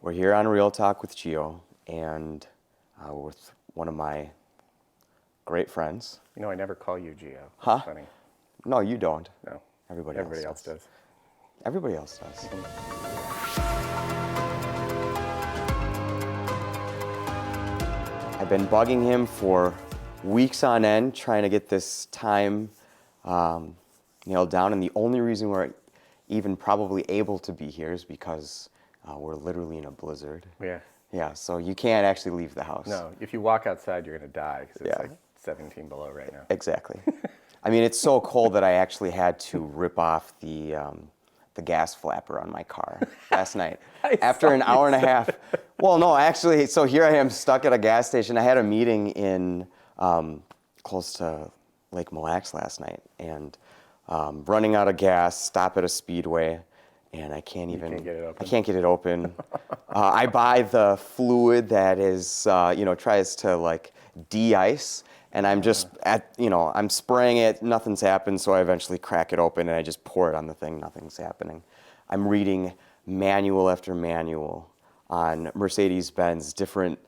We're here on Real Talk with Gio, and with one of my great friends. You know, I never call you Gio. Huh? That's funny. No, you don't. No. Everybody else does. Everybody else does. I've been bugging him for weeks on end, trying to get this time nailed down, and the only reason we're even probably able to be here is because we're literally in a blizzard. Yeah. Yeah, so you can't actually leave the house. No, if you walk outside, you're going to die because it's Yeah. like 17 below right now. Exactly. I mean, it's so cold that I actually had to rip off the gas flapper on my car last night. After an hour and a half. Well, no, actually, so here I am stuck at a gas station. I had a meeting in close to Lake Mille Lacs last night, and running out of gas, stop at a speedway, and I can't get it open. I can't get it open. I buy the fluid that is, tries to like de-ice, and I'm just I'm spraying it, nothing's happened, so I eventually crack it open and I just pour it on the thing, nothing's happening. I'm reading manual after manual on Mercedes-Benz, different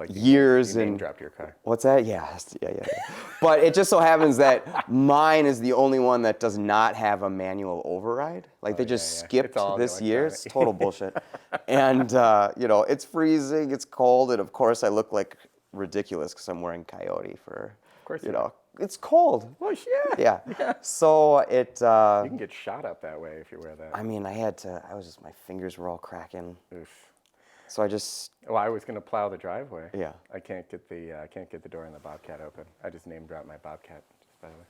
years you and name dropped your car. What's that? Yeah. But it just so happens that mine is the only one that does not have a manual override. Like they just skipped this year. It's total bullshit. And it's freezing, it's cold, and of course I look like ridiculous because I'm wearing coyote for. Of course It's cold. Well, yeah. Yeah. So it. You can get shot up that way if you wear that. I mean, my fingers were all cracking. Oof. So I just. Well, I was going to plow the driveway. Yeah. I can't get the door in the Bobcat open. I just name dropped my Bobcat, just by the way.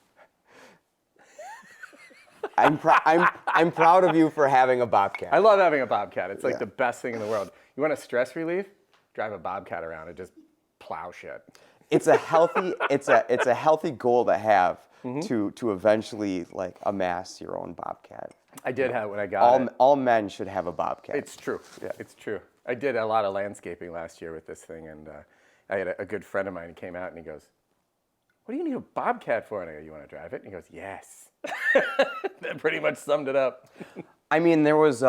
I'm proud of you for having a Bobcat. I love having a Bobcat. It's like the best thing in the world. You want a stress relief? Drive a Bobcat around and just plow shit. It's a healthy goal to have to eventually like amass your own Bobcat. I did have when I got it. All men should have a Bobcat. It's true. Yeah. It's true. I did a lot of landscaping last year with this thing, and I had a good friend of mine who came out and he goes, "What do you need a Bobcat for?" And I go, "You want to drive it?" And he goes, "Yes." That pretty much summed it up. I mean, there was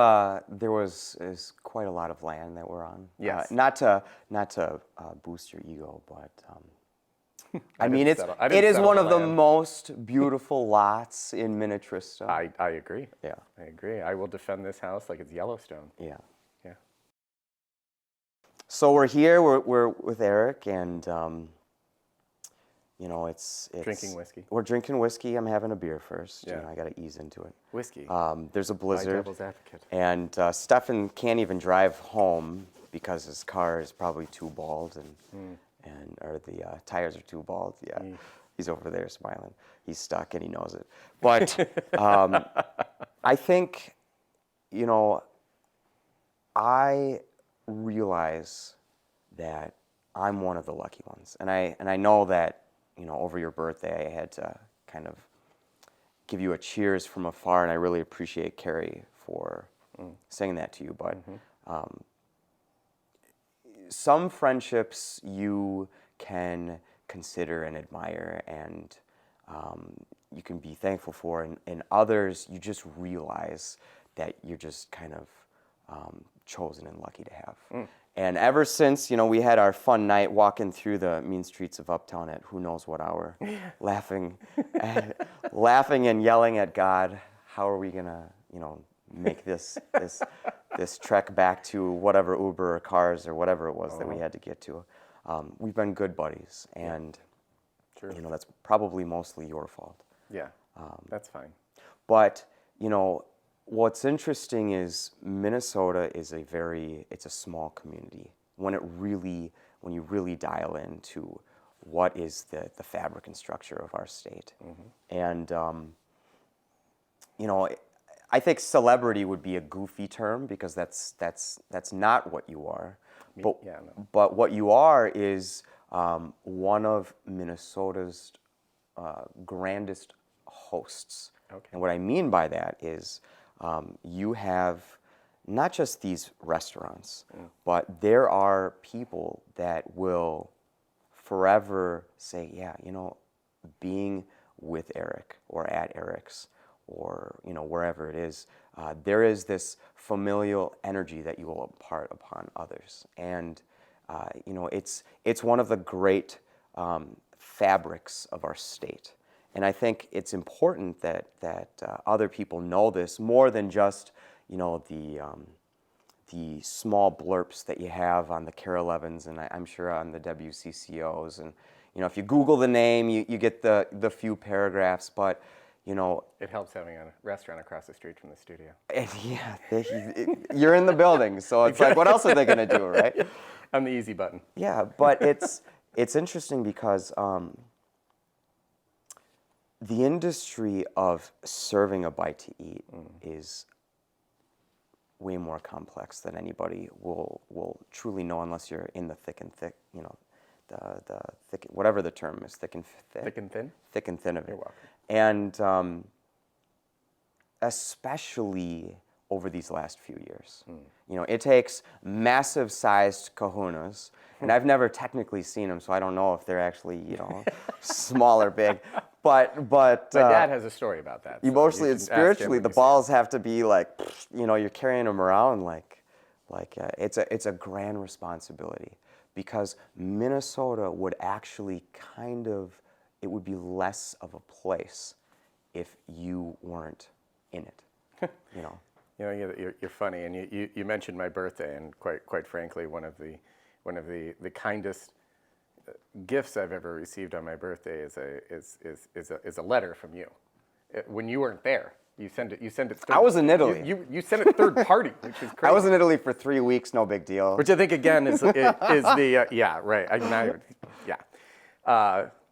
quite a lot of land that we're on. Yes. Not to boost your ego, but I mean it is one of the most beautiful lots in Minnetrista. I agree. Yeah. I agree. I will defend this house like it's Yellowstone. Yeah. Yeah. So we're here. We're with Erik, and it's drinking whiskey. We're drinking whiskey. I'm having a beer first. Yeah. I got to ease into it. Whiskey. There's a blizzard. Devil's advocate. And Stefan can't even drive home because his car is probably too bald or the tires are too bald. Yeah. He's over there smiling. He's stuck and he knows it. But I think, I realize that I'm one of the lucky ones. And I know that, over your birthday, I had to kind of give you a cheers from afar, and I really appreciate KARE for saying that to you. But some friendships you can consider and admire, and you can be thankful for, and others you just realize that you're just kind of chosen and lucky to have. And ever since, we had our fun night walking through the mean streets of Uptown at who knows what hour, laughing and yelling at God, how are we gonna, make this trek back to whatever Uber or cars or whatever it was that we had to get to. We've been good buddies, and True. That's probably mostly your fault. Yeah. That's fine. But what's interesting is Minnesota is it's a small community. When you really dial into what is the fabric and structure of our state. And, I think celebrity would be a goofy term because that's not what you are. But what you are is one of Minnesota's grandest hosts. Okay. And what I mean by that is you have not just these restaurants, but there are people that will forever say, yeah, being with Erik or at Erik's or, wherever it is, there is this familial energy that you will impart upon others. And, it's one of the great fabrics of our state. And I think it's important that other people know this more than just, the small blurps that you have on the KARE 11s and I'm sure on the WCCOs. And, if you Google the name, you get the few paragraphs, but, It helps having a restaurant across the street from the studio. yeah, you're in the building, so it's like, what else are they going to do, right? I'm the easy button. Yeah, but it's interesting because the industry of serving a bite to eat is way more complex than anybody will truly know unless you're in the thick and thick, the thick, whatever the term is, thick and thick. Thick and thin? Thick and thin of it. You're welcome. And especially over these last few years. It takes massive-sized kahunas, and I've never technically seen them, so I don't know if they're actually, small or big. But my dad has a story about that. Emotionally and spiritually, the balls have to be like, you're carrying them around like it's a grand responsibility, because Minnesota would actually it would be less of a place if you weren't in it, You're funny, and you mentioned my birthday, and quite frankly, one of the kindest gifts I've ever received on my birthday is a letter from you. When you weren't there, you send it. I was in Italy. You sent it third party, which is crazy. I was in Italy for 3 weeks, no big deal. Which I think again is the yeah, right.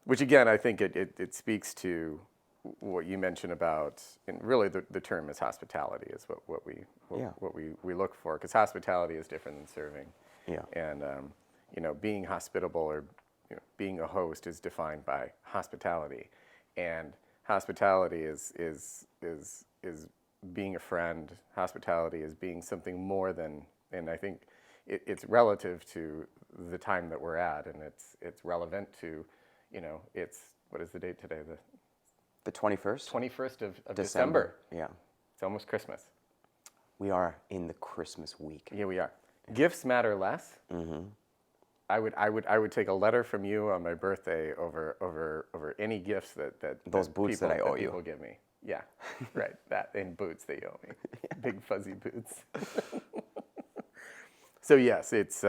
Which again I think it speaks to what you mentioned about, and really the term is hospitality is what we look for, because hospitality is different than serving. Yeah. And being hospitable or being a host is defined by hospitality, and hospitality is being a friend. Hospitality is being something more than, and I think it's relative to the time that we're at, and it's relevant to, it's, what is the date today? The 21st? 21st of December. Yeah. It's almost Christmas. We are in the Christmas week. Yeah, we are. Gifts matter less. Mm-hmm. I would take a letter from you on my birthday over any gifts that those boots that I owe you. People give me. Yeah, right. That and boots that you owe me. Yeah. Big fuzzy boots. So yes, it's.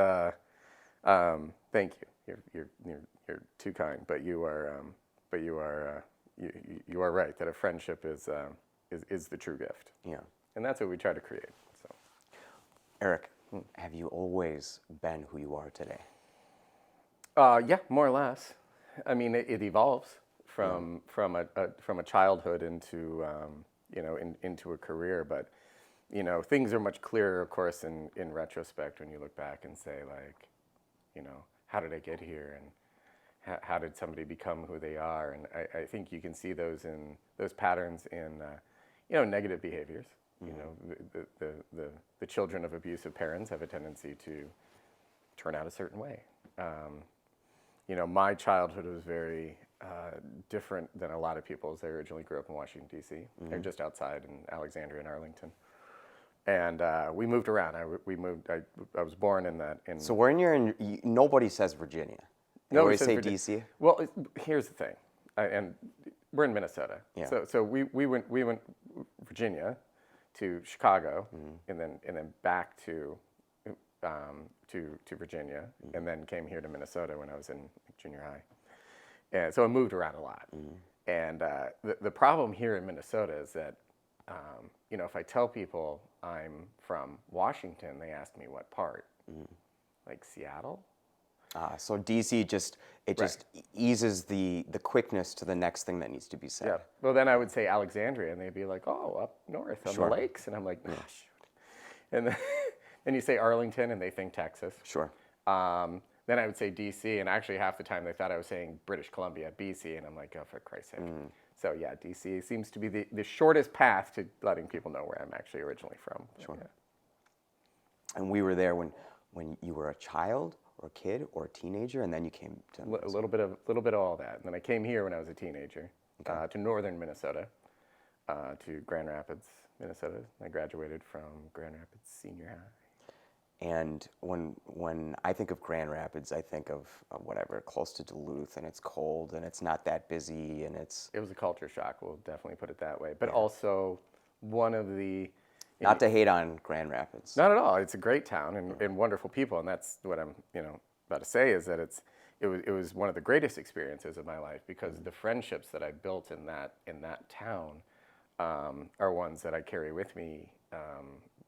Thank you. You're too kind, but you are right that a friendship is the true gift. Yeah. And that's what we try to create. So, Erik, have you always been who you are today? Yeah, more or less. I mean, it evolves from a childhood into into a career, but things are much clearer, of course, in retrospect when you look back and say, like, how did I get here, and how did somebody become who they are? And I think you can see those patterns in negative behaviors. The children of abusive parents have a tendency to turn out a certain way. My childhood was very different than a lot of people's. I originally grew up in Washington, D.C. Mm-hmm. They're just outside in Alexandria and Arlington. And we moved around. I was born in that. So when you're in, nobody says Virginia. They always say D.C. Well, here's the thing, and we're in Minnesota. Yeah. So we went Virginia to Chicago, and then back to Virginia, and then came here to Minnesota when I was in junior high. And so I moved around a lot. And the problem here in Minnesota is that, if I tell people I'm from Washington, they ask me what part. Like Seattle? So DC just eases the quickness to the next thing that needs to be said. Yeah. Well, then I would say Alexandria, and they'd be like, "Oh, up north on the lakes," and I'm like, "Ah, shoot." And then you say Arlington, and they think Texas. Sure. Then I would say DC, and actually half the time they thought I was saying British Columbia, BC, and I'm like, "Oh, for Christ's sake." So yeah, DC seems to be the shortest path to letting people know where I'm actually originally from. Sure. Yeah. And we were there when you were a child, or a kid, or a teenager, and then you came to a little bit of all that. And then I came here when I was a teenager, to northern Minnesota, to Grand Rapids, Minnesota. I graduated from Grand Rapids Senior High. And when I think of Grand Rapids, I think of whatever, close to Duluth, and it's cold, and it's not that busy, and it's... It was a culture shock, we'll definitely put it that way. But also one of the... Not to hate on Grand Rapids. Not at all. It's a great town and wonderful people, and that's what I'm about to say is that it was one of the greatest experiences of my life because the friendships that I built in that town are ones that I carry with me.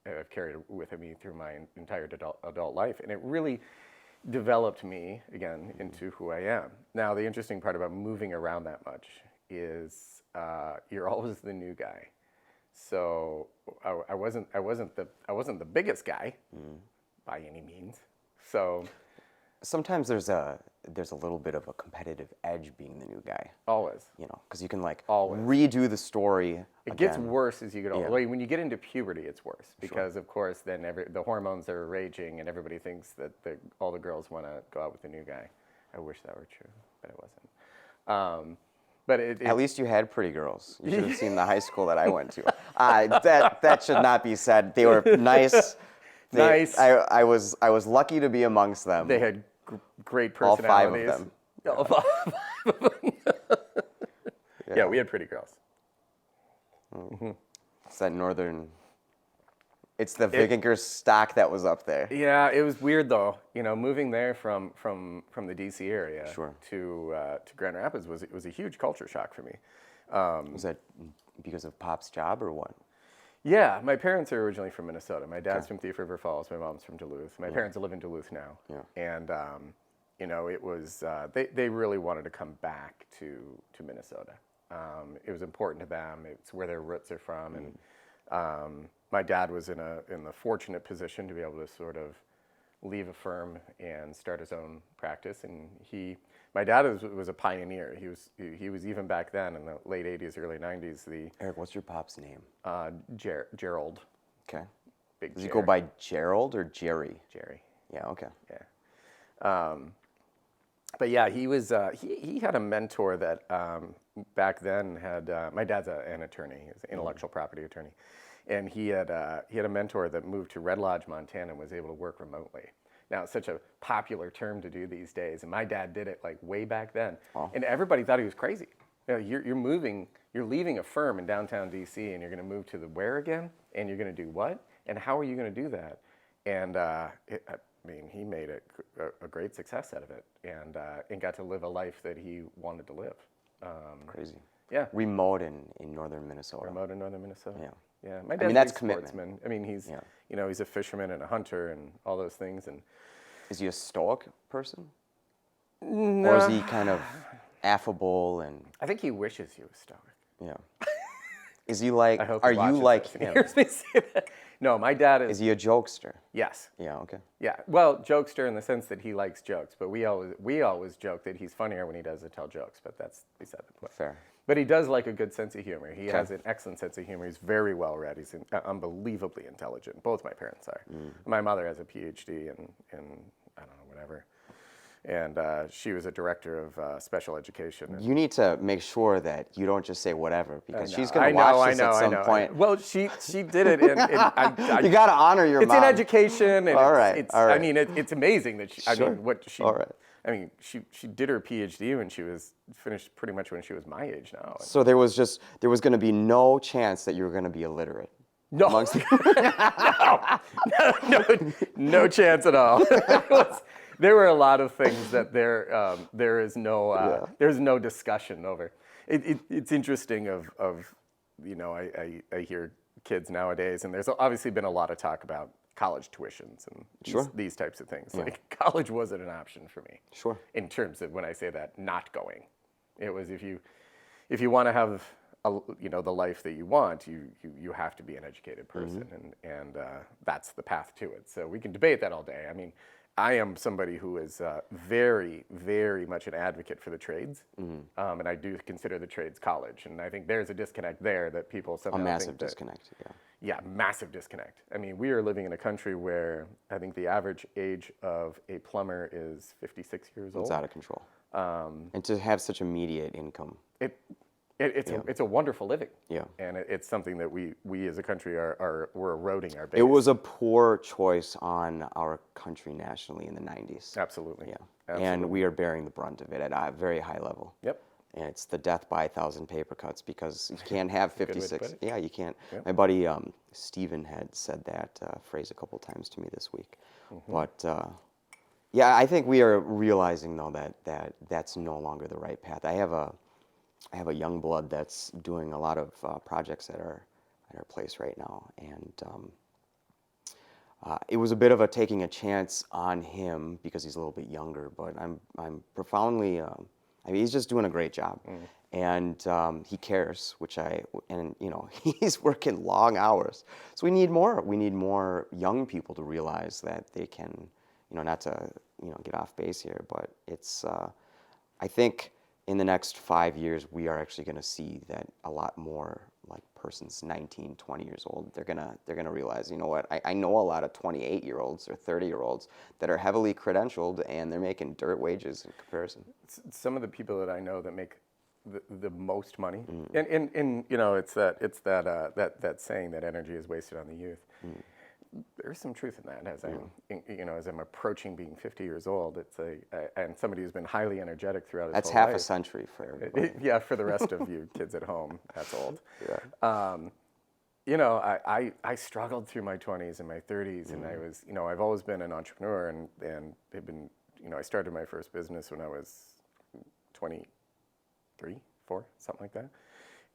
I've carried with me through my entire adult life, and it really developed me again into who I am. Now, the interesting part about moving around that much is you're always the new guy. So I wasn't the biggest guy by any means. So sometimes there's a little bit of a competitive edge being the new guy. Always. Because you can always redo the story. It gets worse as you get older. Like, when you get into puberty, it's worse because of course then the hormones are raging and everybody thinks that all the girls want to go out with the new guy. I wish that were true, but it wasn't. But at least you had pretty girls. You should have seen the high school that I went to. That should not be said. They were nice. Nice. I was lucky to be amongst them. They had great All personalities. 5 of them. All 5 of them. Yeah, we had pretty girls. Mm-hmm. It's that northern. It's the Vikinger stock that was up there. Yeah, it was weird though. Moving there from the DC area to Grand Rapids was a huge culture shock for me. Was that because of Pop's job or what? Yeah, my parents are originally from Minnesota. My dad's from Thief River Falls. My mom's from Duluth. My parents live in Duluth now. Yeah. And it was they really wanted to come back to Minnesota. It was important to them. It's where their roots are from, and my dad was in the fortunate position to be able to sort of leave a firm and start his own practice. And my dad was a pioneer. He was even back then in the late '80s, early '90s. Eric, what's your pop's name? Gerald. Okay. Does he Jer. go by Gerald or Jerry? Jerry. Yeah. Okay. Yeah. But yeah, he was. He had a mentor that back then had. My dad's an attorney. He's an intellectual property attorney, and he had a mentor that moved to Red Lodge, Montana, and was able to work remotely. Now, it's such a popular term to do these days, and my dad did it like way back then, and everybody thought he was crazy. You're leaving a firm in downtown DC, and you're going to move to the where again, and you're going to do what, and how are you going to do that? And he made a great success out of it, and got to live a life that he wanted to live. Crazy. Yeah. Remote in northern Minnesota. Remote in northern Minnesota. Yeah. Yeah. My dad's that's a commitment. sportsman. He's he's a fisherman and a hunter and all those things. And is he a stoic person? No. Or is he kind of affable and? I think he wishes he was stoic. Yeah. Is he like? I hope Are he you watches like this and him? hears me say that. No, my dad is. Is he a jokester? Yes. Yeah. Okay. Yeah. Well, jokester in the sense that he likes jokes, but we always joke that he's funnier when he doesn't tell jokes. But that's beside the point. Fair. But he does like a good sense of humor. He has an excellent sense of humor. He's very well read. He's unbelievably intelligent. Both my parents are. My mother has a PhD in I don't know, whatever. And she was a director of special education. You need to make sure that you don't just say whatever, because she's going to watch this at some point. Well, she did it. You got to honor your mom. It's in education. And all right. It's, all right. I mean, it's amazing that she. Sure. I mean, what she. All right. I mean, she did her PhD when she was finished pretty much when she was my age now. So there was going to be no chance that you were going to be illiterate. No. No chance at all. There were a lot of things that there is no there's no discussion over. It's interesting I hear kids nowadays, and there's obviously been a lot of talk about college tuitions and these types of things. Like, college wasn't an option for me. Sure. In terms of when I say that, not going. It was if you want to have the life that you want, you have to be an educated person, and that's the path to it. So we can debate that all day. I mean, I am somebody who is very, very much an advocate for the trades, and I do consider the trades college. And I think there's a disconnect there that people somehow think a massive disconnect. Yeah. Yeah, massive disconnect. I mean, we are living in a country where I think the average age of a plumber is 56 years old. It's out of control. And to have such immediate income. it's a wonderful living. Yeah. And it's something that we as a country we're eroding our base. It was a poor choice on our country nationally in the 90s. Absolutely. Yeah. Absolutely. And we are bearing the brunt of it at a very high level. Yep. And it's the death by 1,000 paper cuts because you can't have Good way to 56. put it. Yeah, you can't. Yep. My buddy Steven had said that phrase a couple times to me this week. But yeah, I think we are realizing though that that's no longer the right path. I have a young blood that's doing a lot of projects at our place right now, and it was a bit of a taking a chance on him because he's a little bit younger. But I'm profoundly. I mean, he's just doing a great job, and he cares, and you know, he's working long hours. So we need more. We need more young people to realize that they can, you know, not to, you know, get off base here, but it's. I think in the next 5 years, we are actually going to see that a lot more like persons 19, 20 years old. They're gonna realize, you know what? I know a lot of 28-year-olds or 30-year-olds that are heavily credentialed and they're making dirt wages in comparison. Some of the people that I know that make the most money, and you know, it's that saying that energy is wasted on the youth. There's some truth in that. As I'm approaching being 50 years old, and somebody who's been highly energetic throughout his That's whole half life. a century for everybody. Yeah, for the rest of you kids at home, that's old. Yeah. You know, I struggled through my 20s and my 30s, and I was, you know, I've always been an entrepreneur, and have been, you know, I started my first business when I was 23, 4, something like that,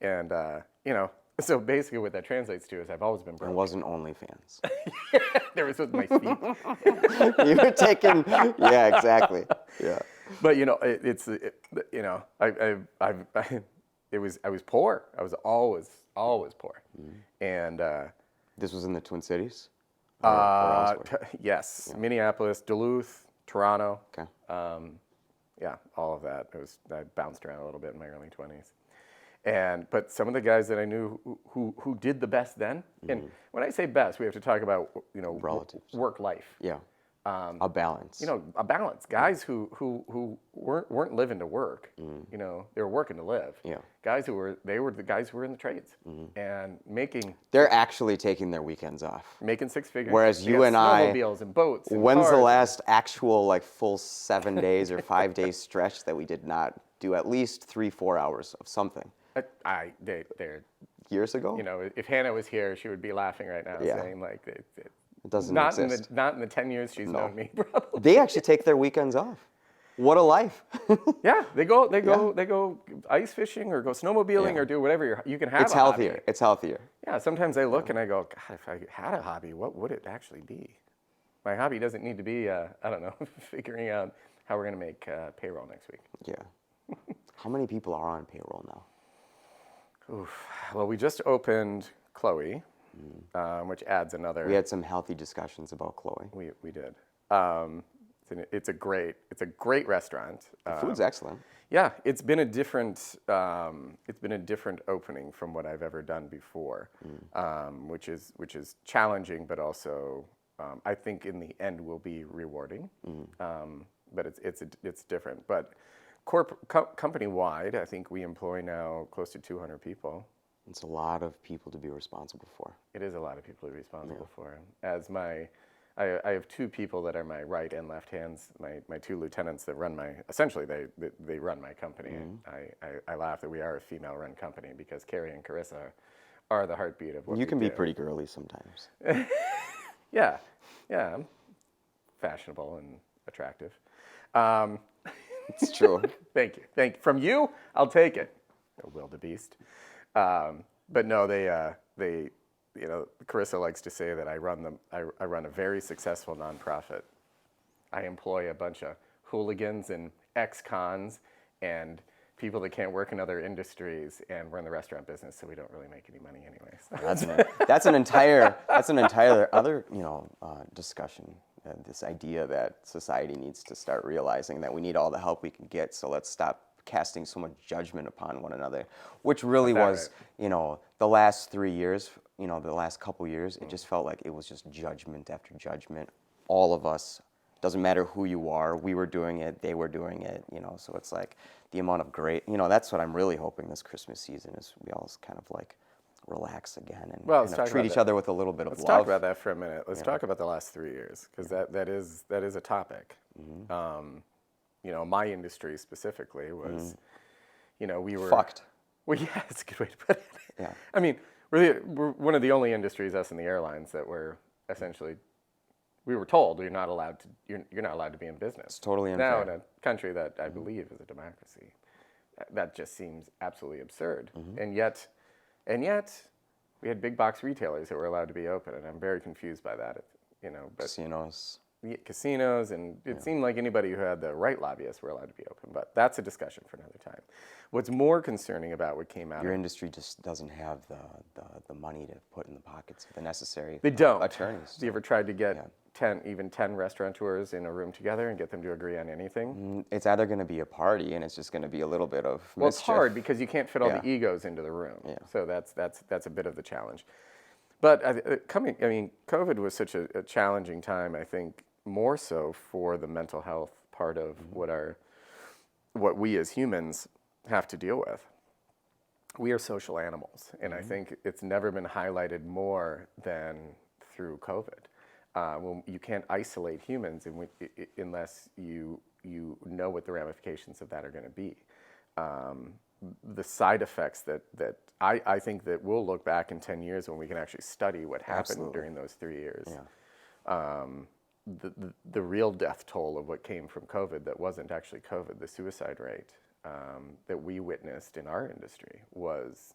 and you know. So basically what that translates to is I've always been broke. It wasn't OnlyFans. There was with my feet. You were taking, yeah, exactly. Yeah. But you know, you know, I was poor. I was always poor. And This was in the Twin Cities? Or elsewhere? yes, Yeah. Minneapolis, Duluth, Toronto. Okay. Yeah, all of that. I bounced around a little bit in my early 20s. But some of the guys that I knew who did the best then, and when I say best, we have to talk about, you know, Relatives. Work life. Yeah. A balance. You know, a balance. Guys who weren't living to work. You know, they were working to live. Yeah. Guys who were the guys who were in the trades and They're actually taking their weekends off. making six figures. Whereas They you got and I, snowmobiles and boats. And when's the cars. last actual like full 7 days or 5 days stretch that we did not do at least 3-4 hours of something? They're Years ago? you know, if Hannah was here, she would be laughing right now, Yeah. saying like, It doesn't not exist. not in the 10 years she's known me, probably. They actually take their weekends off. What a life. Yeah, they go ice fishing or go snowmobiling Yeah. or do whatever you can have. It's a hobby. healthier. It's healthier. Yeah, sometimes I look and I go, God, if I had a hobby, what would it actually be? My hobby doesn't need to be, I don't know, figuring out how we're going to make payroll next week. Yeah. How many people are on payroll now? Oof. Well, we just opened Chloe, which adds another. We had some healthy discussions about Chloe. We did. It's a great restaurant. The food's excellent. Yeah, it's been a different opening from what I've ever done before, which is challenging, but also I think in the end will be rewarding. But it's different. But company wide, I think we employ now close to 200 people. It's a lot of people to be responsible for. It is a lot of people to be responsible for. As I have two people that are my right and left hands, my two lieutenants that run essentially they run my company. I laugh that we are a female-run company because KARE and Carissa are the heartbeat of what You we can be do. pretty girly sometimes. Yeah, I'm fashionable and attractive. It's true. Thank you. From you, I'll take it. A wildebeest. But no, they you know, Carissa likes to say that I run a very successful nonprofit. I employ a bunch of hooligans and ex-cons and people that can't work in other industries, and we're in the restaurant business, so we don't really make any money anyways. That's an entire other discussion. This idea that society needs to start realizing that we need all the help we can get. So let's stop casting so much judgment upon one another, which really was, right? The last 3 years, the last couple years, it just felt like it was just judgment after judgment. All of us, Doesn't matter who you are. We were doing it. They were doing it. You know, so it's like the amount of great. You know, that's what I'm really hoping this Christmas season is. We all kind of like relax again and Well, kind of treat each other with a little bit of Let's love. talk about that for a minute. Let's talk about the last 3 years, because that is a topic. You know, my industry specifically was, you know, we were Fucked. Well, yeah, it's a good way to put it. Yeah. I mean, we're one of the only industries, us in the airlines, that were essentially, we were told you're not allowed to be in business. It's totally Now unfair. in a country that I believe is a democracy, that just seems absolutely absurd. And yet, we had big box retailers that were allowed to be open, and I'm very confused by that. You know, but Casinos. casinos, and it seemed like anybody who had the right lobbyists were allowed to be open, but that's a discussion for another time. What's more concerning about what came out Your of industry just doesn't have the money to put in the pockets of the necessary They don't. attorneys. Have you ever tried to get 10 restaurateurs in a room together and get them to agree on anything? It's either going to be a party and it's just going to be a little bit of Well, it's mischief. hard because you can't fit all Yeah. the egos into the room. Yeah. So that's a bit of the challenge. But COVID was such a challenging time, I think, more so for the mental health part of what we as humans have to deal with. We are social animals, and I think it's never been highlighted more than through COVID. Well, you can't isolate humans unless you know what the ramifications of that are going to be. The side effects that I think that we'll look back in 10 years when we can actually study what happened during those 3 years. Yeah. The real death toll of what came from COVID that wasn't actually COVID, the suicide rate that we witnessed in our industry was,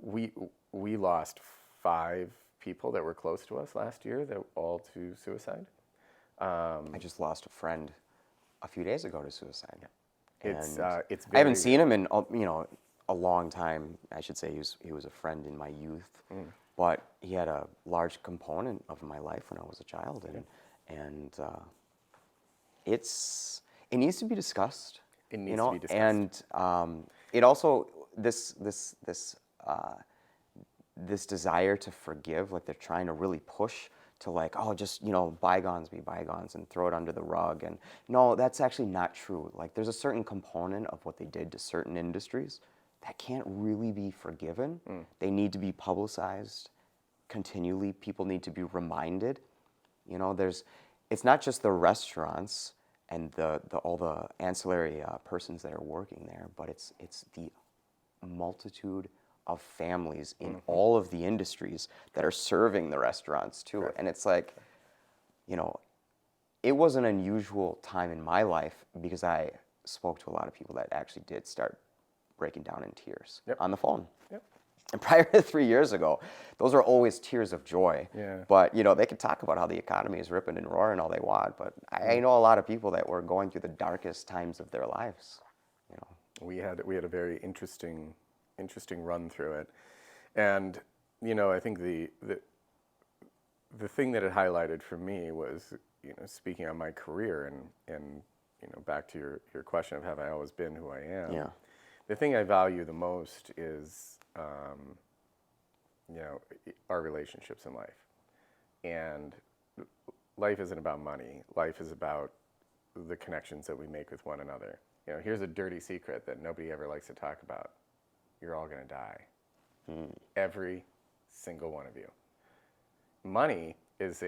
we lost 5 people that were close to us last year, that all to suicide. I just lost a friend a few days ago to suicide. It's And very I haven't seen him in a long time. I should say he was a friend in my youth, but he had a large component of my life when I was a child, and it needs to be discussed. It needs to be discussed. And it also this desire to forgive, like they're trying to really push to like, oh, just, bygones be bygones and throw it under the rug. And no, that's actually not true. Like there's a certain component of what they did to certain industries that can't really be forgiven. They need to be publicized continually. People need to be reminded. It's not just the restaurants and all the ancillary persons that are working there, but it's the multitude of families in all of the industries that are serving the restaurants too. Right. And it's like, it was an unusual time in my life because I spoke to a lot of people that actually did start breaking down in tears on the phone. Yep. And prior to 3 years ago, those are always tears of joy. Yeah. But, they could talk about how the economy is ripping and roaring all they want. But I know a lot of people that were going through the darkest times of their lives. We had a very interesting run through it. And, I think the thing that it highlighted for me was, speaking on my career and back to your question of have I always been who I am. Yeah. The thing I value the most is, our relationships in life. And life isn't about money. Life is about the connections that we make with one another. Here's a dirty secret that nobody ever likes to talk about. You're all going to die. Every single one of you. Money is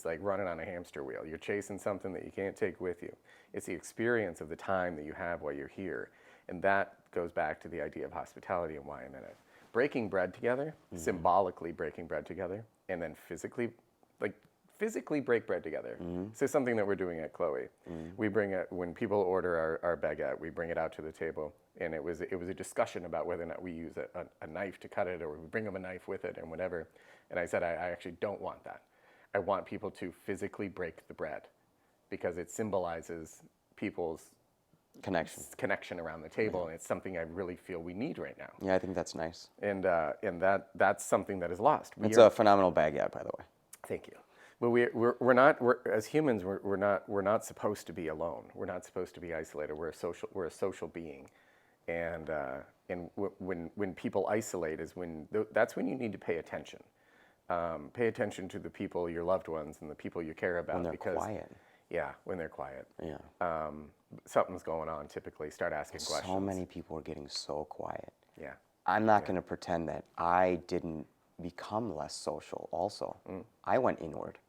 like running on a hamster wheel. You're chasing something that you can't take with you. It's the experience of the time that you have while you're here. And that goes back to the idea of hospitality and why I'm in it. Breaking bread together, symbolically breaking bread together, and then physically break bread together. So something that we're doing at Chloe. We bring it, when people order our baguette, we bring it out to the table, and it was a discussion about whether or not we use a knife to cut it, or we bring them a knife with it and whatever. And I said, I actually don't want that. I want people to physically break the bread because it symbolizes people's connection around the table, and it's something I really feel we need right now. Yeah, I think that's nice. And that's something that is lost. It's a phenomenal baguette, by the way. Thank you. But we're not as humans. We're not supposed to be alone. We're not supposed to be isolated. We're a social being, and when people isolate that's when you need to pay attention. Pay attention to the people, your loved ones, and the people you care about. When they're because, quiet. Yeah, when they're quiet. Yeah. Something's going on. Typically, start asking questions. So many people are getting so quiet. Yeah. I'm not going to pretend that I didn't become less social also. I went inward.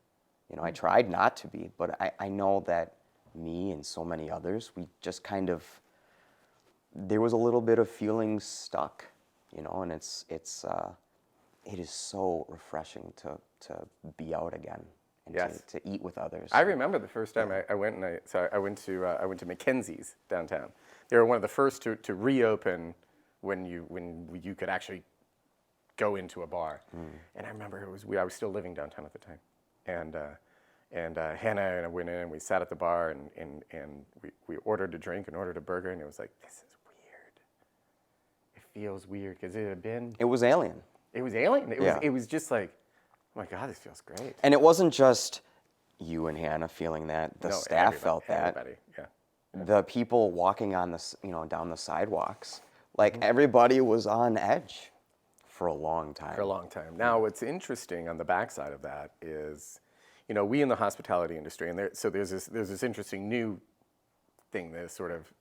You know, I tried not to be, but I know that me and so many others, we just kind of, there was a little bit of feeling stuck, you know, and it is so refreshing to be out again and Yes. to eat with others. I remember the first time I went went to Mackenzie's downtown. They were one of the first to reopen when you could actually go into a bar. And I remember I was still living downtown at the time, and Hannah and I went in and we sat at the bar and we ordered a drink and ordered a burger, and it was like, this is weird. It feels weird because It was alien. It was alien. Yeah. It was just like, oh my God, this feels great. And it wasn't just you and Hannah feeling that. The No, staff felt that. Everybody, yeah. The people walking on down the sidewalks, like everybody was on edge for a long time. For a long time. Now, what's interesting on the backside of that is, you know, we in the hospitality industry, and there's this interesting new thing that has sort of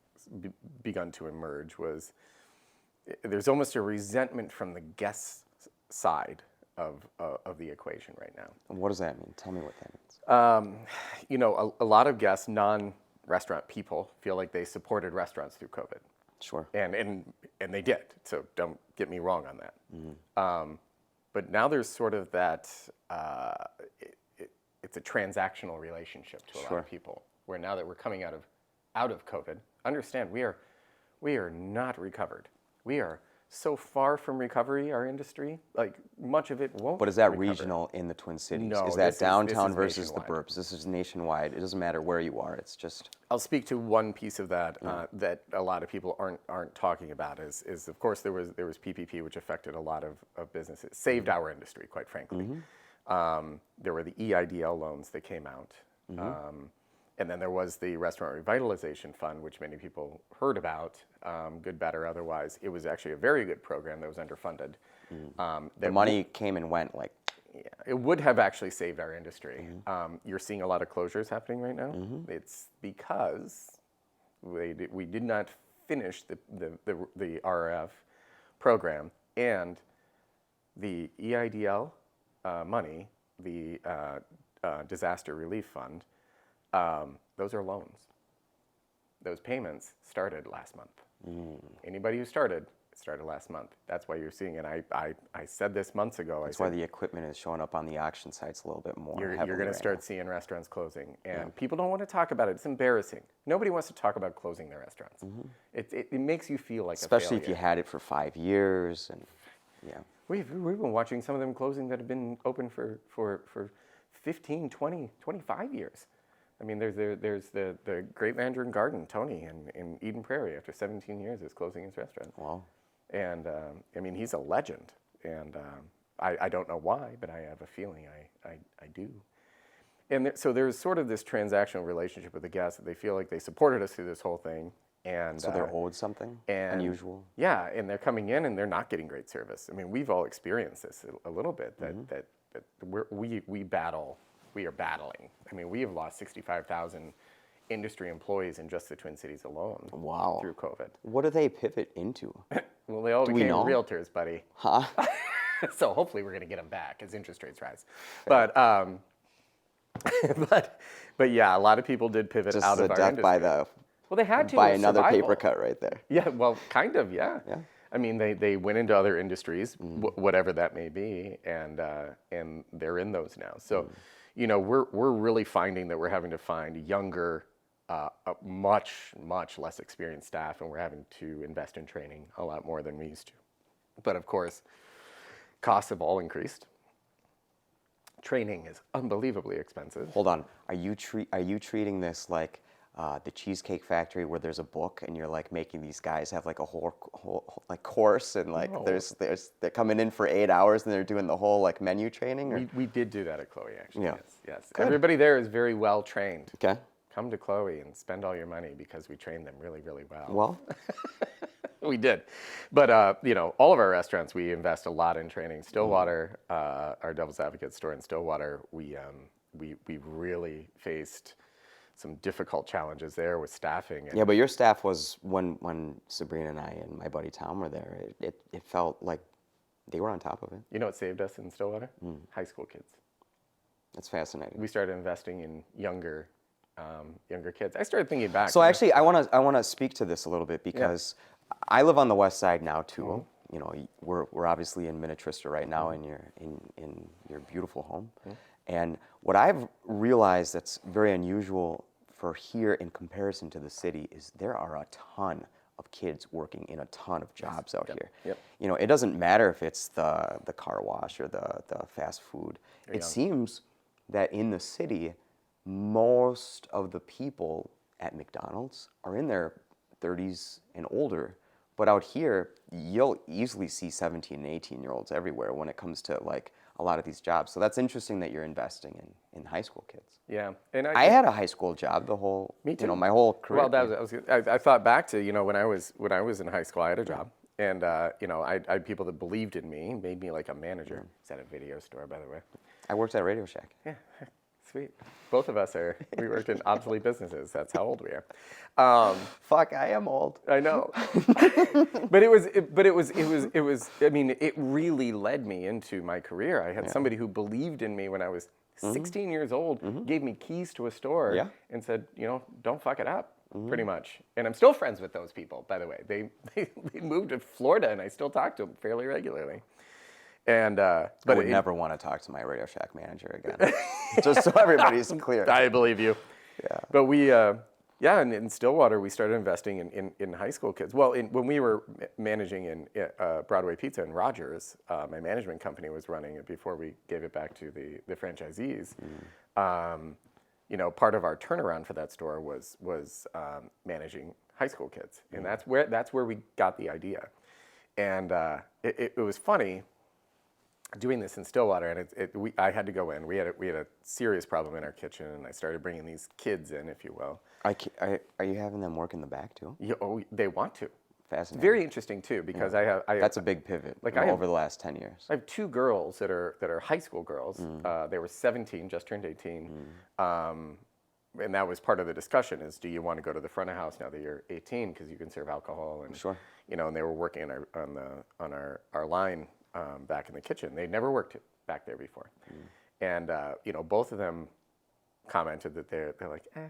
begun to emerge, was there's almost a resentment from the guest side of the equation right now. And what does that mean? Tell me what that means. You know, a lot of guests, non-restaurant people, feel like they supported restaurants through COVID. Sure. And they did, so don't get me wrong on that. But now there's sort of that, it's a transactional relationship to a lot of people, where now that we're coming out of COVID, understand we are not recovered. We are so far from recovery, our industry, like much of it won't. But is that recover. regional in the Twin Cities? No, is that downtown this is versus nationwide. the burbs? This is nationwide. It doesn't matter where you are. It's just. I'll speak to one piece of that that a lot of people aren't talking about is of course there was PPP, which affected a lot of businesses, saved our industry, quite frankly. There were the EIDL loans that came out. And then there was the Restaurant Revitalization Fund, which many people heard about, good, bad, or otherwise. It was actually a very good program that was underfunded. The money came and went like. Yeah, it would have actually saved our industry. You're seeing a lot of closures happening right now. It's because we did not finish the RRF program, and the EIDL money, the Disaster Relief Fund, those are loans. Those payments started last month. Anybody who started, it started last month. That's why you're seeing, and I said this months ago. That's why the equipment is showing up on the auction sites a little bit more. You're going to start seeing restaurants closing, and people don't want to talk about it. It's embarrassing. Nobody wants to talk about closing their restaurants. It makes you feel like especially a failure. if you had it for 5 years, and yeah. We've been watching some of them closing that have been open for 15, 20, 25 years. I mean, there's the Great Mandarin Garden, Tony, in Eden Prairie, after 17 years, is closing his restaurant. Wow. And I mean, he's a legend, and I don't know why, but I have a feeling I do. And so there's sort of this transactional relationship with the guests that they feel like they supported us through this whole thing. And So they're owed something unusual? Yeah, and they're coming in and they're not getting great service. I mean, we've all experienced this a little bit, that we are battling. I mean, we have lost 65,000 industry employees in just the Twin Cities alone. Wow. Through COVID. What do they pivot into? Well, they all Do we became know? realtors, buddy. Huh? So hopefully we're going to get them back as interest rates rise. But but yeah, a lot of people did pivot Just out as of a our death industry. Well, they had to. by it was another survival. paper cut right there. Yeah, well, kind of, yeah. Yeah. I mean, they went into other industries, whatever that may be, and they're in those now. So, you know, we're really finding that we're having to find younger, much less experienced staff, and we're having to invest in training a lot more than we used to. But of course, costs have all increased. Training is unbelievably expensive. Hold on. Are you treating this like the Cheesecake Factory, where there's a book and you're like making these guys have like a whole like course, and like No. they're coming in for 8 hours and they're doing the whole like menu training? Or? We did do that at Chloe, actually. Yeah. Yes. Good. Everybody there is very well trained. Okay. Come to Chloe and spend all your money because we train them really, really well. Well, We did. But, you know, all of our restaurants, we invest a lot in training. Stillwater, our Devil's Advocate store in Stillwater, we really faced some difficult challenges there with staffing. Yeah, but your staff was, when Sabrina and I and my buddy Tom were there, it felt like they were on top of it. You know what saved us in Stillwater? High school kids. That's fascinating. We started investing in younger kids. I started thinking back. So actually, I want to speak to this a little bit because I live on the west side now too. You know, we're obviously in Minnetrista right now, in your beautiful home. And what I've realized that's very unusual for here in comparison to the city is there are a ton of kids working in a ton of jobs out here. Yep. You know, it doesn't matter if it's the car wash or the fast food. It seems that in the city, most of the people at McDonald's are in their 30s and older. But out here, you'll easily see 17 and 18-year-olds everywhere when it comes to like a lot of these jobs. So that's interesting that you're investing in high school kids. Yeah, and I had a high school job Me too. You know, my whole career. Well, I thought back to, you know, when I was in high school, I had a job, and you know, I had people that believed in me, made me like a manager. Is that a video store, by the way? I worked at Radio Shack. Yeah, sweet. Both of us we worked in obsolete businesses. That's how old we are. Fuck, I am old. I know. But it was, I mean, it really led me into my career. I had somebody who believed in me when I was 16 years old, gave me keys to a store and said, you know, don't fuck it up, pretty much. And I'm still friends with those people, by the way. They moved to Florida, and I still talk to them fairly regularly. And but I would never want to talk to my Radio Shack manager again. Just so everybody's clear. I believe you. Yeah. But we, in Stillwater, we started investing in high school kids. Well, when we were managing in Broadway Pizza in Rogers, my management company was running it before we gave it back to the franchisees. You know, part of our turnaround for that store was managing high school kids, and that's where we got the idea. And it was funny doing this in Stillwater, and I had to go in. We had a serious problem in our kitchen, and I started bringing these kids in, if you will. Are you having them work in the back too? They want to. Fascinating. Very interesting too, because that's a big pivot. Like over the last 10 years. I have two girls that are high school girls. They were 17, just turned 18, and that was part of the discussion: is do you want to go to the front of house now that you're 18 because you can serve alcohol and you know? And they were working on our line. Back in the kitchen. They'd never worked back there before. And, you know, both of them commented that they're like, I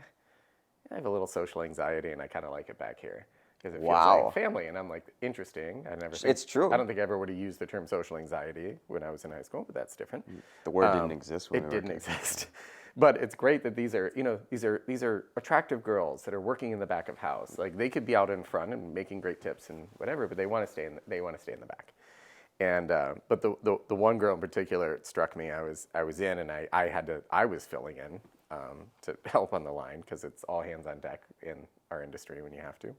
have a little social anxiety and I kind of like it back here because it feels like family. And I'm like, interesting. It's true. I don't think I ever would have used the term social anxiety when I was in high school, but that's different. The word didn't exist when it didn't exist. But it's great that these are attractive girls that are working in the back of house. Like they could be out in front and making great tips and whatever, but they want to stay in the back. And but the one girl in particular, it struck me. I was in, and I was filling in to help on the line because it's all hands on deck in our industry when you have to.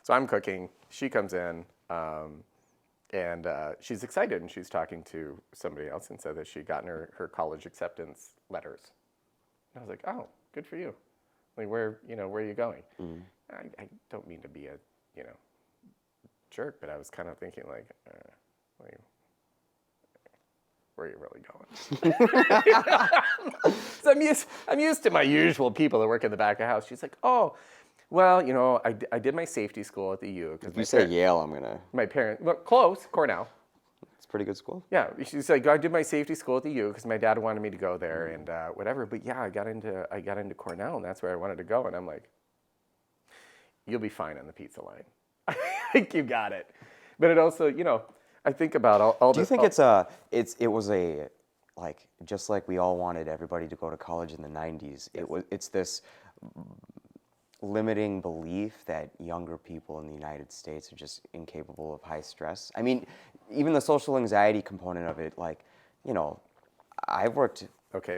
So I'm cooking. She comes in, and she's excited, and she's talking to somebody else, and said that she'd gotten her college acceptance letters. And I was like, oh, good for you. Like where are you going? I don't mean to be a jerk, but I was kind of thinking like. Where are you really going? So I'm used to my usual people that work in the back of the house. She's like, oh, well, you know, I did my safety school at the U. If you say Yale, I'm gonna. My parents, well, close, Cornell. It's a pretty good school. Yeah, she's like, I did my safety school at the U because my dad wanted me to go there and whatever. But yeah, I got into Cornell, and that's where I wanted to go. And I'm like, you'll be fine on the pizza line. I think you got it. But it also, you know. I think about all. Do you think it was a like just like we all wanted everybody to go to college in the 90s? Yes. It's this limiting belief that younger people in the United States are just incapable of high stress. I mean, even the social anxiety component of it, like, you know, I've worked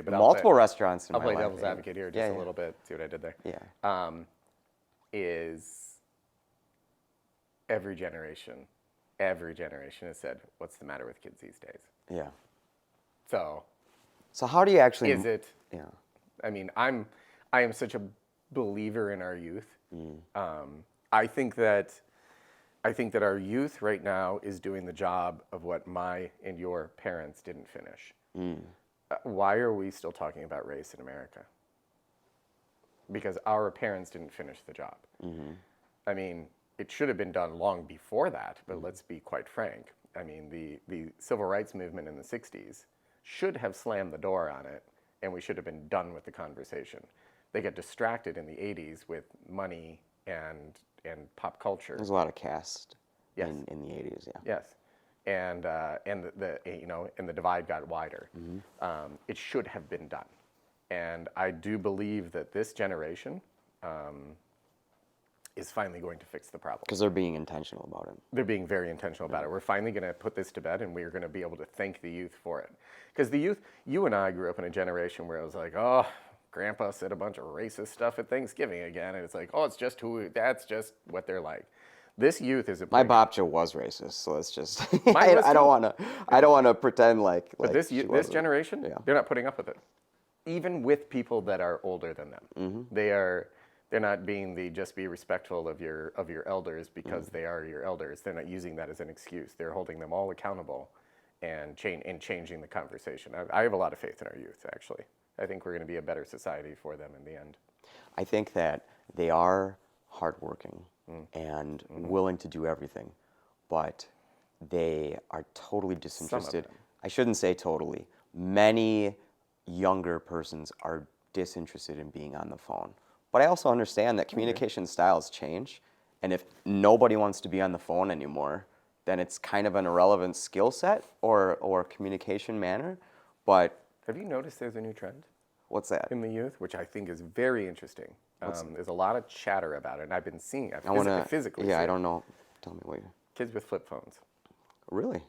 multiple restaurants in my life. I'll play devil's advocate here just a little bit. See what I did there? Yeah. Is every generation has said, what's the matter with kids these days? Yeah. So how do you actually... Is it... Yeah. I mean, I am such a believer in our youth. I think that I think that our youth right now is doing the job of what my and your parents didn't finish. Why are we still talking about race in America? Because our parents didn't finish the job. I mean, it should have been done long before that, but let's be quite frank. I mean, the civil rights movement in the 60s should have slammed the door on it, and we should have been done with the conversation. They got distracted in the 80s with money and pop culture. There's a lot of caste Yes. in the 80s, yeah. Yes, and the divide got wider. It should have been done, and I do believe that this generation is finally going to fix the problem. Because they're being intentional about it. They're being very intentional about it. We're finally going to put this to bed, and we're going to be able to thank the youth for it. Because the youth, you and I grew up in a generation where it was like, oh, Grandpa said a bunch of racist stuff at Thanksgiving again, and it's like, oh, that's just what they're like. This youth is a My babcha was racist, so it's just Mine was I don't want to pretend like. But this wasn't. generation, Yeah. they're not putting up with it, even with people that are older than them. They're not being just be respectful of your elders because they are your elders. They're not using that as an excuse. They're holding them all accountable and changing the conversation. I have a lot of faith in our youth, actually. I think we're going to be a better society for them in the end. I think that they are hardworking and willing to do everything, but they are totally disinterested. I shouldn't say totally. Many younger persons are disinterested in being on the phone. But I also understand that communication styles change, and if nobody wants to be on the phone anymore, then it's kind of an irrelevant skill set or communication manner. But have you noticed there's a new trend? What's that? In the youth, which I think is very interesting. There's a lot of chatter about it, and I've been seeing it physically. Yeah, I don't know. Tell me what you're... Kids with flip phones. Really?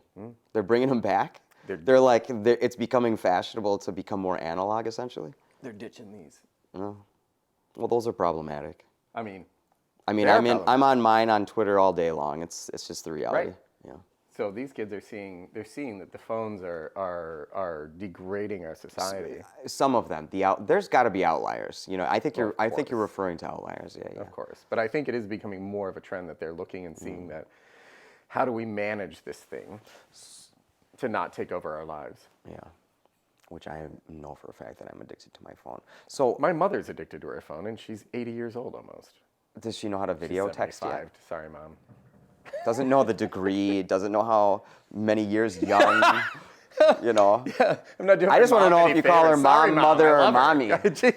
They're bringing them back? It's becoming fashionable to become more analog, essentially? They're ditching these. Oh. Well, those are problematic. I mean, I'm on mine on Twitter all day long. It's just the reality. Right. Yeah. So these kids are seeing that the phones are degrading our society. Some of them. There's got to be outliers. You know, I think you're referring to outliers. Yeah. Of course. But I think it is becoming more of a trend that they're looking and seeing that how do we manage this thing to not take over our lives? Yeah. Which I know for a fact that I'm addicted to my phone. So my mother's addicted to her phone, and she's 80 years old almost. Does she know how to video text yet? Sorry, Mom. Doesn't know the degree, doesn't know how many years young, you know. Yeah, I'm not doing I just want to know if you call her Sorry, mom, mother, or her. mommy,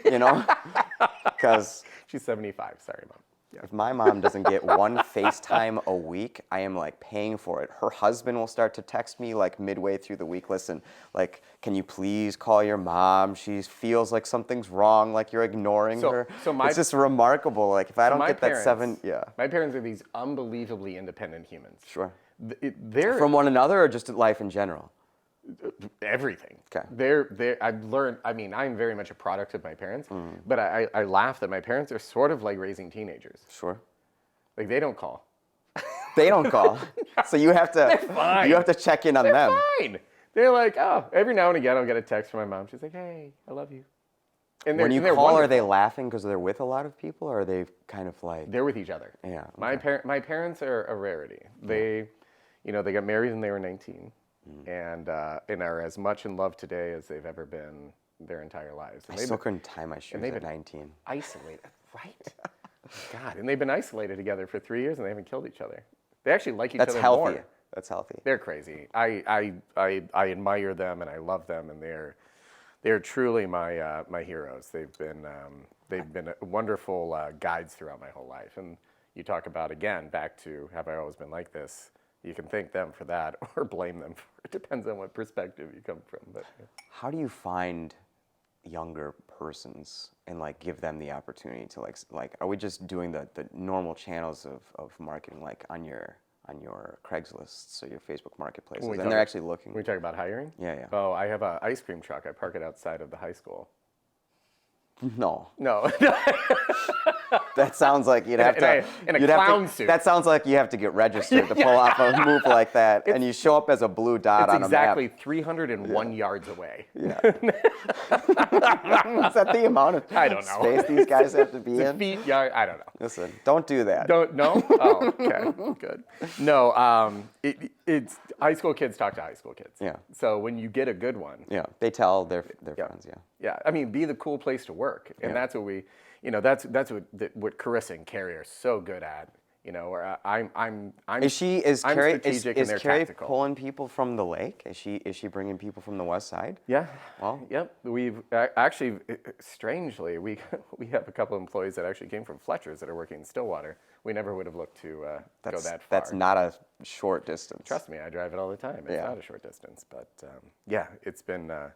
you know? Because she's 75. Sorry, Mom. Yeah. If my mom doesn't get one FaceTime a week, I am like paying for it. Her husband will start to text me like midway through the week. Listen, like, can you please call your mom? She feels like something's wrong, like you're ignoring her. It's just remarkable. Like if I don't get that My parents are these unbelievably independent humans. Sure. They're from one another or just life in general? Everything. Okay. I've learned, I mean, I'm very much a product of my parents, but I laugh that my parents are sort of like raising teenagers. Sure. Like they don't call. They don't call. So you have to check in on them. They're fine. They're like, oh, every now and again I'll get a text from my mom. She's like, hey, I love you. And when you call, are they laughing because they're with a lot of people, or are they kind of like... They're with each other. Yeah. Okay. My parents are a rarity. They got married when they were 19. And are as much in love today as they've ever been their entire lives. And I still couldn't tie my shoes at 19. Isolated, right? God, and they've been isolated together for 3 years, and they haven't killed each other. They actually like each other healthy. more. That's healthy. They're crazy. I admire them, and I love them, and they're truly my heroes. They've been wonderful guides throughout my whole life. And you talk about, again, back to have I always been like this? You can thank them for that or blame them for it. Depends on what perspective you come from. But yeah. How do you find younger persons and like give them the opportunity to like are we just doing the normal channels of marketing like on your Craigslist, so your Facebook marketplaces, and they're actually looking? We talk about hiring? Yeah. Oh, I have an ice cream truck. I park it outside of the high school. No. No. That sounds like you'd have to. In a you'd have clown to, suit. That sounds like you have to get registered to pull off a move like that, and you show up as a blue dot It's on a map. exactly 301 yards away. Yeah. Is that the amount of I don't know. space these guys have to be in? Feet, yard, I don't know. Listen, don't do that. No? Oh, okay, good. No, it's high school kids talk to high school kids. Yeah. So when you get a good one, Yeah, they tell their friends. Yeah. yeah, I mean, be the cool place to work, and that's what we, that's what Carissa and KARE are so good at. Where I'm Is strategic and they're KARE tactical. pulling people from the lake? Is she bringing people from the west side? Yeah. Well. Yep. We've actually, strangely, we have a couple of employees that actually came from Fletcher's that are working in Stillwater. We never would have looked to go that far. That's not a short distance. Trust me, I drive it all the time. It's Yeah. not a short distance, but yeah, it's been a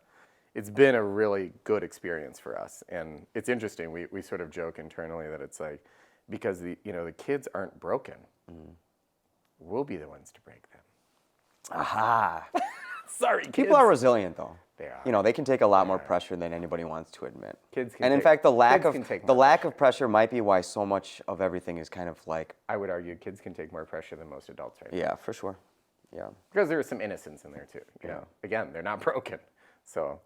really good experience for us, and it's interesting. We sort of joke internally that it's like, because the kids aren't broken, we'll be the ones to break them. Aha. Sorry, kids. People are resilient, though. They are. They can take a lot more pressure than anybody wants to admit. Kids can and in take- fact, the lack kids can take of more pressure might be why so much of everything is kind of like. I would argue kids can take more pressure than most adults right now. Yeah, for sure. Yeah. Because there is some innocence in there too. You know, again, they're not broken. So,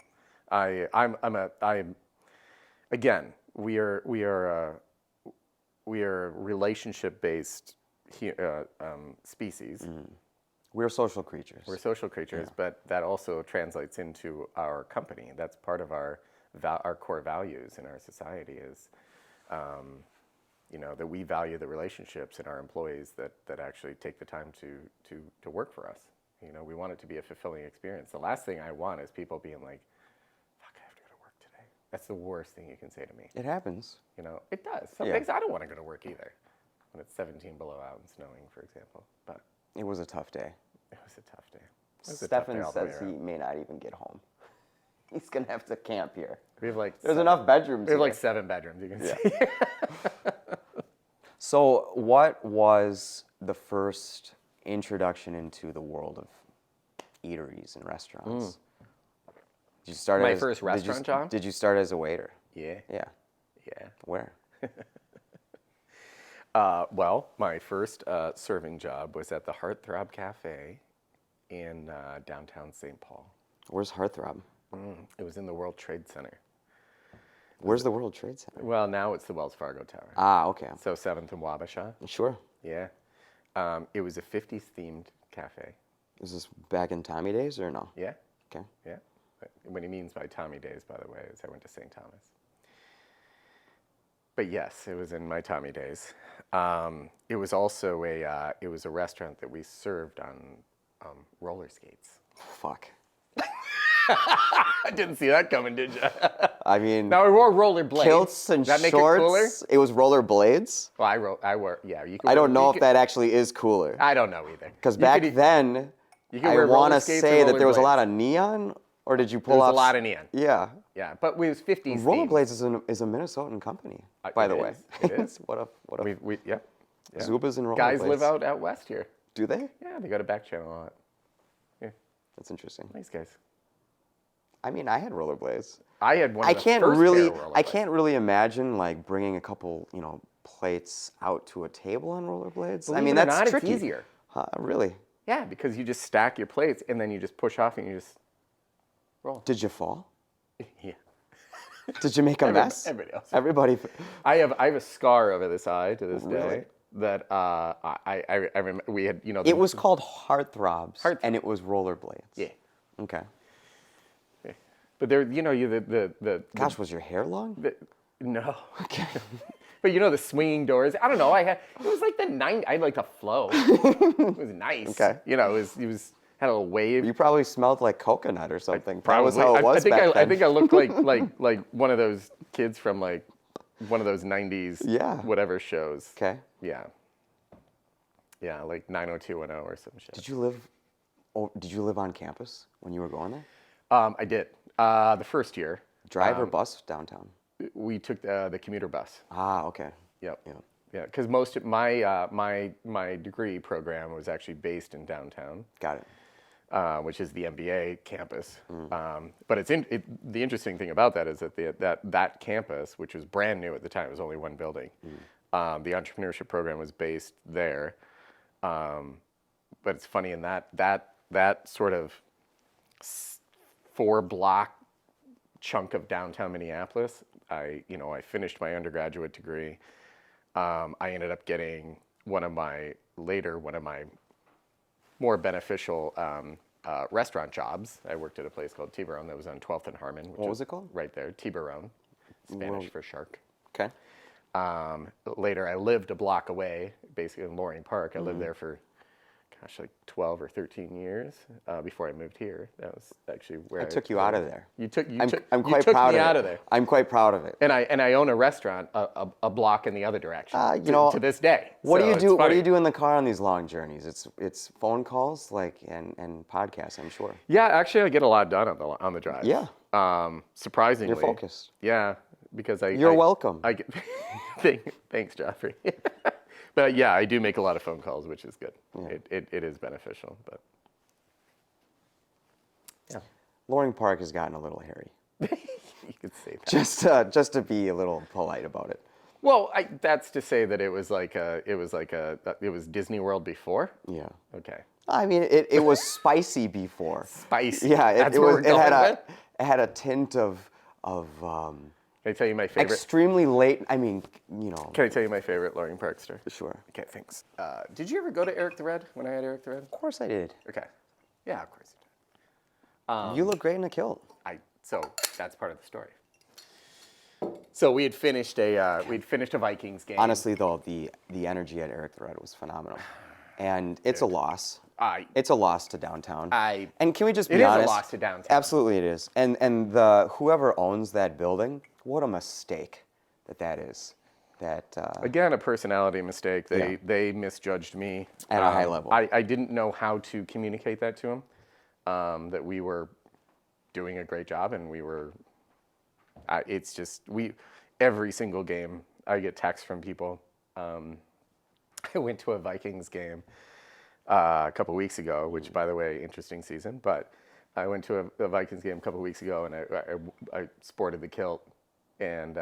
we are relationship-based species. We're social creatures. We're social creatures, but that also translates into our company. That's part of our core values in our society is, that we value the relationships in our employees that actually take the time to work for us. We want it to be a fulfilling experience. The last thing I want is people being like, fuck, I have to go to work today. That's the worst thing you can say to me. It happens. It does. Some days I don't want to go to work either when it's 17 below out and snowing, for example. But It was a tough day. it was a tough day. It was a tough day Stefan all the way says he around. may not even get home. He's gonna have to camp here. We have like There's enough bedrooms. We have here. like 7 bedrooms. You can see. So, what was the first introduction into the world of eateries and restaurants? Did you start My as, first restaurant job? Did you start as a waiter? Yeah. Yeah. Yeah. Where? Well, my first serving job was at the Heartthrob Cafe in downtown St. Paul. Where's Heartthrob? It was in the World Trade Center. Where's the World Trade Center? Well, now it's the Wells Fargo Tower. Ah, okay. So 7th and Wabasha. Sure. Yeah. It was a 50s themed cafe. Is this back in Tommy days or no? Yeah. Okay. Yeah. What he means by Tommy days, by the way, is I went to St. Thomas. But yes, it was in my Tommy days. It was also a restaurant that we served on roller skates. Fuck. I didn't see that coming, did you? I mean, Now we wore roller blades. kilts and Does that make shorts. it cooler? It was roller blades. Well, I wore, yeah. You could I don't wear- know you if could- that actually is cooler. I don't know either. Because You back could- then, you could I wear roller want to skates or say that roller there was a lot blades. of neon, or did you pull There was off? a lot of neon. Yeah. Yeah, but we was 50s themed. Rollerblades is a Minnesotan company, by It the way. is, it is. what a We yeah. Zubas and rollerblades. Guys live out west here. Do they? Yeah, they go to back channel a lot. Yeah, That's interesting. nice guys. I mean, I had rollerblades. I had one. Of I the can't first really, pair of I rollerblades. can't really imagine like bringing a couple, plates out to a table on rollerblades. Believe I mean, it or that's not, tricky. It's easier. Huh, really? Yeah, because you just stack your plates and then you just push off and you just roll. Did you fall? Yeah. Did you make a mess? Everybody else. Everybody. I have a scar over this eye to this Really? day that I remember we had It was called Heartthrobs, Heartthrob. and it was rollerblades. yeah. Okay. But there the Gosh, was your hair long? no. Okay. But the swinging doors. I don't know. It was like the 90s. I had like a flow. It was nice. Okay. It was had a little wave. You probably smelled like coconut or something. That Probably. was how it was back then. I think I looked like one of those kids from like one of those 90s Yeah. whatever shows. Okay. Yeah. Yeah, like 90210 or some shit. Did you live on campus when you were going there? I did. The first year. Drive or bus downtown? We took the commuter bus. Ah, okay. Yep. Yeah. Yeah, because most of my degree program was actually based in downtown. Got it. which is the MBA campus. But the interesting thing about that is that that campus, which was brand new at the time, it was only one building. The entrepreneurship program was based there. But it's funny in that sort of 4-block chunk of downtown Minneapolis, I finished my undergraduate degree. I ended up getting one of my more beneficial restaurant jobs. I worked at a place called Tiburon that was on 12th and Harmon. Which What was it called? Right there, Tiburon, Spanish for shark. Okay. Later, I lived a block away, basically in Loring Park. I lived there for, like 12 or 13 years before I moved here. That was actually where I took you out of there. I'm quite proud me out of there. I'm quite proud of it. And I own a restaurant a block in the other direction to this day. What do you do? What do you do in the car on these long journeys? It's phone calls and podcasts, I'm sure. Yeah, actually, I get a lot done on the drive. Yeah. Surprisingly. You're focused. Yeah, because You're welcome. I get, thanks, Geoffrey. But yeah, I do make a lot of phone calls, which is good. Yeah. It is beneficial, but yeah. Loring Park has gotten a little hairy. You could say that. Just to be a little polite about it. Well, that's to say that it was Disney World before. Yeah. Okay. I mean, it was spicy before. Spicy. Yeah. It had a tint of. Can I tell you my favorite? Extremely late. I mean, Can I tell you my favorite Loring Park story? Sure. Okay, thanks. Did you ever go to Erik the Red when I had Erik the Red? Of course I did. Okay. Yeah, of course you did. You look great in a kilt. So that's part of the story. So we had finished a Vikings game. Honestly, though, the energy at Erik the Red was phenomenal, and it's a loss. It's a loss to downtown. And can we just be honest? It is a loss to downtown. Absolutely, it is. And whoever owns that building, what a mistake that is. Again, a personality mistake. They misjudged me at a high level. I didn't know how to communicate that to them. That we were doing a great job, and we were. It's just every single game I get texts from people. I went to a Vikings game a couple weeks ago, which, by the way, interesting season. But I went to a Vikings game a couple weeks ago, and I sported the kilt, and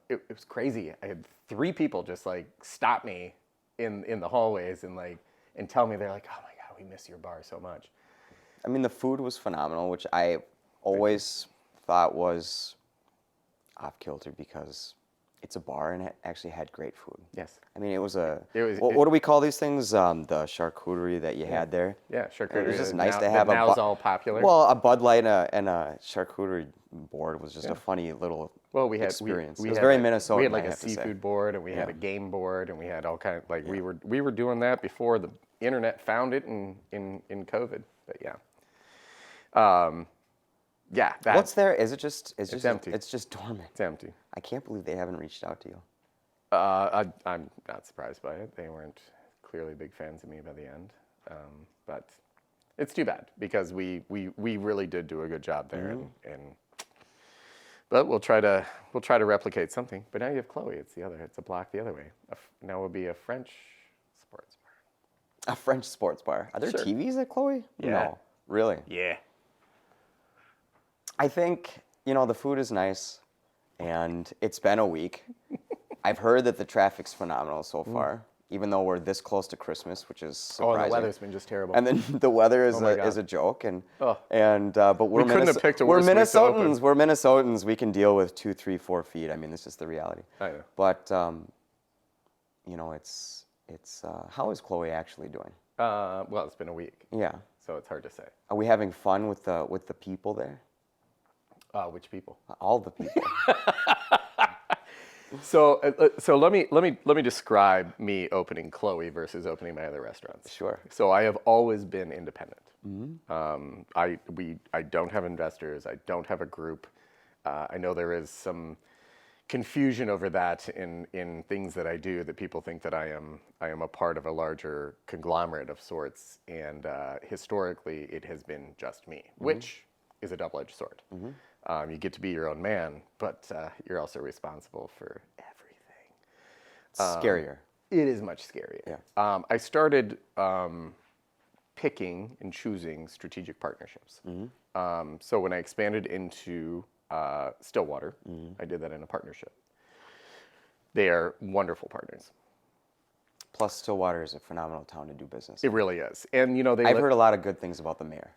it was crazy. I had 3 people just stop me in the hallways and tell me, they're like, "Oh my God, we miss your bar so much." I mean, the food was phenomenal, which I always thought was off kilter because it's a bar and it actually had great food. Yes. I mean, what do we call these things? The charcuterie that you had there. Yeah, charcuterie. It was just nice to have now's all popular. Well, a Bud Light and a charcuterie board was just a funny little experience. It was very Minnesota. We had a seafood board, and we had a game board, and we had all kinds. We were doing that before the internet found it in COVID. But yeah. Yeah. What's there? Is it just? It's empty. It's just dormant. It's empty. I can't believe they haven't reached out to you. I'm not surprised by it. They weren't clearly big fans of me by the end, but it's too bad because we really did do a good job there, but we'll try to replicate something. But now you have Chloe. It's a block the other way. Now we'll be a French sports bar. A French sports bar. Are there TVs at Chloe? Yeah. No. Really? Yeah. I think, the food is nice, and it's been a week. I've heard that the traffic's phenomenal so far, even though we're this close to Christmas, which is surprising. Oh, and the weather's been just terrible. And then the weather is a joke, but we're couldn't have picked a worse week to open. We're Minnesotans. We can deal with 2, 3, 4 feet. I mean, this is the reality. I know. But it's how is Chloe actually doing? Well, it's been a week. Yeah. So it's hard to say. Are we having fun with the people there? Which people? All the people. So let me describe me opening Chloe versus opening my other restaurants. Sure. So I have always been independent. Mm-hmm. I don't have investors. I don't have a group. I know there is some confusion over that in things that I do, that people think that I am a part of a larger conglomerate of sorts, and historically it has been just me, which is a double-edged sword. You get to be your own man, but you're also responsible for everything. It's scarier. It is much scarier. Yeah. I started picking and choosing strategic partnerships. So when I expanded into Stillwater, I did that in a partnership. They are wonderful partners. Plus, Stillwater is a phenomenal town to do business. It really is. And, I've heard a lot of good things about the mayor.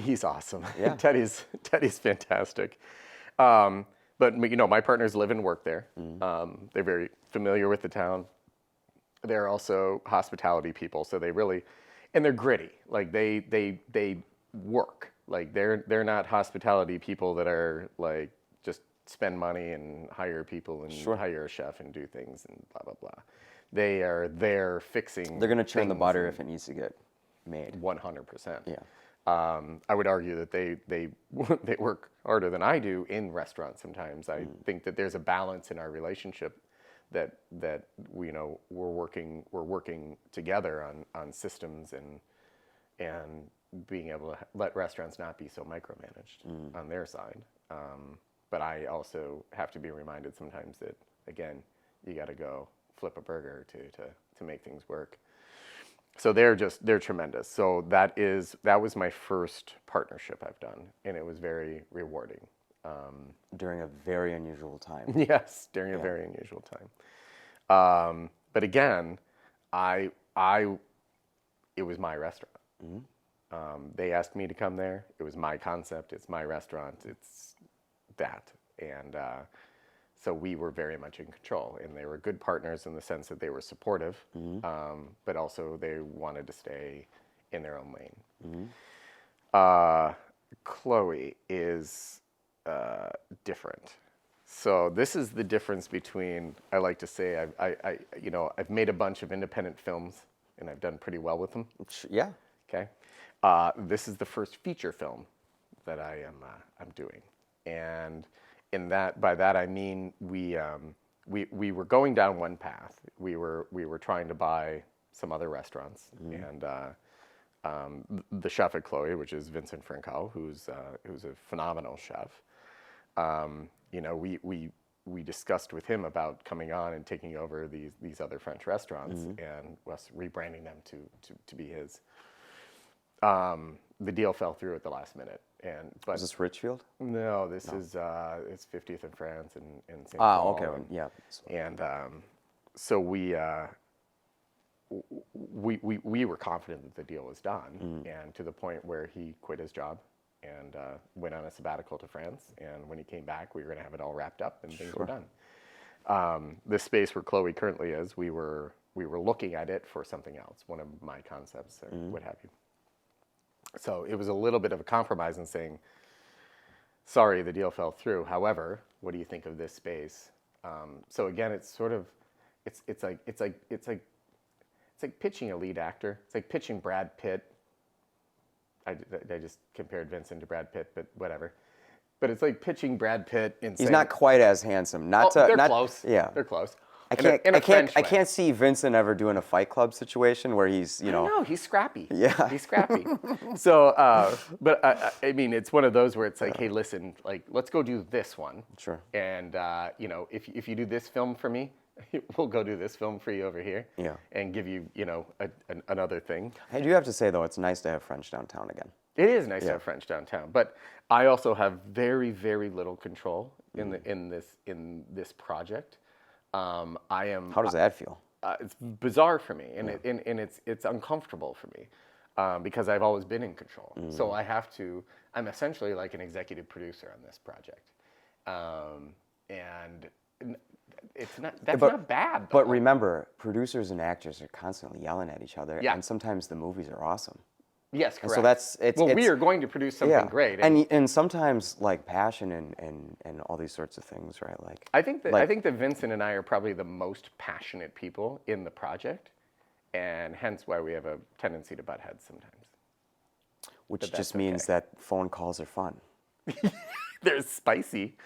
He's awesome. Yeah. Teddy's fantastic. But, my partners live and work there. They're very familiar with the town. They're also hospitality people, so they really, and they're gritty. Like they work. Like they're not hospitality people that are like just spend money and hire people and hire a chef and do things and blah blah blah. They are there fixing. They're going to churn the butter if it needs to get made. 100%. Yeah. I would argue that they work harder than I do in restaurants sometimes. I think that there's a balance in our relationship that we're working together on systems and being able to let restaurants not be so micromanaged on their side. But I also have to be reminded sometimes that, again, you got to go flip a burger to make things work. So they're tremendous. So that was my first partnership I've done, and it was very rewarding. During a very unusual time. Yes, during a very unusual time. But again, it was my restaurant. They asked me to come there. It was my concept. It's my restaurant. It's that. And so we were very much in control. And they were good partners in the sense that they were supportive, but also they wanted to stay in their own lane. Chloe is different. So this is the difference between, I like to say, I've made a bunch of independent films, and I've done pretty well with them. Yeah. Okay. This is the first feature film that I'm doing, and by that I mean we were going down one path. We were trying to buy some other restaurants, and the chef at Chloe, which is Vincent Franco, who's a phenomenal chef. We discussed with him about coming on and taking over these other French restaurants and us rebranding them to be his. The deal fell through at the last minute. But is this Richfield? No, this is it's 50th in France and St. Paul. Okay, yeah. And so we were confident that the deal was done, and to the point where he quit his job and went on a sabbatical to France. And when he came back, we were going to have it all wrapped up and things were done. The space where Chloe currently is, we were looking at it for something else, one of my concepts or what have you. So it was a little bit of a compromise in saying, sorry, the deal fell through. However, what do you think of this space? So again, it's sort of, it's like pitching a lead actor. It's like pitching Brad Pitt. I just compared Vincent to Brad Pitt, but whatever. But it's like pitching Brad Pitt and saying, he's not quite as handsome. They're close. Yeah, they're close. I can't see Vincent ever doing a Fight Club situation where he's, No, he's scrappy. Yeah. He's scrappy. So, but I mean, it's one of those where it's like, hey, listen, like, let's go do this one. Sure. And, if you do this film for me, we'll go do this film for you over here. Yeah. And give you, another thing. I do have to say, though, it's nice to have French downtown again. It is nice to have French downtown, but I also have very, very little control in this project. How does that feel? It's bizarre for me, and it's uncomfortable for me because I've always been in control. So I'm essentially like an executive producer on this project, and it's not not bad. Though. But remember, producers and actors are constantly yelling at each other, and sometimes the movies are awesome. Yes, correct. And so we are going to produce something great, and sometimes like passion and all these sorts of things, right? Like I think that Vincent and I are probably the most passionate people in the project, and hence why we have a tendency to butt heads sometimes. Which just means that phone calls are fun. They're spicy.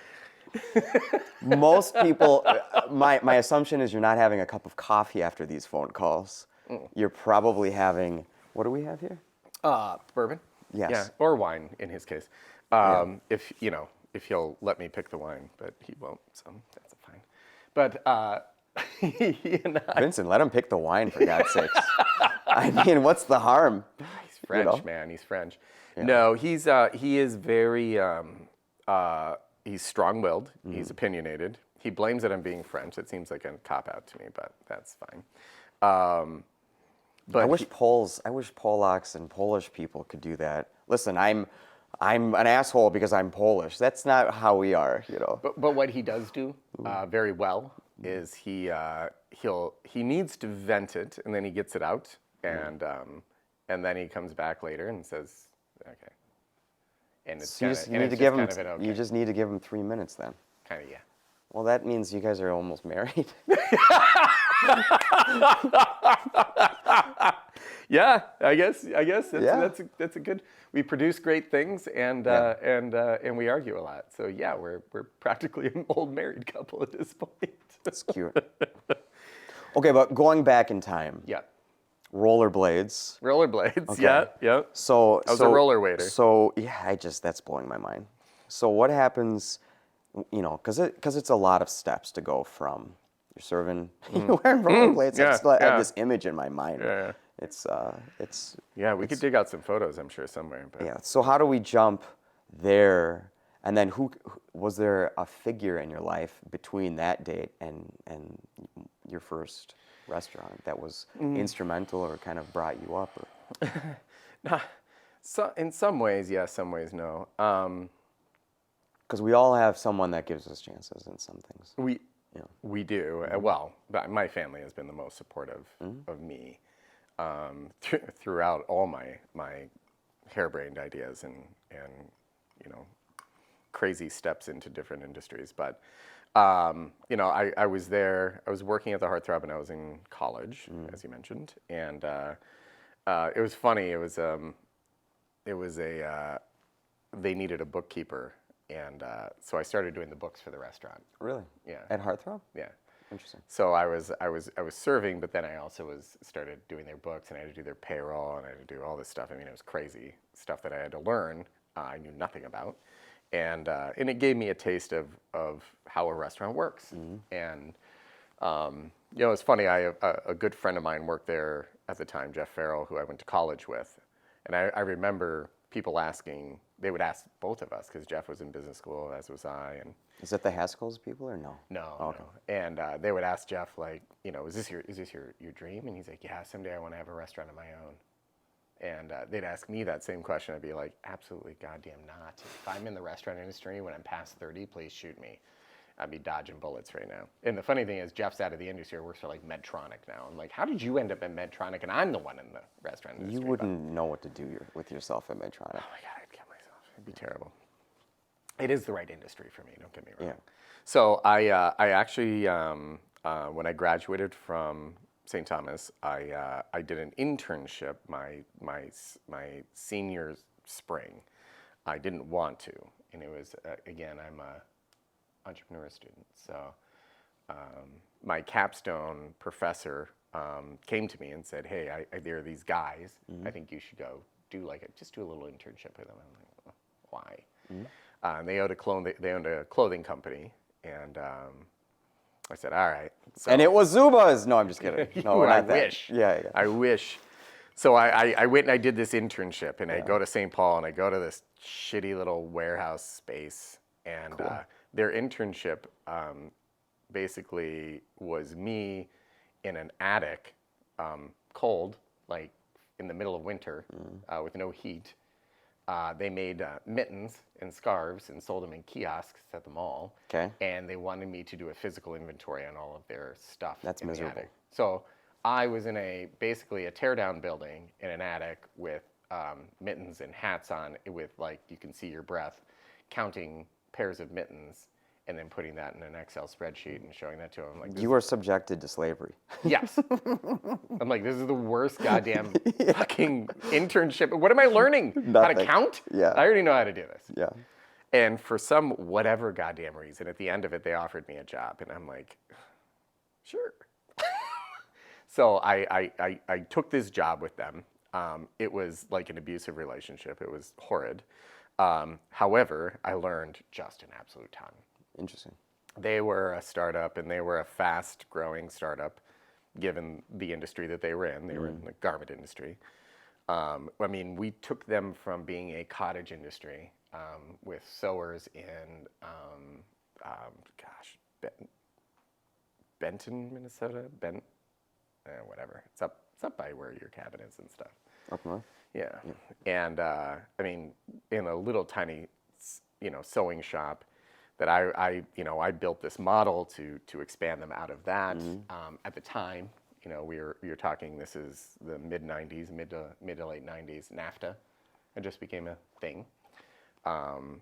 Most people, my assumption is you're not having a cup of coffee after these phone calls. You're probably having, what do we have here? Bourbon. Yes. Yeah, or wine in his case. If he'll let me pick the wine, but he won't, so that's fine. But Vincent, let him pick the wine for God's sakes. I mean, what's the harm? He's French, man. He's French. Yeah. No, he is very he's strong-willed. He's opinionated. He blames it on being French. It seems like a cop-out to me, but that's fine. But I wish Polacks and Polish people could do that. Listen, I'm an asshole because I'm Polish. That's not how we are, you know. But what he does do very well is he needs to vent it, and then he gets it out, and then he comes back later and says, okay. And it's So you just need to give him 3 minutes then. Kind of, yeah. Well, that means you guys are almost married. Yeah, I guess that's a good. We produce great things and we argue a lot. So yeah, we're practically an old married couple at this point. That's cute. Okay, but going back in time. Yeah. Rollerblades. Okay. Yeah. So I was a roller waiter. So yeah, that's blowing my mind. So what happens, you know, because it's a lot of steps to go from you're serving, you're wearing rollerblades. I have this image in my mind. Yeah. It's we could dig out some photos, I'm sure, somewhere. But. Yeah. So how do we jump there? And then who was there a figure in your life between that date and your first restaurant that was instrumental or kind of brought you up? Or? No, so in some ways, yes, some ways, no. Because we all have someone that gives us chances in some things. We do. Well, my family has been the most supportive of me throughout all my harebrained ideas and you know, crazy steps into different industries. But you know, I was there. I was working at the Heartthrob when I was in college, as you mentioned, and it was funny. It was they needed a bookkeeper, and so I started doing the books for the restaurant. Really? Yeah. At Heartthrob? Yeah. Interesting. So I was serving, but then I also started doing their books, and I had to do their payroll, and I had to do all this stuff. I mean, it was crazy stuff that I had to learn. I knew nothing about. And it gave me a taste of how a restaurant works. And you know, it's funny. A good friend of mine worked there at the time, Jeff Farrell, who I went to college with. And I remember people asking. They would ask both of us because Jeff was in business school, as was I. And is that the Haskell's people or no? No. Oh, okay. No. And they would ask Jeff, like, you know, is this your dream? And he's like, yeah, someday I want to have a restaurant of my own. And they'd ask me that same question. I'd be like, absolutely goddamn not. If I'm in the restaurant industry when I'm past 30, please shoot me. I'd be dodging bullets right now. And the funny thing is, Jeff's out of the industry, works for like Medtronic now. I'm like, how did you end up at Medtronic and I'm the one in the restaurant industry? You wouldn't know what to do with yourself at Medtronic. Oh my God, I'd kill myself. It'd be terrible. It is the right industry for me, don't get me wrong. Yeah. So I actually, when I graduated from St. Thomas, I did an internship my senior spring. I didn't want to, and it was again, I'm a entrepreneur student, so my capstone professor came to me and said, "Hey, there are these guys. I think you should go just do a little internship with them." I'm like, oh, "Why?" And they owned a clothing company, and I said, all right. So, and it was Zuba's. No, I'm just kidding. No, I wish. Yeah. I wish. So I went and I did this internship, and I go to St. Paul, and I go to this shitty little warehouse space, and their internship basically was me in an attic, cold, like in the middle of winter, with no heat. They made mittens and scarves and sold them in kiosks at the mall. Okay. And they wanted me to do a physical inventory on all of their stuff. That's miserable. The attic. So I was in basically a tear-down building in an attic with mittens and hats on, with like you can see your breath, counting pairs of mittens, and then putting that in an Excel spreadsheet and showing that to them. Like, you were subjected to slavery. Yes. I'm like, this is the worst goddamn fucking internship. What am I learning? Nothing. How to count? Yeah. I already know how to do this. Yeah. And for some whatever goddamn reason, at the end of it, they offered me a job. And I'm like, sure. So I took this job with them. It was like an abusive relationship. It was horrid. However, I learned just an absolute ton. Interesting. They were a startup, and they were a fast-growing startup, given the industry that they were in. They were in the garment industry. I mean, we took them from being a cottage industry with sowers in, Benton, Minnesota, whatever. It's up by where your cabin is and stuff. Up north. Yeah. And I mean, in a little tiny, sewing shop that I built this model to expand them out of that. At the time, you're talking, this is the mid '90s, mid to late '90s. NAFTA, it just became a thing.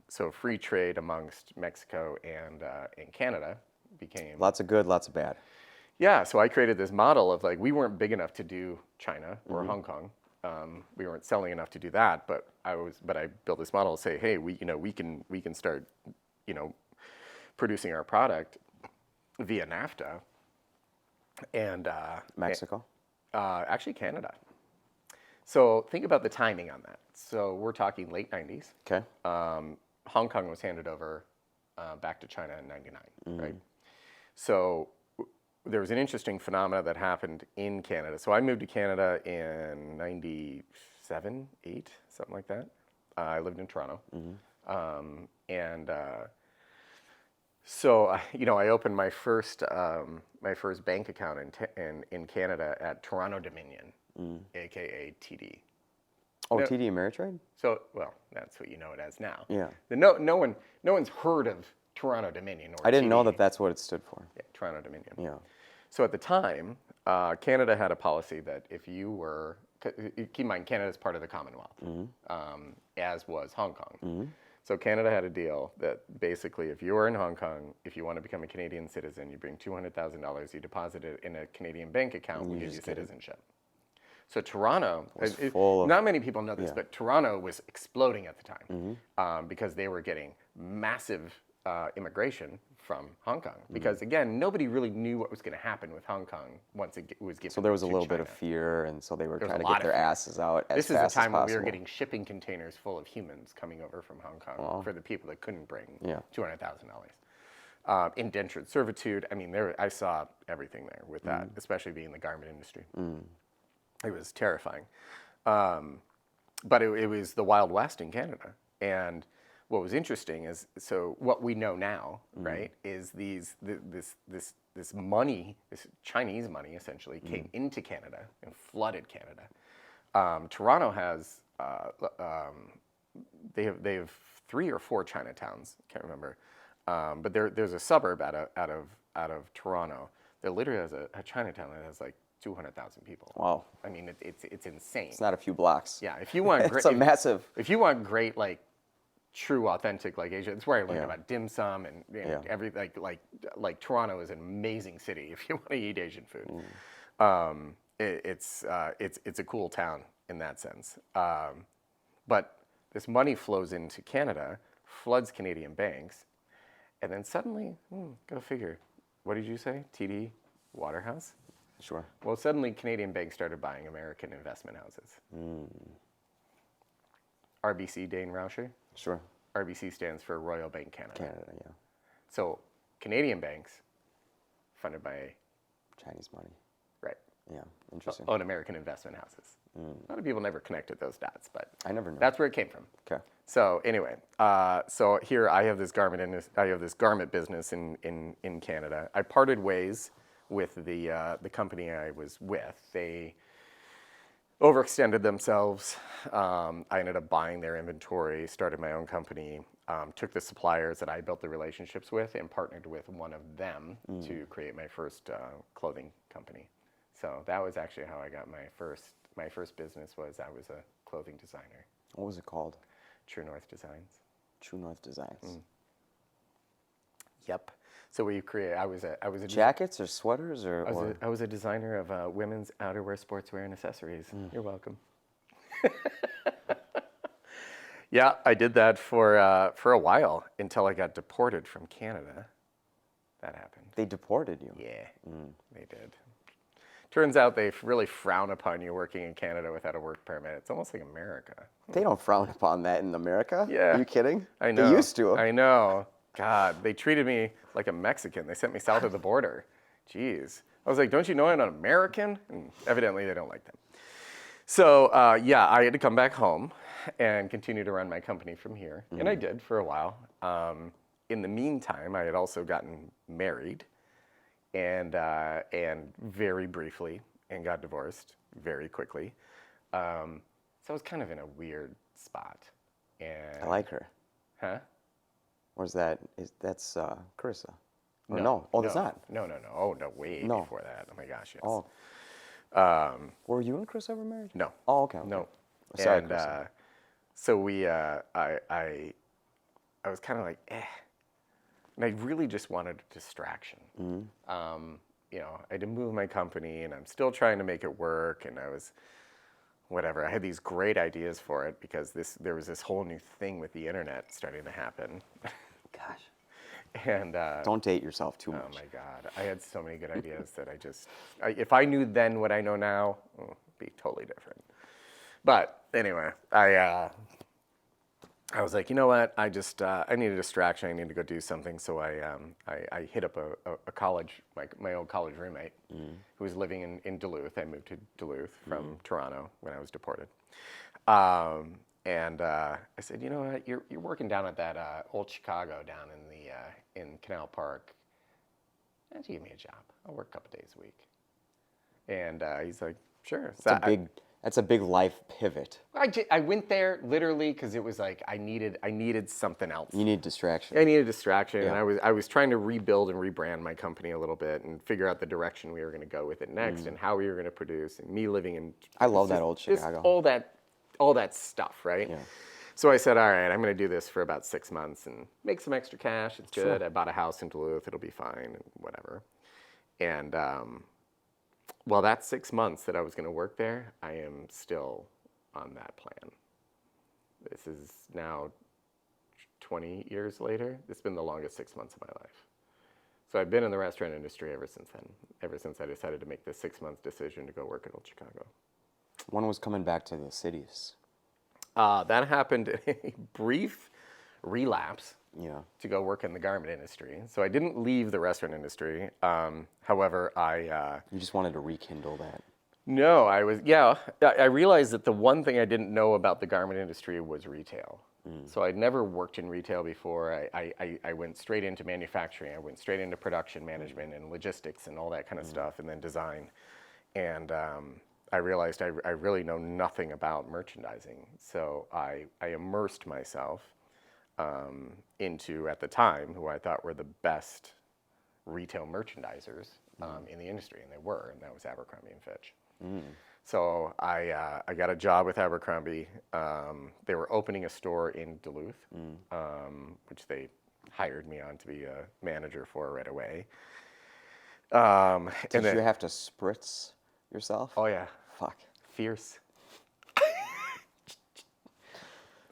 So free trade amongst Mexico and Canada became Lots of good, lots of bad. Yeah, so I created this model of like, we weren't big enough to do China or Hong Kong. We weren't selling enough to do that, but I built this model to say, hey, we can start, producing our product via NAFTA and Mexico. Actually Canada. So think about the timing on that. So we're talking late '90s. Okay. Hong Kong was handed over back to China in '99, right? So there was an interesting phenomena that happened in Canada. So I moved to Canada in '97, '8, something like that. I lived in Toronto, so I opened my first bank account in Canada at Toronto Dominion, aka TD. Oh, TD Ameritrade? So, well, that's what you know it as now. Yeah. No one's heard of Toronto Dominion or I didn't TD. know that that's what it stood for. Yeah, Toronto Dominion. Yeah. So at the time, Canada had a policy that if you were, keep in mind, Canada is part of the Commonwealth, as was Hong Kong. So Canada had a deal that basically, if you were in Hong Kong, if you want to become a Canadian citizen, you bring $200,000, you deposit it in a Canadian bank account, we give you citizenship. So Toronto, not many people know this, but Toronto was exploding at the time because they were getting massive immigration from Hong Kong. Because again, nobody really knew what was going to happen with Hong Kong once it was given. So there was a little China. bit of fear, and so they were trying to lot get their of fear. asses out as This fast as possible. is a time when we were getting shipping containers full of humans coming over from Hong Kong for the people that couldn't bring $200,000. Indentured servitude. I mean, I saw everything there with that, especially being in the garment industry. It was terrifying. But it was the Wild West in Canada. And what was interesting is, so what we know now, right, is this money, this Chinese money essentially came into Canada and flooded Canada. Toronto has, they have 3 or 4 Chinatowns, can't remember. But there's a suburb out of Toronto that literally has a Chinatown that has like 200,000 people. Wow. I mean, it's insane. It's not a few blocks. Yeah, if you want great, it's a massive. If you want great, like, true, authentic, like Asia, it's where I learned about dim sum and every like Toronto is an amazing city if you want to eat Asian food. It's a cool town in that sense. But this money flows into Canada, floods Canadian banks, and then suddenly, go figure. What did you say? TD Waterhouse? Sure. Well, suddenly Canadian banks started buying American investment houses. RBC, Dane Rauscher? Sure. RBC stands for Royal Bank Canada. Canada, yeah. So Canadian banks, funded by Chinese money. right, Yeah, interesting. own American investment houses. A lot of people never connected those dots, but I never knew. that's where it came from. Okay. So anyway, so here I have this garment business in Canada. I parted ways with the company I was with. They overextended themselves. I ended up buying their inventory, started my own company, took the suppliers that I built the relationships with and partnered with one of them to create my first clothing company. So that was actually how I got my first business. I was a clothing designer. What was it called? True North Designs. True North Designs. Yep. So we create. I was a Jackets or sweaters or I was a designer of women's outerwear, sportswear, and accessories. You're welcome. Yeah, I did that for a while until I got deported from Canada. That happened. They deported you. Yeah, they did. Turns out they really frown upon you working in Canada without a work permit. It's almost like America. They don't frown upon that in America. Yeah. Are you kidding? I know. They used to. I know. God, they treated me like a Mexican. They sent me south of the border. Jeez. I was like, don't you know I'm an American? And evidently they don't like them. So yeah, I had to come back home and continue to run my company from here, and I did for a while. In the meantime, I had also gotten married, and very briefly, and got divorced very quickly. So I was kind of in a weird spot. And I like her. huh? Or is that's Carissa? Or no? Oh, that's not. No. Oh no, way No. before that. Oh my gosh, yes. Oh, were you and Chris ever married? No. Oh, okay. No. Sorry, And Carissa. so I was kind of like, eh. And I really just wanted a distraction. You know, I had to move my company, and I'm still trying to make it work, and I was, whatever. I had these great ideas for it because there was this whole new thing with the internet starting to happen. Gosh. And Don't date yourself too oh much. my God, I had so many good ideas that if I knew then what I know now, it'd be totally different. But anyway, I was like, you know what? I need a distraction. I need to go do something. So I hit up a college, my old college roommate, who was living in Duluth. I moved to Duluth from Toronto when I was deported. And I said, you know what? You're working down at that old Chicago down in Canal Park. Why don't you give me a job? I'll work a couple days a week. And he's like, sure. So That's a big life pivot. I went there literally because it was like I needed something else. You need distraction. I needed a distraction, Yeah. and I was trying to rebuild and rebrand my company a little bit and figure out the direction we were going to go with it next and how we were going to produce. And me living in I love that old Chicago. all that stuff, right? Yeah. So I said, all right, I'm going to do this for about 6 months and make some extra cash. It's good. I bought a house in Duluth. It'll be fine and whatever. And well, that 6 months that I was going to work there, I am still on that plan. This is now 20 years later. It's been the longest 6 months of my life. So I've been in the restaurant industry ever since then, ever since I decided to make this 6 month decision to go work at Old Chicago. When was coming back to the cities? That happened in a brief relapse Yeah. to go work in the garment industry. So I didn't leave the restaurant industry. However, You just wanted to rekindle that. No, I realized that the one thing I didn't know about the garment industry was retail. So I'd never worked in retail before. I went straight into manufacturing. I went straight into production management and logistics and all that kind of stuff, and then design. And I realized I really know nothing about merchandising. So I immersed myself into, at the time, who I thought were the best retail merchandisers in the industry, and they were, and that was Abercrombie and Fitch. So I got a job with Abercrombie. They were opening a store in Duluth, which they hired me on to be a manager for right away. Did you have to spritz yourself? Oh yeah, Fuck. fierce.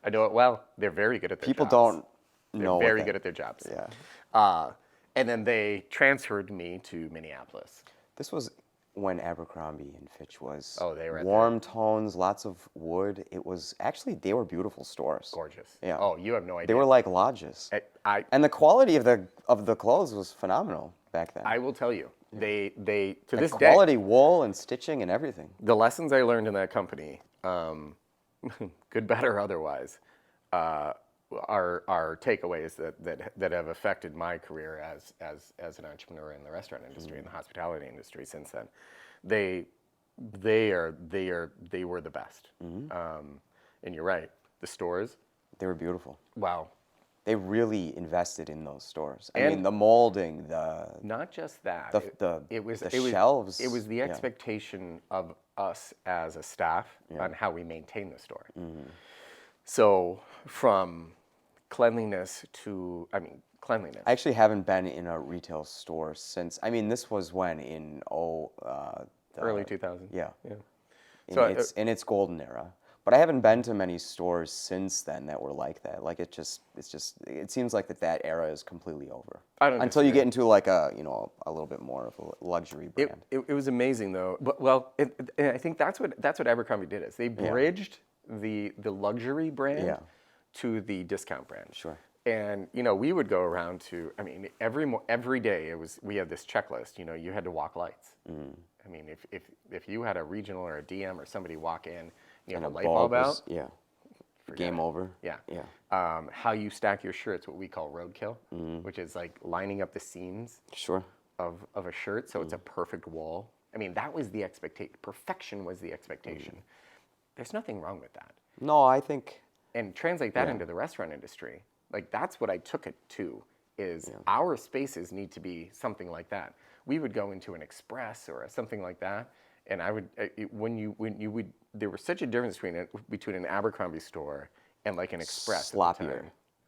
I know it well. They're very good at their People jobs. don't They're know. very good at their jobs. Yeah. And then they transferred me to Minneapolis. This was when Abercrombie and Fitch was Oh, they were at warm tones, lots of wood. It was actually, they were beautiful stores. Gorgeous. Yeah. Oh, you have no idea. They were like lodges. And the quality of the clothes was phenomenal back then. I will tell you, they to Like this quality day, wool and stitching and everything. the lessons I learned in that company, good, bad, or otherwise, are takeaways that have affected my career as an entrepreneur in the restaurant industry and the hospitality industry since then. They were the best. And you're right, the stores. They were beautiful. Wow. They really invested in those stores. I And- mean, the molding, the Not just that. The was shelves. It was the Yeah. expectation of us as a staff on how we maintain the store. Mm-hmm. So from cleanliness to, cleanliness. I actually haven't been in a retail store since. I mean, this was when Early 2000s. Yeah. Yeah. So, in its golden era. But I haven't been to many stores since then that were like that. Like it seems like that era is completely over. I don't Until you disagree. get into like a little bit more of a luxury brand. It was amazing though. But and I think that's what Abercrombie did is they bridged the luxury brand to the discount brand. Sure. And we would go around to every day we had this checklist. You had to walk lights. I mean, if you had a regional or a DM or somebody walk in, you have And a a light bulb out, was, yeah. Game it. over. Yeah. Yeah. How you stack your shirts, what we call roadkill, which is like lining up the seams Sure. of a shirt so it's a perfect wall. I mean, that was the expectation. Perfection was the expectation. There's nothing wrong with that. No, I think. And translate that into the restaurant industry. Like, that's what I took it to, is our spaces need to be something like that. We would go into an Express or something like that, and I would, there was such a difference between an Abercrombie store and like an Express. Sloppier.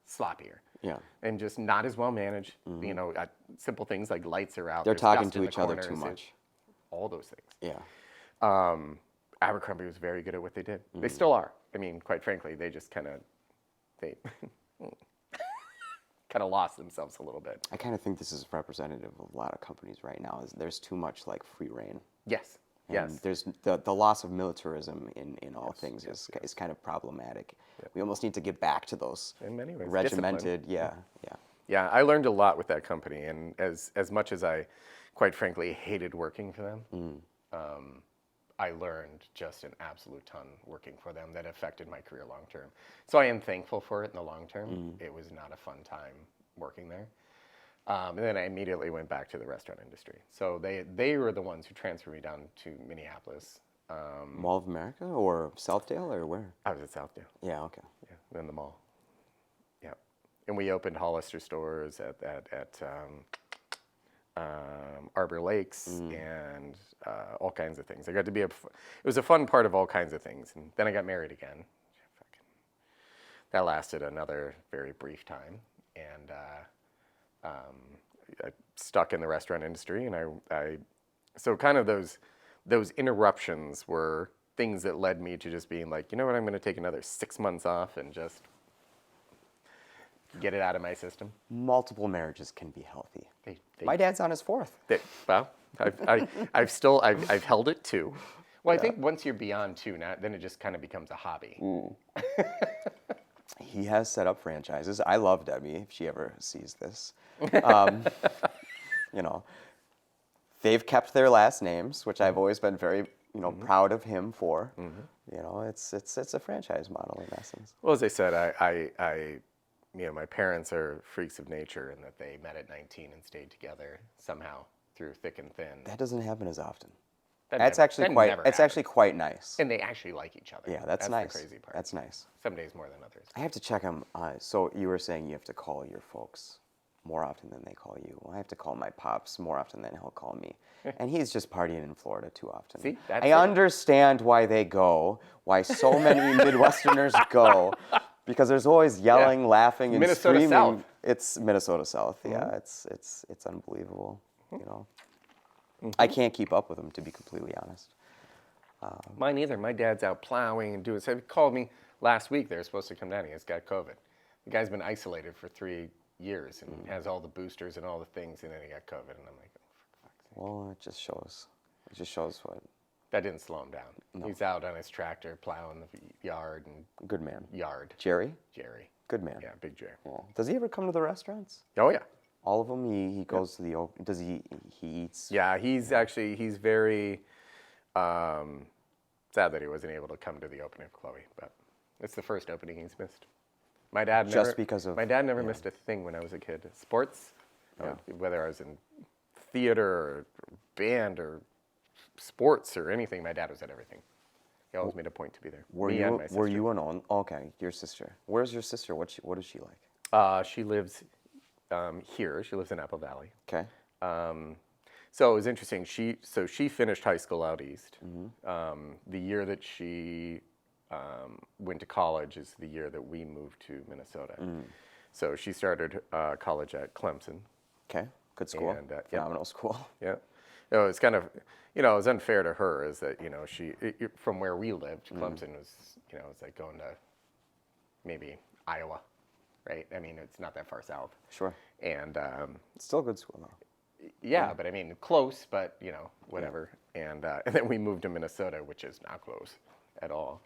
Sloppier. Yeah. And just not as well managed. You know, simple things like lights are out. They're there's talking dust to in the each other corners, too much. all those things. Yeah. Abercrombie was very good at what they did. They still are. I mean, quite frankly, they just kind of lost themselves a little bit. I kind of think this is representative of a lot of companies right now. Is there's too much like free reign. Yes. And Yes. there's the loss of militarism in all things is kind of problematic. Yep. We almost need to get back to those In many ways, regimented. discipline. Yeah. Yeah, I learned a lot with that company, and as much as I, quite frankly, hated working for them, I learned just an absolute ton working for them that affected my career long term. So I am thankful for it in the long term. It was not a fun time working there. And then I immediately went back to the restaurant industry. So they were the ones who transferred me down to Minneapolis. Mall of America or Southdale or where? I was at Southdale. Yeah. Okay. Yeah, then the mall. Yeah, and we opened Hollister stores at Arbor Lakes and all kinds of things. I got to be it was a fun part of all kinds of things. And then I got married again. That lasted another very brief time, and I stuck in the restaurant industry. And I so kind of those interruptions were things that led me to just being like, you know what, I'm going to take another 6 months off and just get it out of my system. Multiple marriages can be healthy. They- My dad's on his fourth. Well, I've held it too. Well, I think once you're beyond two, then it just kind of becomes a hobby. He has set up franchises. I love Debbie if she ever sees this. You know, they've kept their last names, which I've always been very, proud of him for. You know, it's a franchise model in essence. Well, as I said, I my parents are freaks of nature in that they met at 19 and stayed together somehow through thick and thin. That doesn't happen as often. That It's never- actually that quite. never It's actually happens. quite nice. And they actually like each other. Yeah, that's nice. The crazy part. That's nice. Some days more than others. I have to check him. So you were saying you have to call your folks more often than they call you. Well, I have to call my pops more often than he'll call me. And he's just partying in Florida too often. See, that's I it. understand why they go, why so many Midwesterners go, because there's always yelling, laughing, and Minnesota screaming. South. It's Minnesota South. Yeah, it's unbelievable. You know, I can't keep up with them, to be completely honest. Mine either. My dad's out plowing and doing. So he called me last week. They were supposed to come down. He's got COVID. The guy's been isolated for 3 years and has all the boosters and all the things, and then he got COVID. And I'm like, oh, for fuck's sake. Well, it just shows what. That didn't slow him down. No. He's out on his tractor plowing the yard and Good man. yard. Jerry? Jerry. Good man. Yeah, big Jerry. Yeah. Does he ever come to the restaurants? Oh yeah. All of them. He goes to the. Does he eats? Yeah, he's very sad that he wasn't able to come to the opening of Chloe, but it's the first opening he's missed. My dad never missed a thing when I was a kid. Sports, whether I was in theater or band or sports or anything, my dad was at everything. He always made a point to be there. Were you an on? Okay, your sister. Where's your sister? What is she like? She lives here. She lives in Apple Valley. Okay. So it was interesting. She finished high school out east. The year that she went to college is the year that we moved to Minnesota. So she started college at Clemson. Okay. Good school. And, Phenomenal school. Yeah. It's kind of, it was unfair to her is that, she, from where we lived, Clemson was, it's like going to maybe Iowa, right? I mean, it's not that far south. Sure. And It's still a good school, though. yeah, but I mean, close, but, whatever. Yeah. And then we moved to Minnesota, which is not close at all.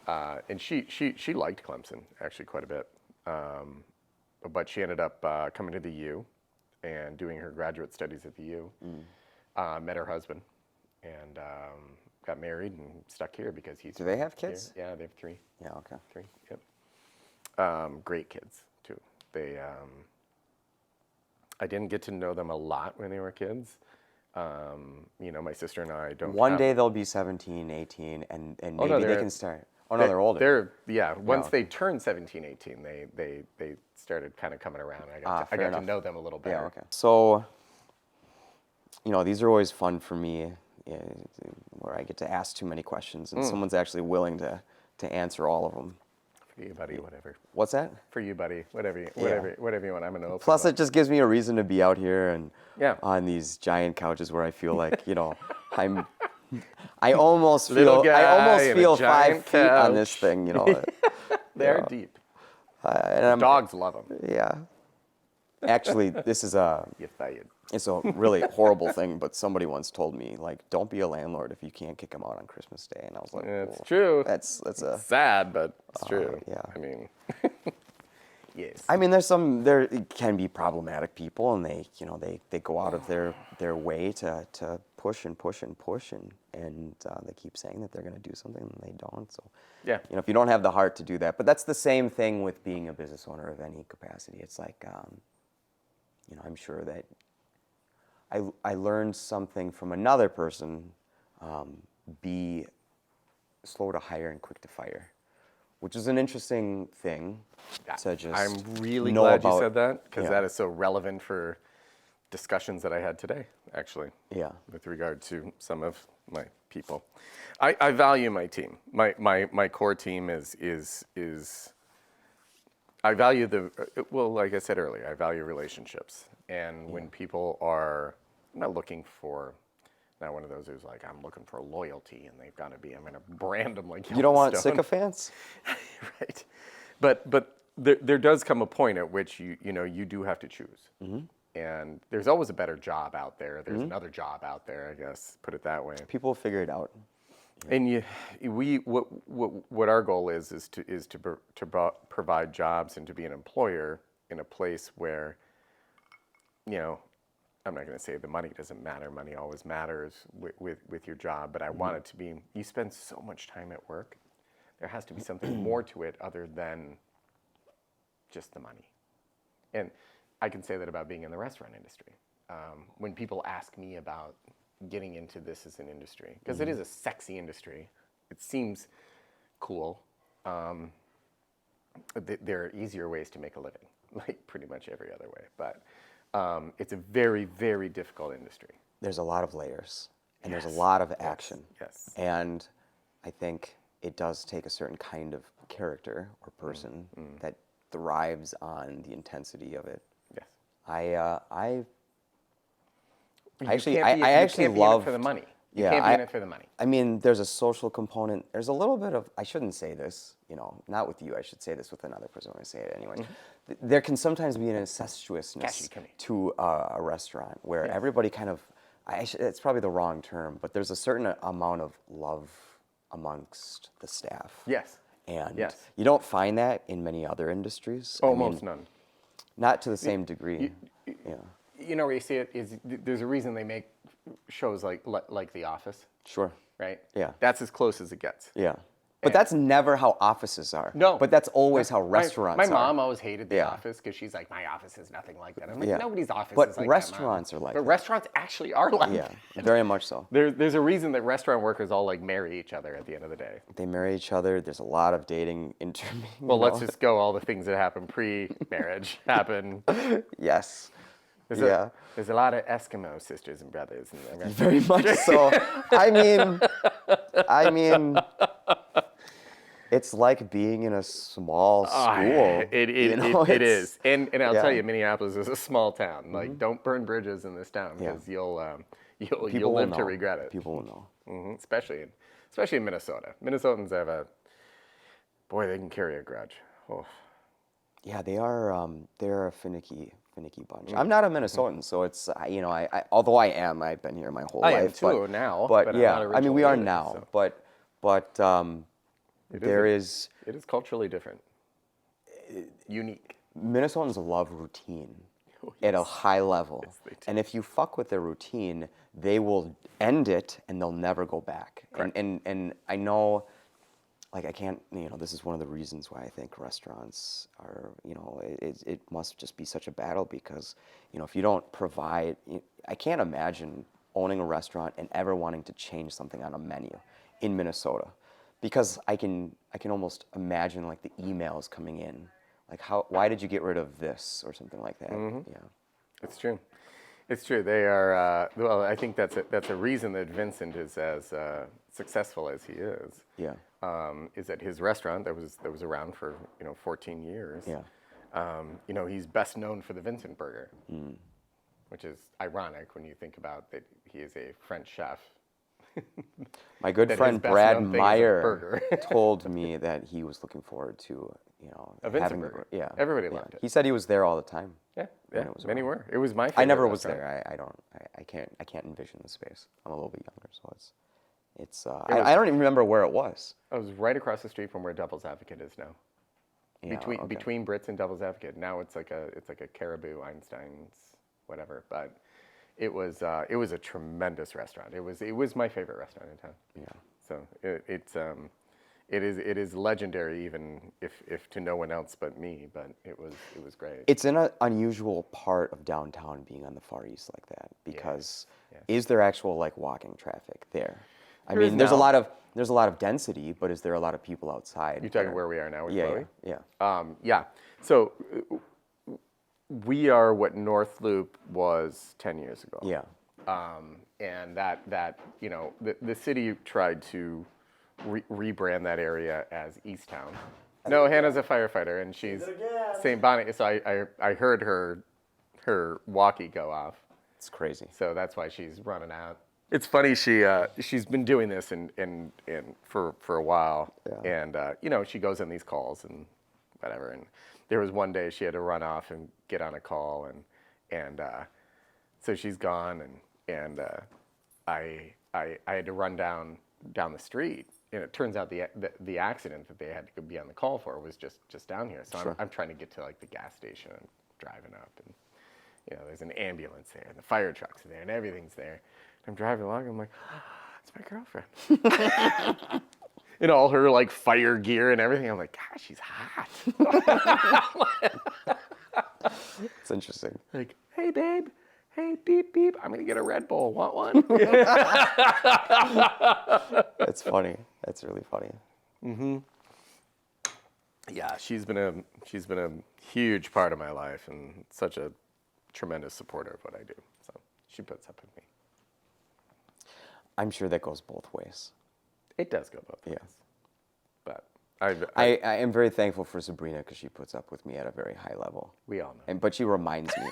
And she liked Clemson, actually, quite a bit. But she ended up coming to the U and doing her graduate studies at the U. Met her husband, and got married and stuck here because he's. Do they have kids? Here. Yeah, they have 3. Yeah, okay. 3. Yep. Great kids too. They. I didn't get to know them a lot when they were kids. My sister and I don't. One day they'll be 17, 18, and maybe they can start. Oh no, they're older. Once they turned 17, 18, they started kind of coming around. I got to know them a little better. Yeah, okay. So, these are always fun for me, where I get to ask too many questions, and someone's actually willing to answer all of them. For you, buddy, whatever. What's that? For you, buddy, whatever you want. I'm an open. Plus, it just gives me a reason to be out here and Yeah. on these giant couches where I feel like, I almost feel 5 feet on this thing, They're deep. And Dogs love them. Yeah. Actually, this is You fired. it's a really horrible thing, but somebody once told me, like, don't be a landlord if you can't kick them out on Christmas Day. And I was like, It's true. That's a Sad, but it's true. yeah. I mean, yes. I mean, there can be problematic people, and they go out of their way to push and push and push, and they keep saying that they're going to do something, and they don't. So, Yeah. if you don't have the heart to do that, but that's the same thing with being a business owner of any capacity. It's like, I'm sure that I learned something from another person. Be slow to hire and quick to fire, which is an interesting thing to just. I'm really know glad about. you said that because Yeah. that is so relevant for discussions that I had today, actually. Yeah. With regard to some of my people, I value my team. My core team is. I value like I said earlier, I value relationships, and when people are. I'm not looking for, not one of those who's like, I'm looking for loyalty and they've got to be, I'm going to brand them like You don't want Yellowstone. sycophants? Right. But there does come a point at which you do have to choose. Mm-hmm. And there's always a better job out there. There's another job out there, I guess, put it that way. People will figure it out. And what our goal is to provide jobs and to be an employer in a place where, I'm not going to say the money doesn't matter. Money always matters with your job, but I want it to be, you spend so much time at work. There has to be something more to it other than just the money. And I can say that about being in the restaurant industry. When people ask me about getting into this as an industry, because it is a sexy industry, it seems cool. There are easier ways to make a living, like pretty much every other way, but it's a very, very difficult industry. There's a lot of layers, and there's a lot of action. Yes. And I think it does take a certain kind of character or person that thrives on the intensity of it. Yes. I You actually can't be in love it for the money. You Yeah, can't be in it for the money. I mean, there's a social component. There's a little bit of, I shouldn't say this, not with you. I should say this with another person when I say it anyway. There can sometimes be an incestuousness to a restaurant where everybody kind of, it's probably the wrong term, but there's a certain amount of love amongst the staff. Yes. And Yes. you don't find that in many other industries. Almost none. Not to the same degree. Yeah. You know where you see it is there's a reason they make shows like The Office, Sure. right? Yeah. That's as close as it gets. Yeah. But that's never how offices are. No. But that's always how restaurants my are. mom always hated The Yeah. Office because she's like, my office is nothing like that. I'm like, Yeah. nobody's office But is like restaurants that, are like But that. restaurants actually are like Yeah, that. very much so. There's a reason that restaurant workers all like marry each other at the end of the day. They marry each other. There's a lot of dating. Well, let's just go all the things that happen pre-marriage happen. Yes. There's a lot of Eskimo sisters and brothers. And Very much so. I mean, it's like being in a small school. It is. And I'll Yeah. tell you, Minneapolis is a small town. Like, don't burn bridges in this town because you'll live to regret it. People will know. Especially in Minnesota. Minnesotans have they can carry a grudge. Oh. Yeah, they're a finicky bunch. I'm not a Minnesotan, so it's although I've been here my whole life. I am too now. But I'm yeah, not I mean we are originally now. so. But there is It is culturally different. Unique. Minnesotans love routine at a high level. Yes, they do. And if you fuck with their routine, they will end it and they'll never go back. And I know, like, I can't, this is one of the reasons why I think restaurants are, it must just be such a battle because, if you don't provide, I can't imagine owning a restaurant and ever wanting to change something on a menu in Minnesota, because I can almost imagine like the emails coming in, like why did you get rid of this or something like that? Yeah, It's true. It's true. They are. Well, I think that's a reason that Vincent is as successful as he is. yeah, Is that his restaurant that was around for 14 years. yeah. He's best known for the Vincent Burger, which is ironic when you think about that he is a French chef. My good that friend his best Brad known thing is a Meyer burger. told me that he was looking forward to, A Vincent having Burger. yeah. Everybody yeah. loved it. He said he was there all the time. Yeah, when it was many around. were. It was my favorite I never was restaurant. there. I can't envision the space. I'm a little bit younger, so it's I don't even remember where it was. I was right across the street from where Devil's Advocate is now. Yeah, okay. Between Brits and Devil's Advocate. Now it's like a Caribou, Einstein's, whatever. But it was a tremendous restaurant. It was my favorite restaurant in town. Yeah. So it is legendary, even if to no one else but me. But it was great. It's an unusual part of downtown being on the Far East like that, because is there actual like walking traffic there? I mean, there's a lot of density, but is there a lot of people outside? You're talking where we are now with Chloe? Yeah. Yeah. So we are what North Loop was 10 years ago. Yeah. And that the city tried to rebrand that area as East Town. No, Hannah's a firefighter, and she's St. Bonnie. So I heard her walkie go off. It's crazy. So that's why she's running out. It's funny, she's been doing this for a while, and she goes on these calls and whatever. And there was one day she had to run off and get on a call, and so she's gone, and I had to run down the street, and it turns out the accident that they had to be on the call for was just down here. So I'm trying to get to like the gas station and driving up, and there's an ambulance there, and the fire trucks are there, and everything's there. I'm driving along, I'm like, it's my girlfriend. In all her like fire gear and everything. I'm like, gosh, she's hot. It's interesting. Like, hey babe, hey beep beep, I'm gonna get a Red Bull. Want one? That's funny. That's really funny. Mm-hmm. Yeah, she's been a huge part of my life and such a tremendous supporter of what I do. So she puts up with me. I'm sure that goes both ways. It does go both ways. But I am very thankful for Sabrina because she puts up with me at a very high level. We all know. But she reminds me,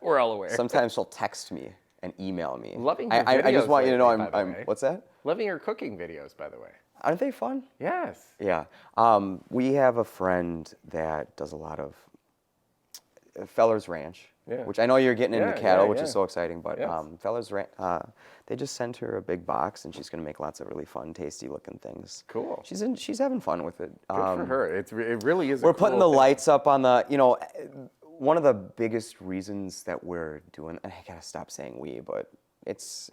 We're all aware. Sometimes she'll text me and email me. Loving your I just videos want you to know lately, by the way. What's that? Loving your cooking videos, by the way. Aren't they fun? Yes. Yeah. We have a friend that does a lot of Feller's Ranch, which I know you're getting into cattle, which is so exciting. But Feller's Ranch, they just sent her a big box, and she's going to make lots of really fun, tasty-looking things. Cool. She's having fun with it. Good for her. It really is. We're putting the lights up on the. One of the biggest reasons that we're doing. I gotta stop saying we, but it's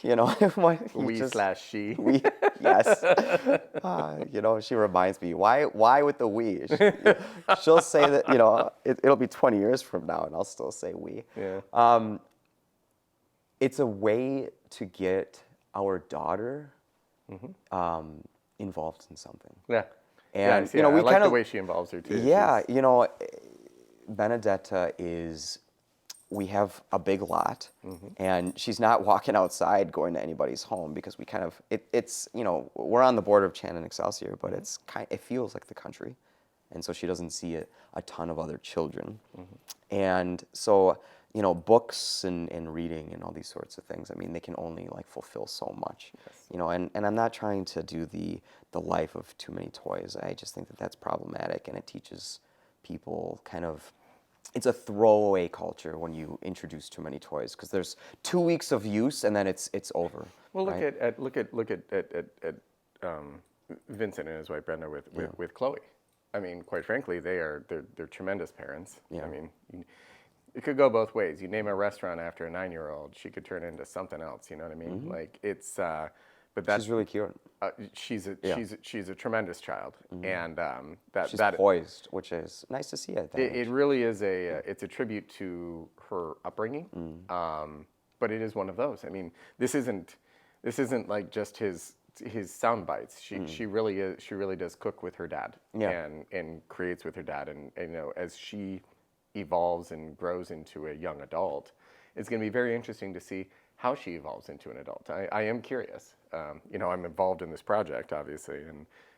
we/she. We, yes. She reminds me, why with the we? She'll say that, it'll be 20 years from now, and I'll still say we. Yeah. It's a way to get our daughter involved in something. Yeah. And, I like the way she involves her, too. Yeah, Benedetta we have a big lot, and she's not walking outside going to anybody's home because we it's we're on the border of Chan and Excelsior, but it feels like the country, and so she doesn't see a ton of other children, and so books and reading and all these sorts of things. I mean, they can only like fulfill so much, and I'm not trying to do the life of too many toys. I just think that that's problematic, and it teaches people it's a throwaway culture when you introduce too many toys because there's 2 weeks of use and then it's over. Well, right? look at Vincent and his wife Brenda with Chloe. I mean, quite frankly, they're tremendous parents. Yeah. I mean, it could go both ways. You name a restaurant after a 9-year-old, she could turn into something else. You know what I mean? Like it's, but that's She's really cute. she's a Yeah. she's a tremendous child, and She's poised, which is nice to see at that it age. really is it's a tribute to her upbringing. But it is one of those. I mean, this isn't like just his sound bites. She really does cook with her dad, Yeah. and creates with her dad, and you know, as she evolves and grows into a young adult, it's going to be very interesting to see how she evolves into an adult. I am curious. You know, I'm involved in this project, obviously,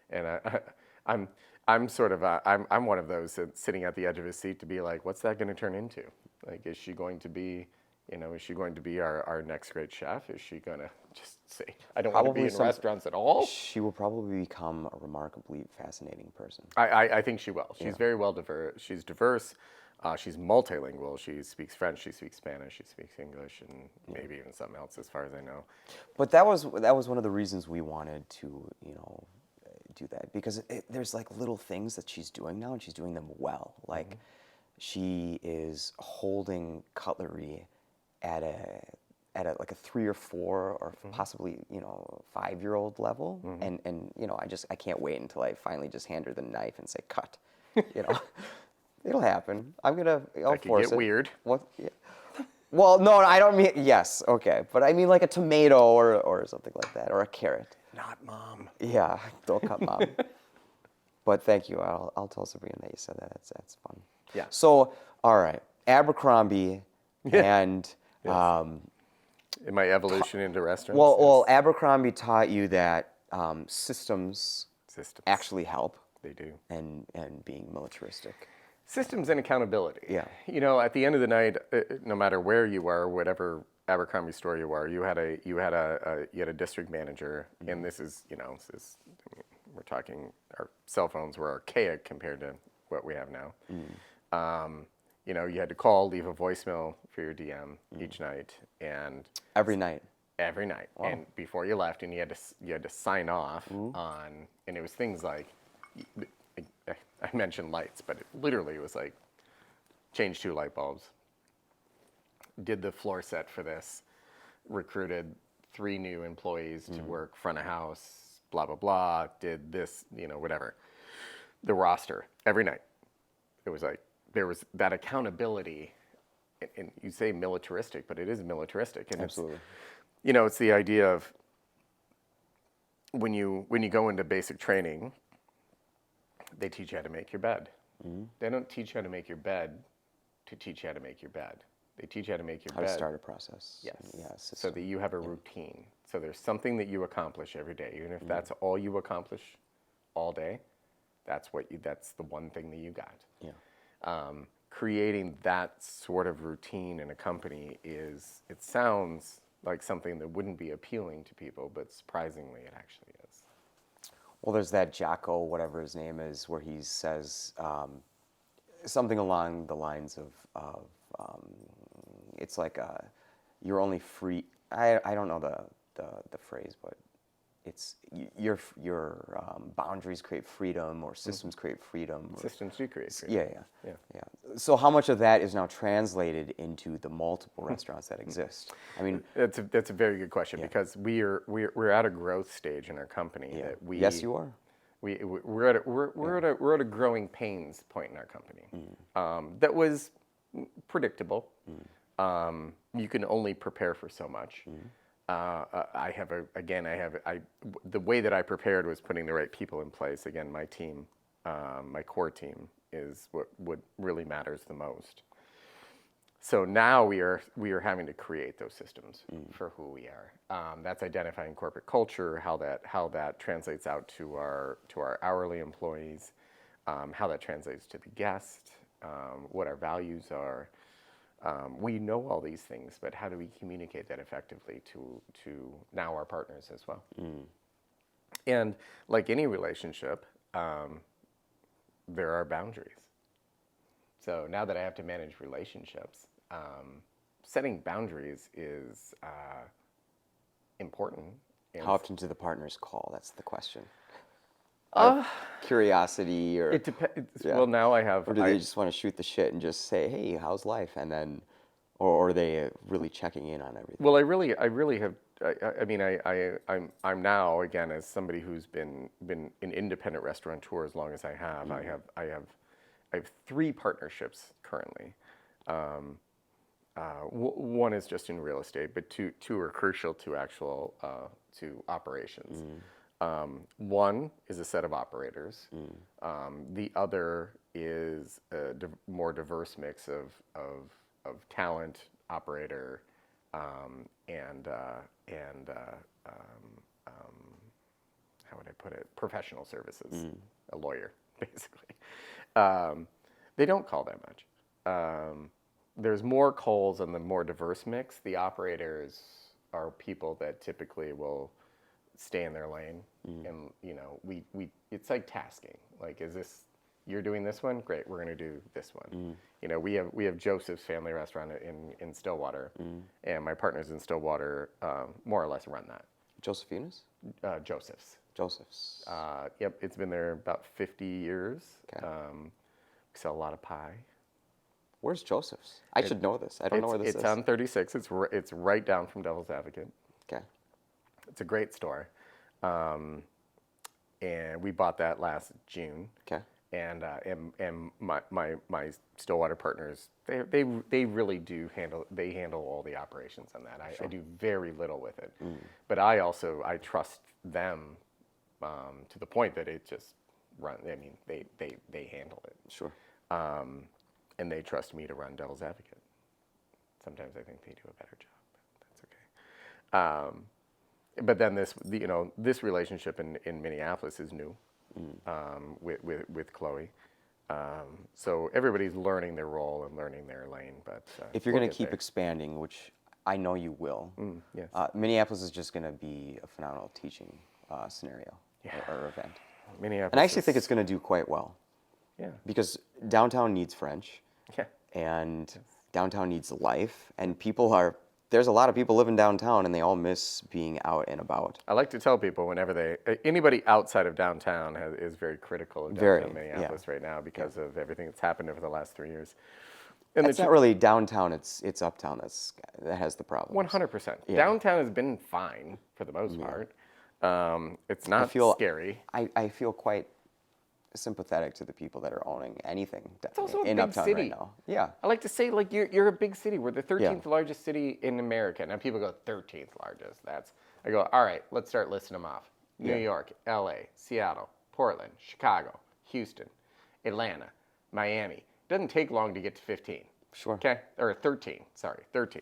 and I'm sort of I'm one of those that's sitting at the edge of his seat to be like, what's that going to turn into? Like, is she going to be, you know, is she going to be our next great chef? Is she going to just say, I don't want to be in restaurants at all? She will probably become a remarkably fascinating person. I think she will. She's very well diverse. She's diverse. She's multilingual. She speaks French. She speaks Spanish. She speaks English, and maybe even something else, as far as I know. But that was one of the reasons we wanted to, you know, do that, because there's like little things that she's doing now, and she's doing them well. Like she is holding cutlery at a like a 3 or 4 or possibly, you know, 5-year-old level, and you know, I can't wait until I finally just hand her the knife and say cut, you know. It'll happen. I'll That could force get it. weird. What? Yeah. Well, no, I don't mean, yes, okay, but I mean like a tomato or something like that, or a carrot. Not Mom. Yeah, don't cut Mom. But thank you. I'll tell Sabrina that you said that. That's fun. Yeah. So, all right, Abercrombie and In my evolution into restaurants. well, Abercrombie taught you that systems actually help. They do. And being militaristic. Systems and accountability. Yeah. You know, at the end of the night, no matter where you are, whatever Abercrombie store you are, you had a district manager, and this is, you know, we're talking, our cell phones were archaic compared to what we have now. You know, you had to call, leave a voicemail for your DM each night, and Every night. Wow. And before you left, and you had to sign off on, and it was things like, I mentioned lights, but it literally was like, change 2 light bulbs, did the floor set for this, recruited 3 new employees to work front of house, blah, blah, blah, did this, you know, whatever. The roster, every night. It was like, there was that accountability, and you say militaristic, but it is militaristic. And Absolutely. you know, it's the idea of when you go into basic training, they teach you how to make your bed. They don't teach you how to make your bed to teach you how to make your bed. They teach you how to make your bed. How to start a process. Yes. Yeah, So that you have a routine. So there's something that you accomplish every day, even if that's all you accomplish all day. That's the one thing that you got. Yeah. Creating that sort of routine in a company it sounds like something that wouldn't be appealing to people, but surprisingly, it actually is. Well, there's that Jocko, whatever his name is, where he says something along the lines of it's like you're only free. I don't know the phrase, but it's your boundaries create freedom, or systems create freedom. Systems do create freedom. Yeah. So how much of that is now translated into the multiple restaurants that exist? I mean, That's a very good question, because we're at a growth stage in our company that we. Yes, you are. We're at a growing pains point in our company. That was predictable. You can only prepare for so much. The way that I prepared was putting the right people in place. Again, my team, my core team, is what really matters the most. So now we are having to create those systems for who we are. That's identifying corporate culture, how that translates out to our hourly employees, how that translates to the guest, what our values are. We know all these things, but how do we communicate that effectively to now our partners as well? And like any relationship, there are boundaries. So now that I have to manage relationships, setting boundaries is important. How often do the partners call? That's the question. out of curiosity, or It depends. Yeah. Well, now I have. or do they just want to shoot the shit and just say, "Hey, how's life?" and then, or are they really checking in on everything? Well, I really have. I mean, I'm now again as somebody who's been an independent restaurateur as long as I have. I have 3 partnerships currently. One is just in real estate, but two are crucial to actual to operations. One is a set of operators. The other is a more diverse mix of talent, operator, and how would I put it? Professional services, a lawyer, basically. They don't call that much. There's more calls on the more diverse mix. The operators are people that typically will stay in their lane, and we it's like tasking. Like, is this, you're doing this one? Great, we're going to do this one. We have Joseph's family restaurant in Stillwater, and my partners in Stillwater more or less run that. Josephina's? Joseph's. Joseph's. Yep, it's been there about 50 years. Okay. We sell a lot of pie. Where's Joseph's? I should know this. I don't know where this is. It's on 36. It's right down from Devil's Advocate. Okay. It's a great store. And we bought that last June. Okay. And my Stillwater partners, they really do handle all the operations on that. I do very little with it. But I trust them to the point that it just runs. I mean, they handle it. Sure. And they trust me to run Devil's Advocate. Sometimes I think they do a better job, but that's okay. But then this relationship in Minneapolis is new with Chloe. So everybody's learning their role and learning their lane. But if you're going to keep expanding, which I know you will, yes. Minneapolis is just going to be a phenomenal teaching scenario or event. Minneapolis. And I actually think it's going to do quite well. Yeah. Because downtown needs French. Yeah. And downtown needs life. And there's a lot of people living downtown, and they all miss being out and about. I like to tell people whenever anybody outside of downtown is very critical of downtown Minneapolis right now because of everything that's happened over the last 3 years. And it's not really downtown, it's uptown that has the problem. 100%. Downtown has been fine for the most part. It's not scary. I feel quite sympathetic to the people that are owning anything it's also in a big uptown city right now. Yeah. I like to say, like, you're a big city. We're the 13th largest city in America. Now people go, 13th largest. I go, all right, let's start listing them off. New York, LA, Seattle, Portland, Chicago, Houston, Atlanta, Miami. It doesn't take long to get to 15. Sure. Okay? Or 13. Sorry, 13.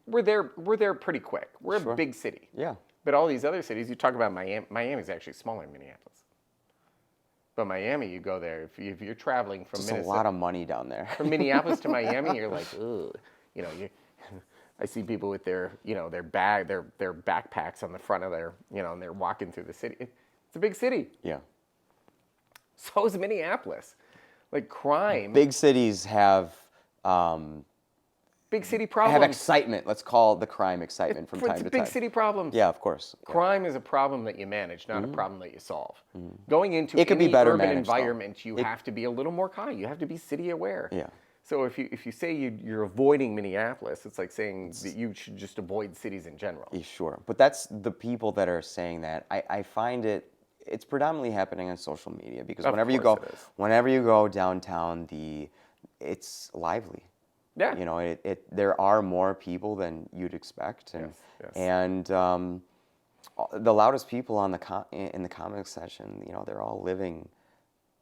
We're there pretty quick. We're a big city. Yeah. But all these other cities, you talk about Miami's actually smaller than Minneapolis. But Miami, you go there, if you're traveling from There's a lot of money down there. From Minneapolis to Miami, you're like, ugh. I see people with their backpacks on the front of their, and they're walking through the city. It's a big city. Yeah. So is Minneapolis. Like, crime. Big cities have big city problems. have excitement. Let's call the crime excitement from time to time. It's big city problems. Yeah, of course. Yeah. Crime is a problem that you manage, not a problem that you solve. Going into It could any be better urban managed, though. environment, you have to be a little more kind. You have to be city aware. Yeah. So if you say you're avoiding Minneapolis, it's like saying that you should just avoid cities in general. Yeah, sure. But that's the people that are saying that. I find it's predominantly happening on social media because whenever you go downtown, it's lively. Yeah. There are more people than you'd expect, and Yes. and the loudest people in the comment section, they're all living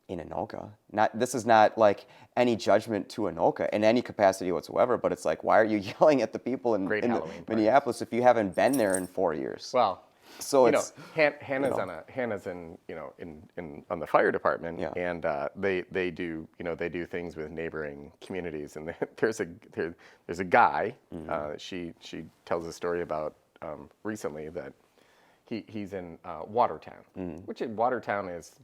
in Anoka. This is not like any judgment to Anoka in any capacity whatsoever, but it's like, why are you yelling at the people in Minneapolis if you haven't been there in 4 years? Well, so it's Hannah's on the fire department, and they do things with neighboring communities, and there's a guy she tells a story about recently that he's in Watertown, which Watertown is.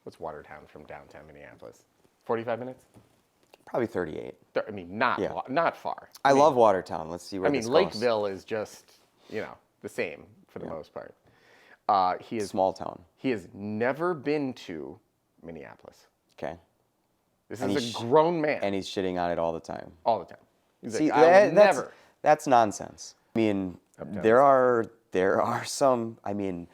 What's Watertown from downtown Minneapolis? 45 minutes? probably 38. I mean, not far. I love Watertown. Let's see where this goes. Lakeville is just, the same for the most part. He is Small town. He has never been to Minneapolis. Okay. This And is a grown man. And he's shitting on it all the time. All the time. He's See, like, I would that's, never. that's nonsense. I mean, there are some, I mean,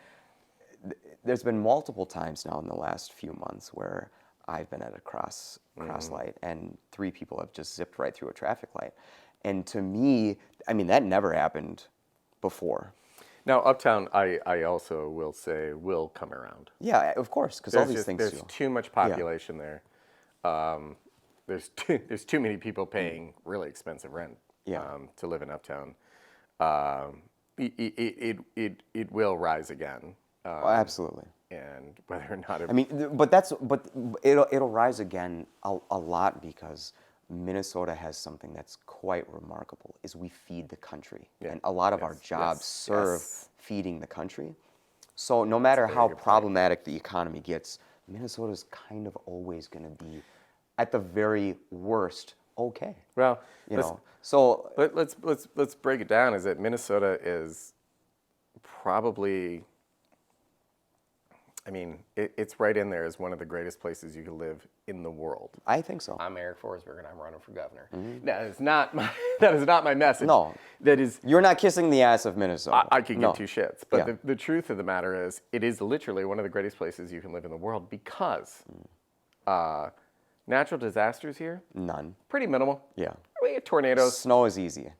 there's been multiple times now in the last few months where I've been at a cross light and 3 people have just zipped right through a traffic light. And to me, I mean, that never happened before. Now, Uptown, I also will say, will come around. Yeah, of course, because all these things do. There's too much population there. There's too many people paying really expensive rent to live in Uptown. It will rise again. Absolutely. And whether or not I mean, but it'll rise again a lot because Minnesota has something that's quite remarkable, is we feed the country. Yeah. And a lot of our jobs serve feeding the country. So no matter how problematic the economy gets, Minnesota's kind of always going to be, at the very worst, okay. Well, so let's break it down. Is that Minnesota is probably, I mean, it's right in there as one of the greatest places you can live in the world. I think so. I'm Erik Forsberg, and I'm running for governor. That is not my message. No. That is. You're not kissing the ass of Minnesota. I could give 2 shits. But the truth of the matter is, it is literally one of the greatest places you can live in the world because natural disasters here? None. Pretty minimal. Yeah. We get tornadoes. Snow is easy.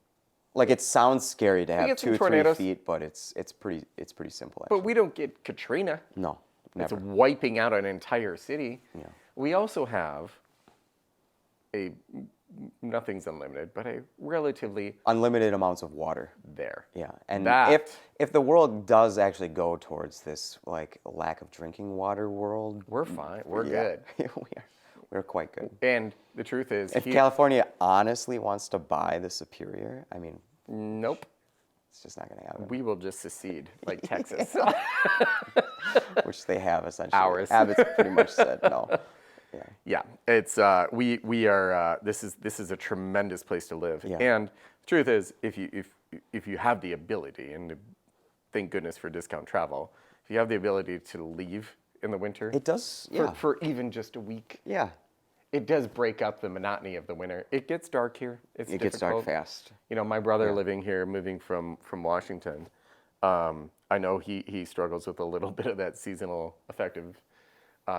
Like, it sounds scary to have 2 or 3 feet, but it's pretty simple, actually. But we don't get Katrina. No, never. It's wiping out an entire city. Yeah. We also have nothing's unlimited, but a relatively unlimited amounts of water. There. Yeah. And that, if the world does actually go towards this, like, lack of drinking water world, we're fine. We're good. We're quite good. And the truth is, if California honestly wants to buy the Superior, I mean, nope. It's just not going to happen. We will just secede, like Texas. Which they have, essentially. Ours. Abbott's pretty much said no. Yeah. Yeah. It's we are this is a tremendous place to live. Yeah. And the truth is, if you have the ability, and thank goodness for discount travel, if you have the ability to leave in the winter, it does. For even just a week. Yeah. It does break up the monotony of the winter. It gets dark here. It gets dark fast. You know, my brother living here, moving from Washington, I know he struggles with a little bit of that seasonal affective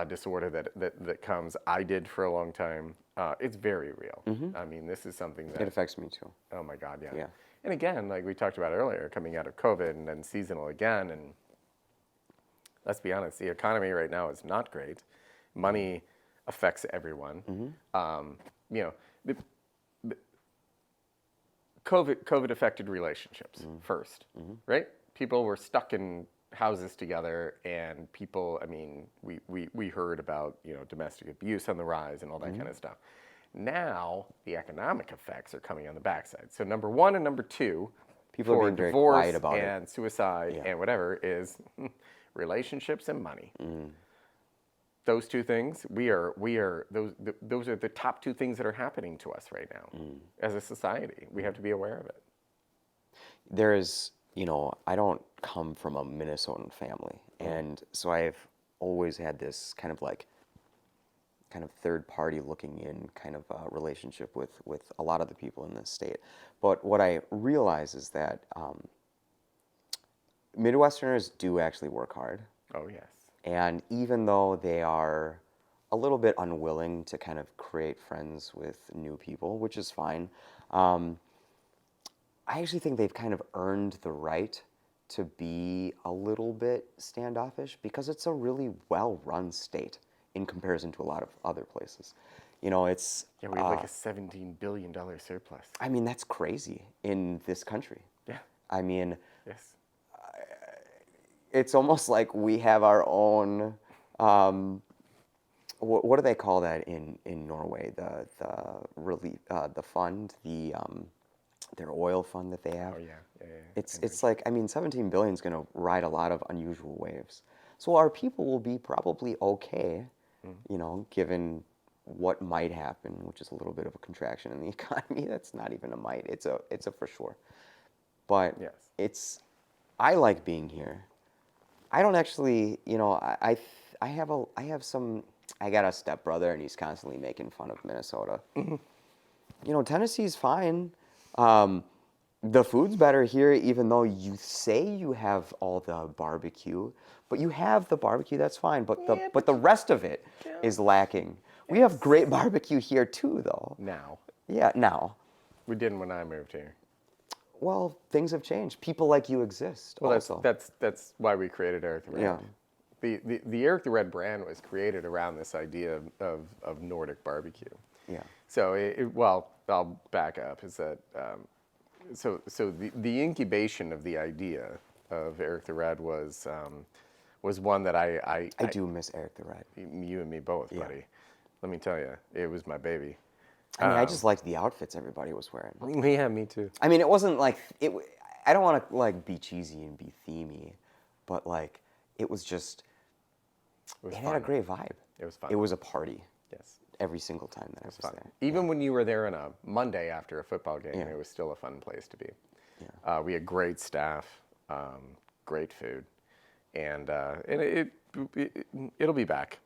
disorder that comes. I did for a long time. It's very real. I mean, this is something that... It affects me too. Oh my God, yeah. Yeah. And again, like we talked about earlier, coming out of COVID and then seasonal again, and let's be honest, the economy right now is not great. Money affects everyone. You know, the COVID affected relationships first, right? People were stuck in houses together, and people, I mean, we heard about, you know, domestic abuse on the rise and all that kind of stuff. Now, the economic effects are coming on the backside. So number 1 and number 2, people are being very quiet about it. And suicide and whatever is relationships and money. Those 2 things, those are the top 2 things that are happening to us right now as a society. We have to be aware of it. There is, you know, I don't come from a Minnesotan family, and so I've always had this kind of third party looking in kind of relationship with a lot of the people in this state. But what I realize is that Midwesterners do actually work hard. Oh, yes. And even though they are a little bit unwilling to kind of create friends with new people, which is fine, I actually think they've kind of earned the right to be a little bit standoffish because it's a really well-run state in comparison to a lot of other places. You know, it's... Yeah, we have like a $17 billion surplus. I mean, that's crazy in this country. Yeah. I mean... Yes. It's almost like we have our own... what do they call that in Norway? The relief, the fund, their oil fund that they have. Oh yeah. It's like, I mean, 17 billion is going to ride a lot of unusual waves. So our people will be probably okay, you know, given what might happen, which is a little bit of a contraction in the economy. That's not even a might. It's a for sure. But I like being here. I don't actually, I got a stepbrother and he's constantly making fun of Minnesota. Tennessee's fine. The food's better here, even though you say you have all the barbecue, but you have the barbecue, that's fine. But the rest of it is lacking. We have great barbecue here too, though. Now. Yeah, now. We didn't when I moved here. Well, things have changed. People like you exist. Well, also. that's why we created Erik the Red. Yeah. The Erik the Red brand was created around this idea of Nordic barbecue. Yeah. So, I'll back up. Is that so the incubation of the idea of Erik the Red was one that I do miss Erik the Red. You and me both, buddy. Let me tell you, it was my baby. I mean, I just liked the outfits everybody was wearing. Yeah, me too. I mean, it wasn't like it. I don't want to like be cheesy and be themey, but like it was just. It had a great vibe. It was fun. It was a party. Yes. Every single time that I was there. Even when you were there on a Monday after a football game, it was still a fun place to be. Yeah. We had great staff, great food, and it'll be back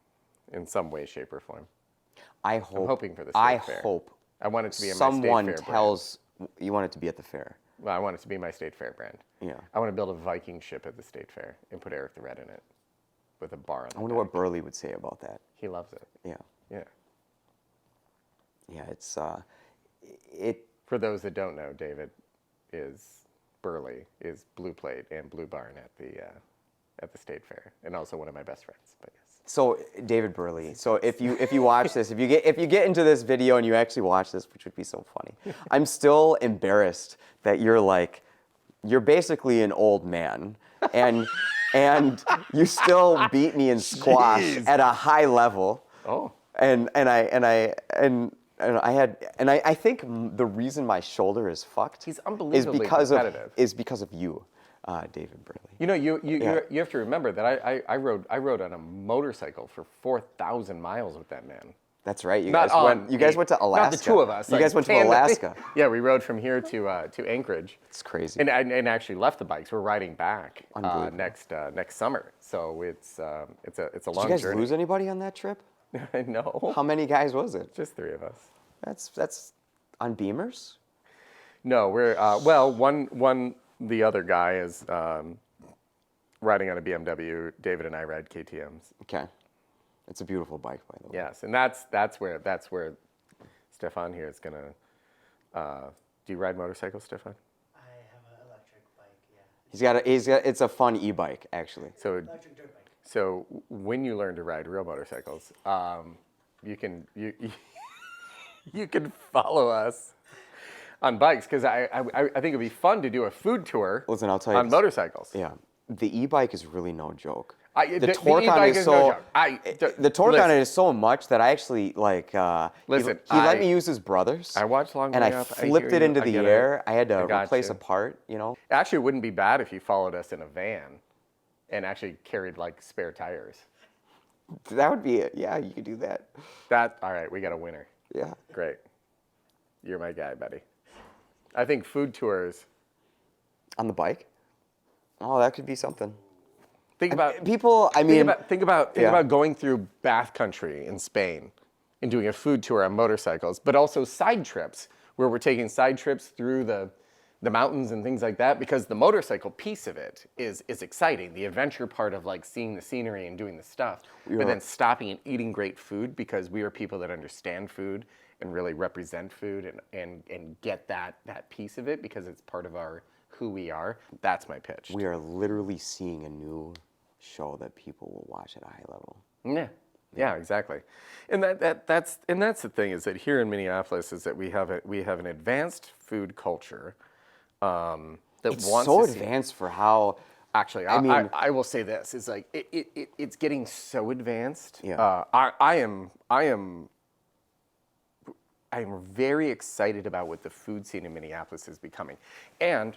in some way, shape, or form. I'm hoping for the state fair. I want it to be in my state fair brand. You want it to be at the fair. Well, I want it to be my state fair brand. Yeah. I want to build a Viking ship at the state fair and put Erik the Red in it, with a bar on the I wonder what Burley would say about that. He loves it. Yeah. Yeah. Yeah, it's For those that don't know, Burley is Blue Plate and Blue Barn at the state fair, and also one of my best friends. But yes. So David Burley. So if you watch this, if you get into this video and you actually watch this, which would be so funny, I'm still embarrassed that you're basically an old man, and you still beat me in squash at a high level. Oh. I think the reason my shoulder is fucked He's unbelievably competitive. is because of you, David Burley. You have to remember that I rode on a motorcycle for 4,000 miles with that man. That's right. You guys went to Alaska. Not the two of us. You guys went to Alaska. Yeah, we rode from here to Anchorage. It's crazy. And actually left the bikes. We're riding back next summer. So it's a long journey. Did you guys lose anybody on that trip? No. How many guys was it? Just 3 of us. That's on Beamers? No, we're the other guy is riding on a BMW. David and I ride KTMs. Okay. It's a beautiful bike, by the way. Yes, and that's where Stefan here is gonna. Do you ride motorcycles, Stefan? I have an electric bike. Yeah. He's got. It's a fun e-bike, actually. So Electric dirt bike. So when you learn to ride real motorcycles, you can follow us on bikes, because I think it'd be fun to do a food tour. Listen, I'll tell you on motorcycles. Yeah, the e-bike is really no joke. The torque on it is so. The torque on it is so much that I actually like. Listen, he let me use his brother's. I watched Long and Way I Up. flipped it into the air. I had to replace you. a part. Actually, it wouldn't be bad if you followed us in a van, and actually carried like spare tires. That would be it. Yeah, you could do that. All right. We got a winner. Yeah. Great. You're my guy, buddy. I think food tours. On the bike? Oh, that could be something. Think about people. I mean, think about going through Basque Country in Spain and doing a food tour on motorcycles, but also side trips where we're taking side trips through the mountains and things like that, because the motorcycle piece of it is exciting. The adventure part of like seeing the scenery and doing the stuff, but then stopping and eating great food, because we are people that understand food and really represent food and get that piece of it, because it's part of who we are. That's my pitch. We are literally seeing a new show that people will watch at a high level. Yeah, exactly. And that's the thing, is that here in Minneapolis is that we have an advanced food culture It's so advanced for how. Actually, I will say this is like it's getting so advanced. Yeah. I am very excited about what the food scene in Minneapolis is becoming, and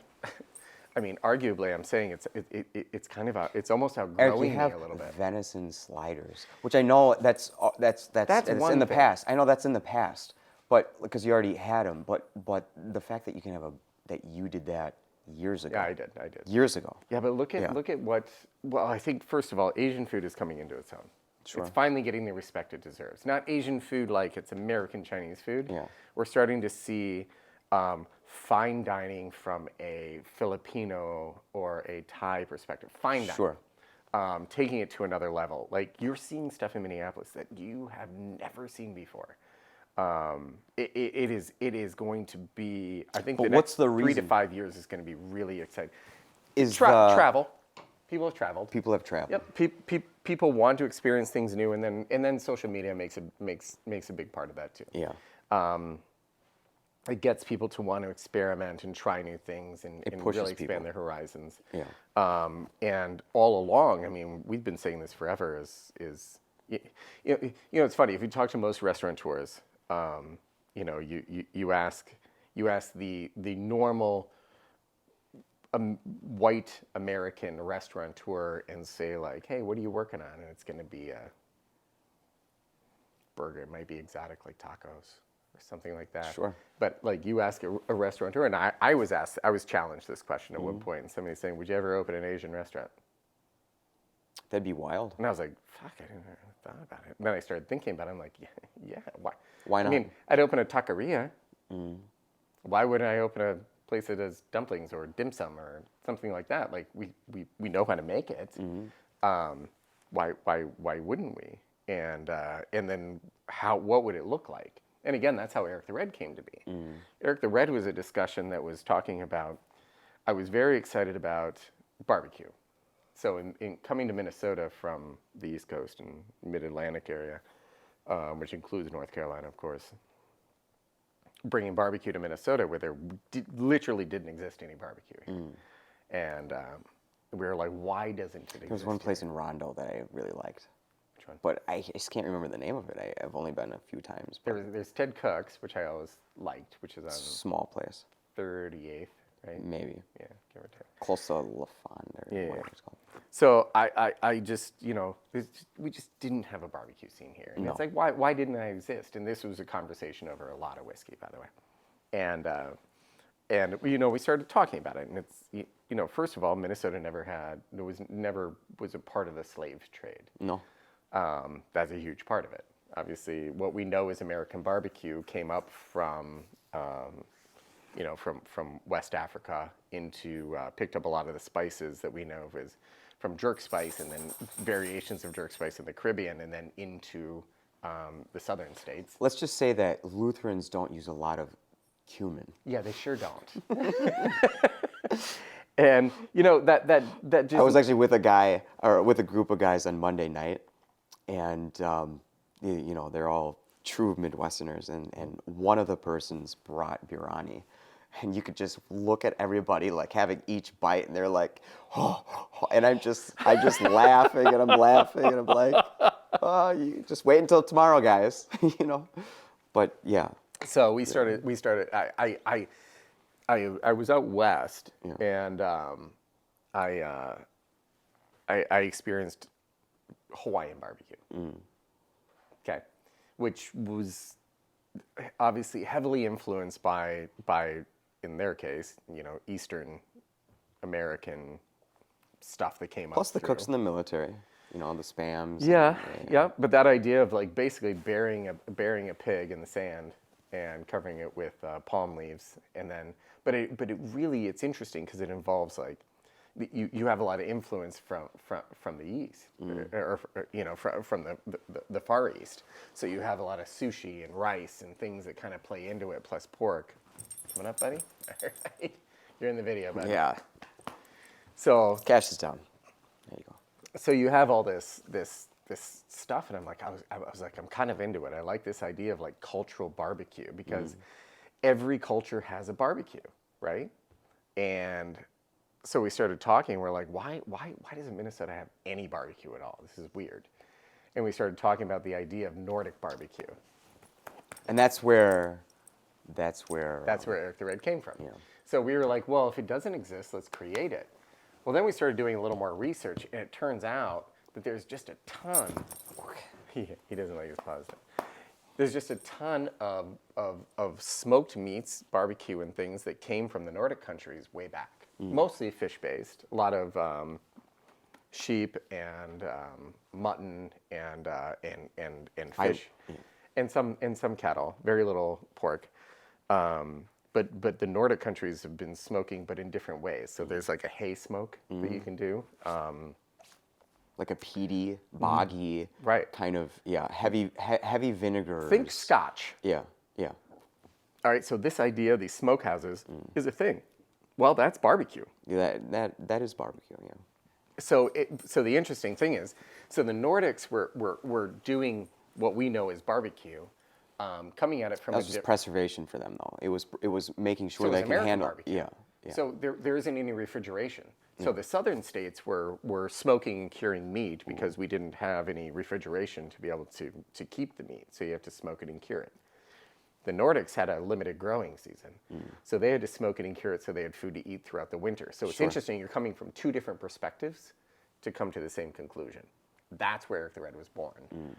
I mean, arguably, I'm saying it's almost outgrowing me a little bit. Venison sliders, which I know that's in the past. I know that's in the past, but because you already had them. But the fact that you can have that you did that years ago. Yeah, I did. Years ago. Yeah, but look at what. Well, I think first of all, Asian food is coming into its own. Sure. It's finally getting the respect it deserves. Not Asian food like it's American Chinese food. Yeah. We're starting to see fine dining from a Filipino or a Thai perspective. Fine dining. Sure. Taking it to another level. Like you're seeing stuff in Minneapolis that you have never seen before. It is going to be. I think the next 3 to 5 years is going to be really exciting. Is travel? People have traveled. People have traveled. Yep. People want to experience things new, and then social media makes a big part of that too. Yeah. It gets people to want to experiment and try new things and really expand their horizons. Yeah. And all along, I mean, we've been saying this forever. It's funny if you talk to most restaurateurs. You ask the normal white American restaurateur and say like, hey, what are you working on? And it's going to be a burger. It might be exotic like tacos or something like that. Sure. But like you ask a restaurateur, and I was challenged this question at one point, and somebody saying, would you ever open an Asian restaurant? That'd be wild. And I was like, fuck, I didn't ever thought about it. And then I started thinking about it. I'm like, yeah, why? Why not? I mean, I'd open a taqueria. Why wouldn't I open a place that does dumplings or dim sum or something like that? Like we know how to make it. Why wouldn't we? And then what would it look like? And again, that's how Eric the Red came to be. Eric the Red was a discussion that was talking about. I was very excited about barbecue. So in coming to Minnesota from the East Coast and Mid-Atlantic area, which includes North Carolina, of course, bringing barbecue to Minnesota where there literally didn't exist any barbecue here. And we were like, why doesn't it exist? There was one place in Rondo that I really liked. Which one? But I just can't remember the name of it. I've only been a few times. There's Ted Cook's, which I always liked, which is on Small place. 38th, right? Maybe. Yeah, give or take. Close to LaFond or whatever it's called. So I just, we just didn't have a barbecue scene here. And it's like, why didn't I exist? And this was a conversation over a lot of whiskey, by the way. And we started talking about it. And it's, first of all, Minnesota never was a part of the slave trade. No. That's a huge part of it. Obviously, what we know as American barbecue came up from West Africa picked up a lot of the spices that we know of as from jerk spice and then variations of jerk spice in the Caribbean and then into the southern states. Let's just say that Lutherans don't use a lot of cumin. Yeah, they sure don't. And that just. I was actually with a group of guys on Monday night, and they're all true Midwesterners, and one of the persons brought biryani. And you could just look at everybody like having each bite, and they're like, oh, and I'm just laughing, and I'm laughing, and I'm like, oh, you just wait until tomorrow, guys, But yeah. So we started. I was out west, and I experienced Hawaiian barbecue. Okay, which was obviously heavily influenced by in their case, Eastern American stuff that came up. Plus the cooks in the military, the spams. Yeah. But that idea of like basically burying a pig in the sand and covering it with palm leaves, and then, but it really, it's interesting because it involves like, you have a lot of influence from the East, or from the Far East. So you have a lot of sushi and rice and things that kind of play into it, plus pork. Coming up, buddy? All right. You're in the video, buddy. Yeah. So Cash is down. There you go. So you have all this stuff, and I'm like, I was like, I'm kind of into it. I like this idea of like cultural barbecue because every culture has a barbecue, right? And so we started talking. We're like, why doesn't Minnesota have any barbecue at all? This is weird. And we started talking about the idea of Nordic barbecue. And that's where Eric the Red came from. Yeah. So we were like, well, if it doesn't exist, let's create it. Well, then we started doing a little more research, and it turns out that there's just a ton. He doesn't like his pause. There's just a ton of smoked meats, barbecue, and things that came from the Nordic countries way back. mostly fish-based. A lot of sheep and mutton and fish, and some cattle. Very little pork. But the Nordic countries have been smoking, but in different ways. So there's like a hay smoke that you can do. Like a peaty, boggy, Right. kind of, heavy vinegar. Think Scotch. Yeah, yeah. All right, so this idea, these smokehouses, is a thing. Well, that's barbecue. That is barbecue, yeah. So the interesting thing is, so the Nordics were doing what we know as barbecue, coming at it from That was just preservation for them, though. It was making sure So it was they can American handle. barbecue. Yeah, yeah. So there isn't any refrigeration. So the southern states were smoking and curing meat because we didn't have any refrigeration to be able to keep the meat. So you have to smoke it and cure it. The Nordics had a limited growing season. So they had to smoke it and cure it so they had food to eat throughout the winter. So it's interesting, you're coming from two different perspectives to come to the same conclusion. That's where Erik the Red was born.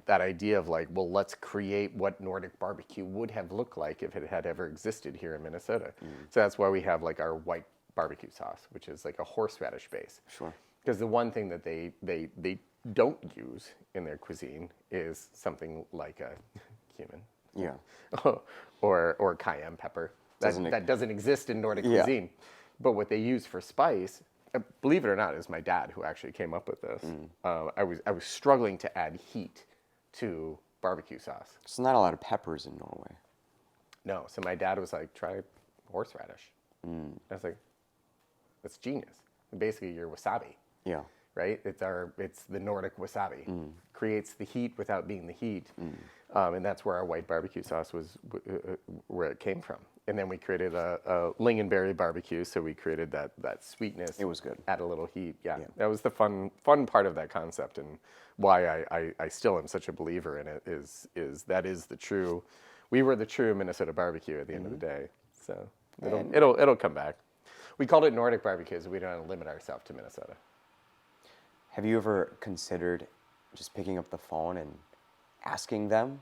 That idea of like, well, let's create what Nordic barbecue would have looked like if it had ever existed here in Minnesota. So that's why we have like our white barbecue sauce, which is like a horseradish base. Sure. Because the one thing that they don't use in their cuisine is something like a cumin. Yeah. or cayenne pepper. That doesn't exist in Nordic cuisine. But what they use for spice, believe it or not, is my dad who actually came up with this. I was struggling to add heat to barbecue sauce. There's not a lot of peppers in Norway. No, so my dad was like, try horseradish. I was like, that's genius. Basically, your wasabi. Yeah. Right? It's the Nordic wasabi. Creates the heat without being the heat. And that's where our white barbecue sauce was, where it came from. And then we created a lingonberry barbecue, so we created that sweetness. It was good. Add a little heat. Yeah. That was the fun part of that concept, and why I still am such a believer in it is that is the true. We were the true Minnesota barbecue at the end of the day. So it'll come back. We called it Nordic barbecue because we don't want to limit ourselves to Minnesota. Have you ever considered just picking up the phone and asking them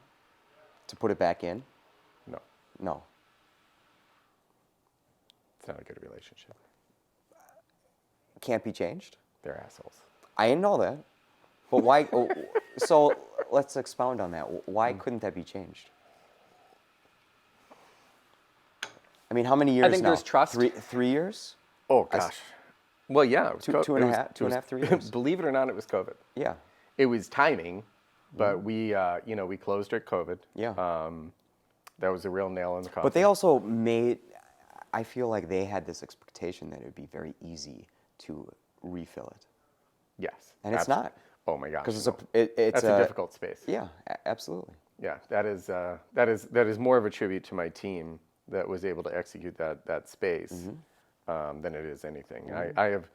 to put it back in? No, No. it's not a good relationship. Can't be changed? They're assholes. I know that. But why? So let's expound on that. Why couldn't that be changed? I mean, how many years now? I think there's trust. 3 years? Oh, gosh. Well, yeah. It was Two and a half, 3 years? Believe it or not, it was COVID. Yeah. It was timing, but we closed at COVID. Yeah. That was a real nail in the coffin. But they also made, I feel like they had this expectation that it would be very easy to refill it. Yes. And it's not. Oh my gosh. Because no. it's That's a difficult space. Yeah, absolutely. Yeah, that is more of a tribute to my team that was able to execute that space than it is anything. I have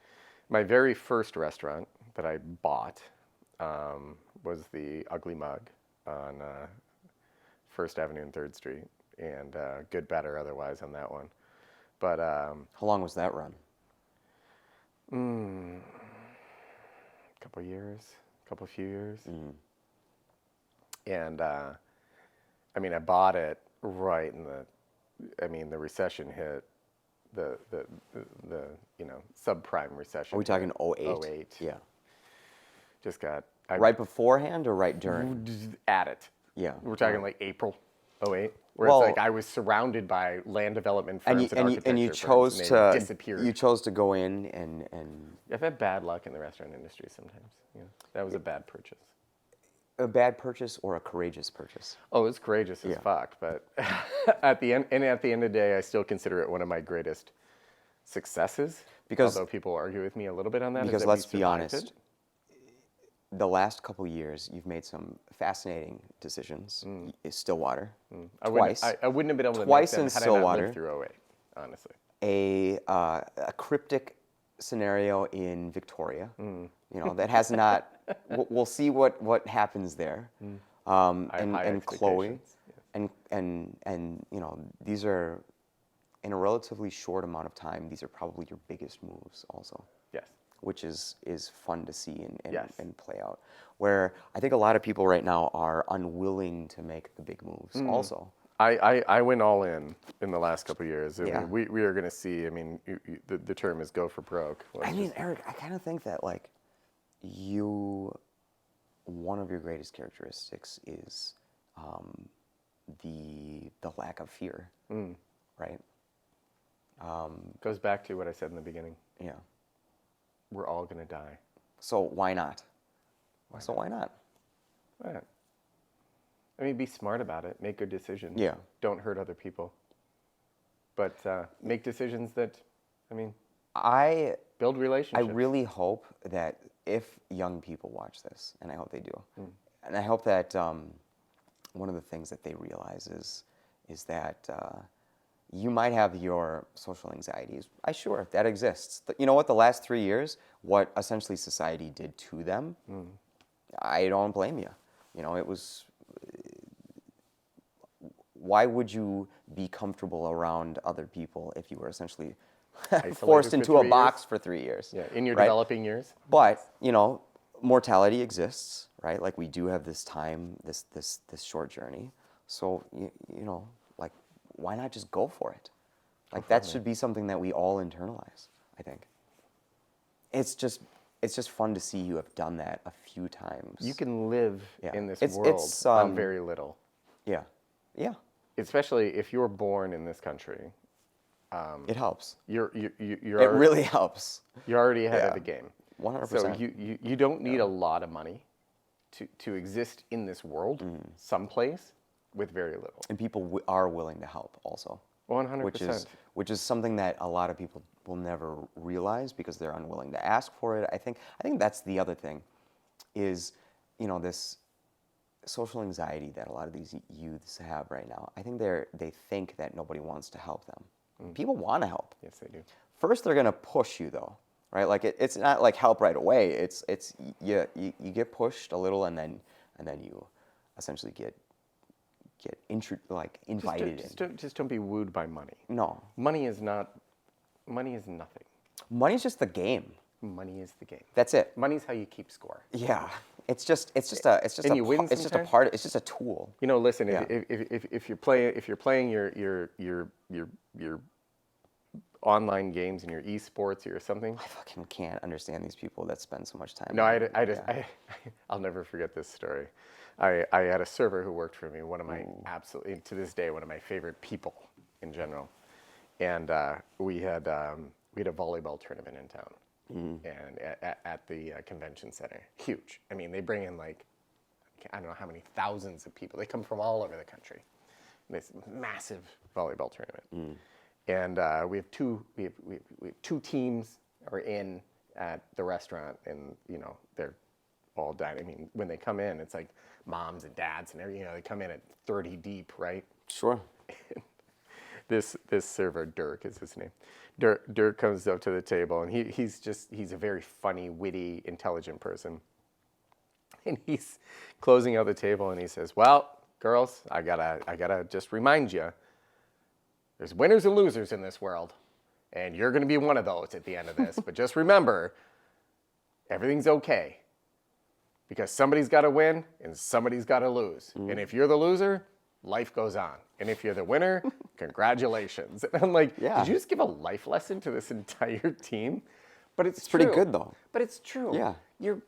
my very first restaurant that I bought was the Ugly Mug on First Avenue and 3rd Street, and good, bad, or otherwise on that one. But How long was that run? Couple few years. And I mean, I bought it right in the recession hit, the subprime recession. Are we talking 08? 08. Yeah. Just got Right beforehand or right during? at it. Yeah. We're talking like April 08, where Well, it's like I was surrounded by land development firms and architecture chose firms, to and they disappeared. You chose to go in and I've had bad luck in the restaurant industry sometimes. Yeah, that was a bad purchase. a bad purchase or a courageous purchase? Oh, it's courageous as fuck, but at the end of the day, I still consider it one of my greatest successes. Because although people argue with me a little bit on that, because is that let's we be survived honest, it. the last couple years you've made some fascinating decisions. Stillwater, twice. I wouldn't have been able to Twice make them in had I Stillwater. not lived through 08, honestly. A cryptic scenario in Victoria. You know that has not. We'll see what happens there. I have high And Chloe, expectations, yes. and you know these are in a relatively short amount of time. These are probably your biggest moves, also. Yes. Which is fun to see Yes. and play out. Where I think a lot of people right now are unwilling to make the big moves. Also, I went all in the last couple of years. I Yeah. mean, we are going to see. I mean, the term is go for broke. I mean, Eric, I kind of think that like one of your greatest characteristics is the lack of fear, right? Goes back to what I said in the beginning. Yeah. We're all going to die. So why not? So why not? Right. I mean, be smart about it. Make good decisions. Yeah. Don't hurt other people. But make decisions that, I mean, build I relationships. really hope that if young people watch this, and I hope they do, and I hope that one of the things that they realize is that you might have your social anxieties. Sure, that exists. You know what? The last 3 years, what essentially society did to them, I don't blame you. You know, it was. Why would you be comfortable around other people if you were essentially forced into a box for 3 years? Yeah, in your right? developing years. But you know, mortality exists, right? Like we do have this time, this short journey. So you know, like why not just go for it? Like that should be something that we all internalize. I think. It's just fun to see you have done that a few times. You can live in this world it's, on very little. Yeah, yeah. Especially if you're born in this country. It helps. It Really helps. You're already ahead of the game. 100%. So you don't need a lot of money to exist in this world someplace with very little. And people are willing to help also. 100%. Which is something that a lot of people will never realize because they're unwilling to ask for it. I think that's the other thing is, you know, this social anxiety that a lot of these youths have right now. I think they think that nobody wants to help them. People want to help. Yes, they do. First, they're going to push you though, right? Like it's not like help right away. It's you get pushed a little and then you essentially get invited in. Just don't be wooed by money. No. Money is nothing. Money's just the game. Money is the game. That's it. Money's how you keep score. Yeah. It's just And you win it's just a sometimes? part. It's just a tool. You know, listen. Yeah. If you're playing your online games and your esports or something. I fucking can't understand these people that spend so much time. No, on it. I'll never forget this story. I had a server who worked for me. One of my absolutely to this day one of my favorite people in general, and we had a volleyball tournament in town. And at the convention center, huge. I mean, they bring in like, I don't know how many thousands of people. They come from all over the country. This massive volleyball tournament, and we have two teams are in at the restaurant, and you know they're all dining. I mean, when they come in, it's like moms and dads and everything. You know, they come in at 30 deep, right? Sure. This server, Dirk is his name. Dirk comes up to the table, and he's a very funny, witty, intelligent person. And he's closing out the table, and he says, "Well, girls, I gotta just remind you, there's winners and losers in this world, and you're gonna be one of those at the end of this. But just remember, everything's okay, because somebody's got to win and somebody's got to lose. And if you're the loser, life goes on. And if you're the winner, congratulations." And I'm like, Yeah. Did you just give a life lesson to this entire team? But it's pretty true. good, though. But it's true. Yeah. You're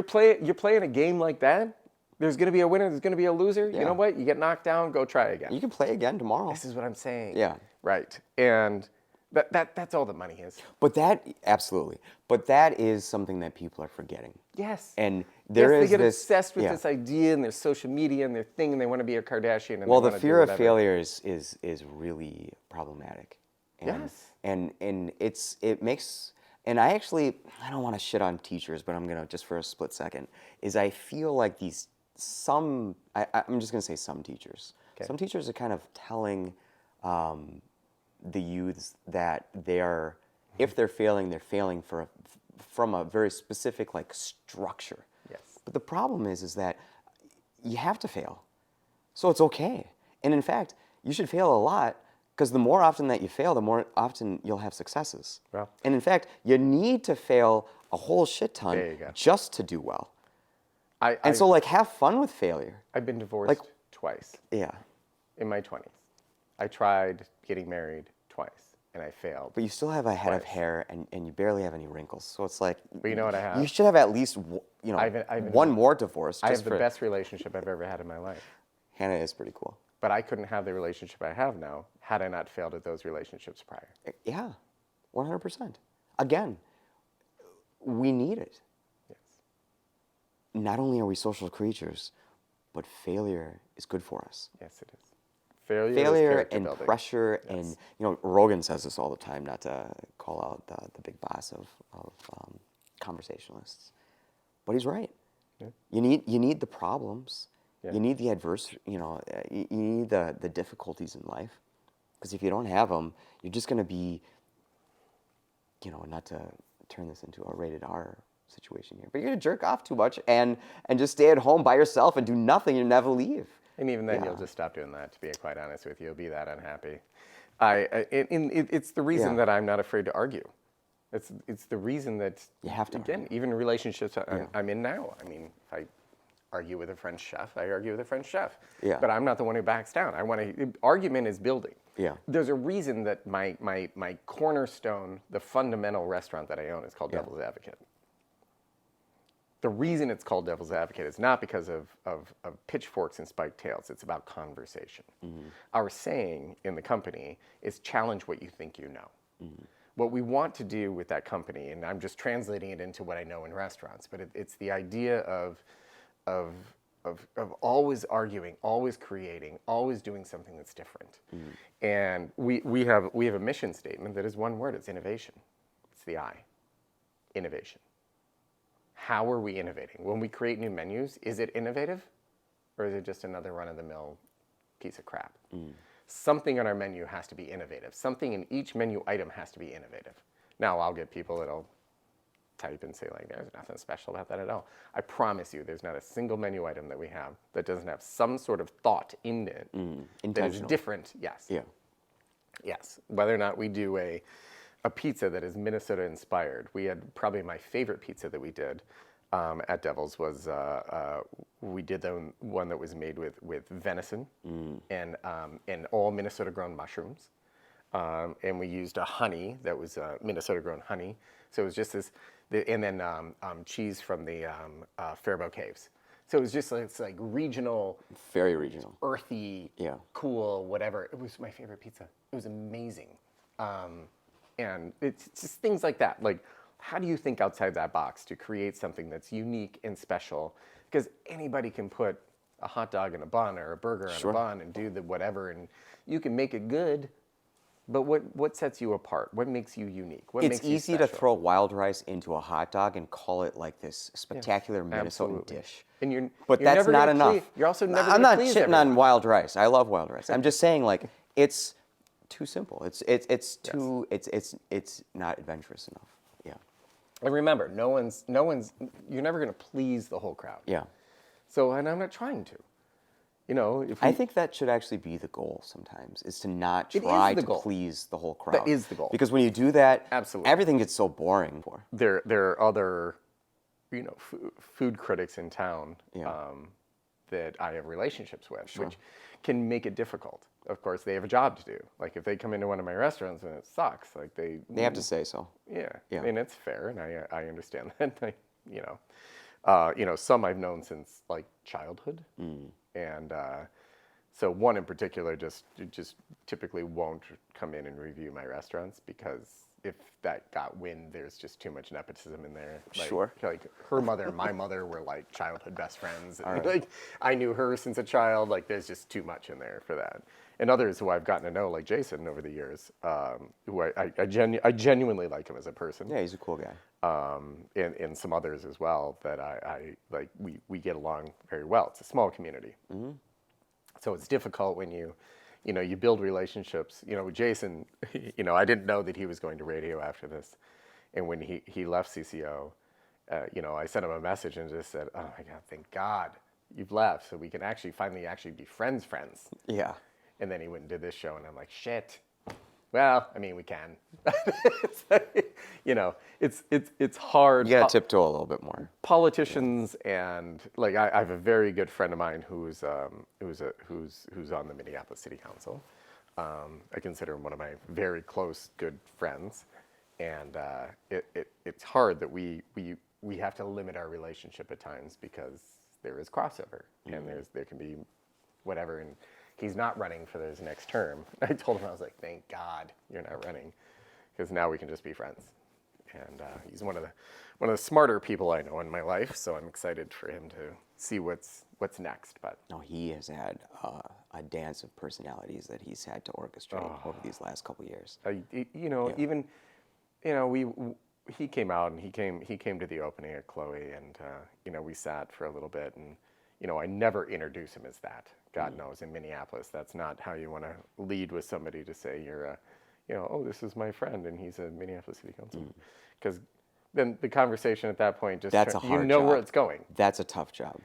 playing a game like that. There's going to be a winner. There's going to be a loser. Yeah. You know what? You get knocked down. Go try again. You can play again tomorrow. This is what I'm saying. Yeah. Right. And that's all that money is. But that is something that people are forgetting. Yes. And there is they get this obsessed with yeah. this idea and their social media and their thing, and they want to be a Kardashian. And Well, they the wanna fear do of whatever. failure is really problematic. And, Yes. And it makes, and I don't want to shit on teachers, but I'm gonna just for a split second. Is I feel like I'm just gonna say some teachers. Okay. Some teachers are kind of telling the youths that if they're failing from a very specific like structure. Yes. But the problem is that you have to fail. So it's okay. And in fact, you should fail a lot because the more often that you fail, the more often you'll have successes. Well. And in fact, you need to fail a whole shit ton There you go. just to do well. So like have fun with failure. I've been divorced twice. Yeah. in my 20s. I tried getting married twice, and I failed. But you still have a head of Twice. hair, and you barely have any wrinkles. So it's like, But you know what I have? you should have at least, one more divorce. I just have the for- best relationship I've ever had in my life. Hannah is pretty cool. But I couldn't have the relationship I have now had I not failed at those relationships prior. Yeah, 100%. Again, we need it. Yes. Not only are we social creatures, but failure is good for us. Yes, it is. Failure is Failure character and building. pressure, Yes. and Rogan says this all the time. Not to call out the big boss of conversationalists, but he's right. Yeah. You need the problems. Yeah. You need the adverse. You need the difficulties in life, because if you don't have them, you're just going to be. Not to turn this into a rated R situation here, but you're going to jerk off too much and just stay at home by yourself and do nothing and never leave. And even then, Yeah. you'll just stop doing that, to be quite honest with you. You'll be that unhappy. It's the reason Yeah. that I'm not afraid to argue. It's the reason that, You have to again, argue. even relationships Yeah. I'm in now. I mean, if I argue with a French chef, I argue with a French chef. Yeah. But I'm not the one who backs down. Argument is building. Yeah. There's a reason that my cornerstone, the fundamental restaurant that I own is called Yeah. Devil's Advocate. The reason it's called Devil's Advocate is not because of pitchforks and spiked tails. It's about conversation. Our saying in the company is challenge what you think you know. What we want to do with that company, and I'm just translating it into what I know in restaurants, but it's the idea of always arguing, always creating, always doing something that's different. And we have a mission statement that is one word. It's innovation. It's the I. Innovation. How are we innovating? When we create new menus, is it innovative? Or is it just another run-of-the-mill piece of crap? Something on our menu has to be innovative. Something in each menu item has to be innovative. Now, I'll get people that'll type and say, like, there's nothing special about that at all. I promise you, there's not a single menu item that we have that doesn't have some sort of thought in it that is Intentional. different. Yes. Yeah. Yes. Whether or not we do a pizza that is Minnesota inspired. We had probably my favorite pizza that we did at Devil's was we did the one that was made with venison and all Minnesota grown mushrooms. And we used a honey that was Minnesota grown honey. So it was just this, and then cheese from the Faribault Caves. So it was just it's like regional, Very regional. earthy, Yeah. cool, whatever. It was my favorite pizza. It was amazing. And it's just things like that. Like, how do you think outside that box to create something that's unique and special? Because anybody can put a hot dog in a bun or a burger on Sure. a bun and do the whatever, and you can make it good. But what sets you apart? What makes you unique? What It's makes you easy to special? throw wild rice into a hot dog and call it like this spectacular Minnesotan Absolutely. dish. And you're But you're that's never not gonna enough. You're also never I'm gonna not please shitting everyone. on wild rice. I love wild rice. I'm just saying, like, it's too simple. It's too it's not adventurous enough. Yeah. And remember, no one's. You're never gonna please the whole crowd. Yeah. So, and I'm not trying to. If I think that should actually be the goal sometimes, is to not It is try the to goal. please the whole crowd. is the goal. Because when you do that, Absolutely. everything gets so boring. there are other, food critics in town Yeah. that I have relationships with, which can make it difficult. Of course, they have a job to do. Like if they come into one of my restaurants and it sucks, like they They have to say so. Yeah, Yeah. and it's fair, and I understand that. Some I've known since like childhood, and so one in particular just typically won't come in and review my restaurants because if that got wind, there's just too much nepotism in there. Sure. Like her mother and my mother were like childhood best friends. And right. Like I knew her since a child. Like there's just too much in there for that. And others who I've gotten to know, like Jason over the years, who I genuinely like him as a person. Yeah, he's a cool guy. And some others as well that I like. We get along very well. It's a small community. So it's difficult when you build relationships. With Jason, I didn't know that he was going to radio after this. And when he left CCO, I sent him a message and just said, oh my God, thank God you've left so we can finally be friends. Yeah. And then he went and did this show and I'm like, shit, Well, I mean, we can. It's hard. You gotta tiptoe a little bit more. Politicians and like I have a very good friend of mine who's on the Minneapolis City Council. I consider him one of my very close good friends, and it's hard that we have to limit our relationship at times because there is crossover and there can be whatever. And he's not running for his next term. I told him, I was like, thank God you're not running, because now we can just be friends. And he's one of the smarter people I know in my life, so I'm excited for him to see what's next. But No, he has had a dance of personalities that he's had to orchestrate over these last couple of years. even he came out and he came to the opening at Chloe, and we sat for a little bit, and I never introduce him as that. God knows, in Minneapolis, that's not how you want to lead with somebody, to say you're oh, this is my friend and he's a Minneapolis City Council. Because then the conversation at that point just, That's a hard where job. it's going. That's a tough job.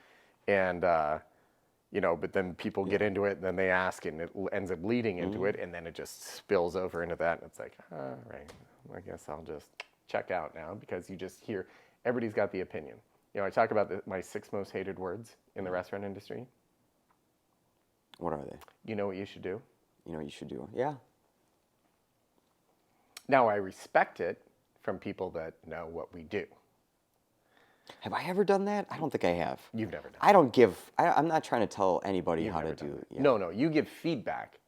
And, but then people get into it and then they ask and it ends up leading into it, and then it just spills over into that. And it's like, all right, I guess I'll just check out now, because you just hear, everybody's got the opinion. I talk about my 6 most hated words in the restaurant industry. What are they? You know what you should do? You know what you should do? Yeah. Now, I respect it from people that know what we do. Have I ever done that? I don't think I have. You've never done I don't give, I'm not trying to tell anybody how to never done do it. it. Yeah. No, you give feedback.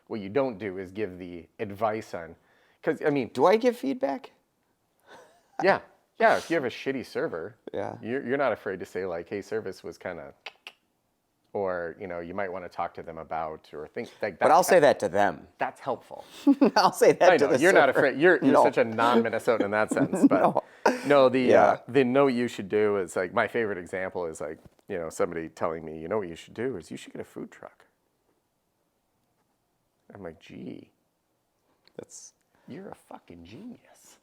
What you don't do is give the advice on, because, Do I give feedback? yeah, if you have a shitty server, Yeah. you're not afraid to say, like, hey, service was kind of, or, you might want to talk to them about, or think like that. But I'll say that to them. That's helpful. I'll say that I to know, the you're not server. afraid. You're No. such a non-Minnesotan in that sense. But no, the know you should do is, like, my favorite example is, like, somebody telling me, what you should do is you should get a food truck. I'm like, gee, you're a fucking genius.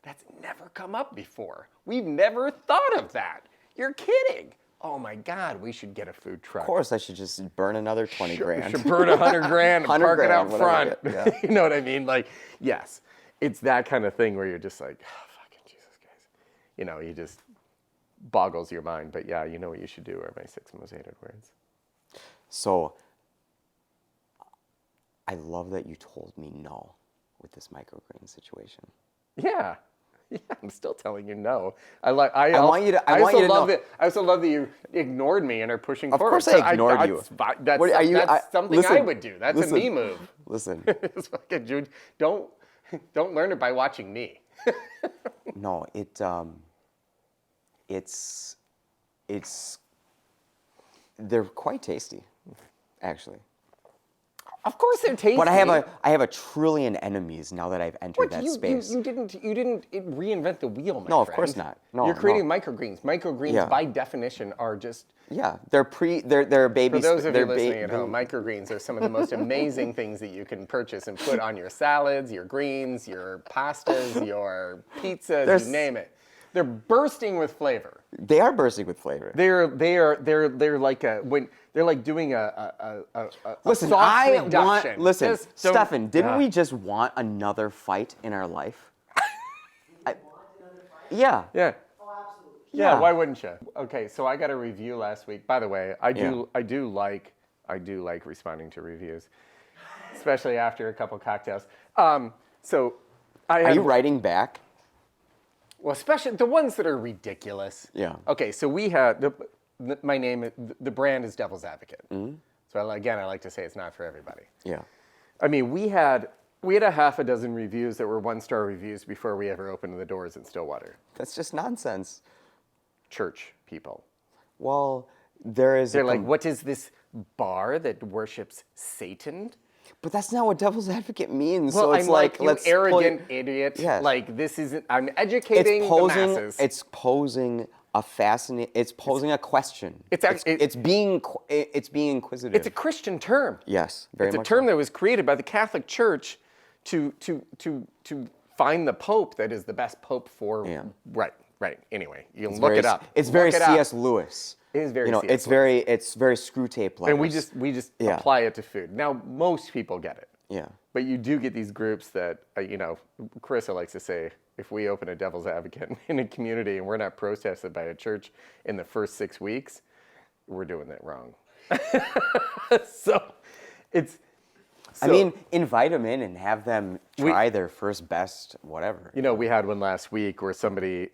That's never come up before. We've never thought of that. You're kidding. Oh my God, we should get a food truck. Of course, I should just burn another 20 grand. Should burn $100 grand and 100 park it out grand, front. whatever, yeah. You know what I mean? Like, yes, it's that kind of thing where you're just like, oh, fucking Jesus, guys. You just boggles your mind. But yeah, you know what you should do are my 6 most hated words. So, I love that you told me no with this microgreen situation. Yeah. Yeah, I'm still telling you no. I want you to know. I also love that you ignored me and are pushing Of forward. cour's I ignored you. That's What are you- that's something listen, I would do. That's a me move. Listen, It's fucking, dude, don't learn it by watching me. no, they're quite tasty, actually. Of course they're tasty. But I have a trillion enemies now that I've entered that space. You didn't reinvent the wheel, my No, of friend. course not. No, You're creating no. microgreens. Microgreens, Yeah. by definition, are just. Yeah, they're babies. For those of they're you listening at home, microgreens are some of the most amazing things that you can purchase and put on your salads, your greens, your pastas, your pizzas, you name it. They're bursting with flavor. They are bursting with flavor. They're like they're like doing a Listen, sauce reduction. listen, Just don't- Stefan, didn't we just want another fight in our life? Yeah. Yeah. Oh, absolutely. Yeah, Yeah. why wouldn't you? Okay, so I got a review last week. By the way, I do like responding to reviews, especially after a couple cocktails. So Are you writing back? Well, especially the ones that are ridiculous. Yeah. Okay, so we had the brand is Devil's Advocate. Mm-hmm. So again, I like to say it's not for everybody. Yeah. I mean, we had a half a dozen reviews that were 1-star reviews before we ever opened the doors in Stillwater. That's just nonsense. Church people. Well, they're like, what is this bar that worships Satan? But that's not what devil's advocate means. Well, so it's I'm like, you let's arrogant idiot. Yes. Like, this isn't. I'm educating the masses. It's posing a question. It's being inquisitive. It's a Christian term. Yes, very It's much a term so. that was created by the Catholic Church to find the Pope that is the best Pope for. Yeah. Right. Anyway, you can look it up. It's very Look it up. C.S. Lewis. It is very You know, C.S. it's very screw tape letters. And we just Yeah. apply it to food. Now most people get it. Yeah. But you do get these groups that, Carissa likes to say, if we open a devil's advocate in a community and we're not protested by a church in the first 6 weeks, we're doing that wrong. I mean, invite them in and have them try their first best whatever. We had one last week where somebody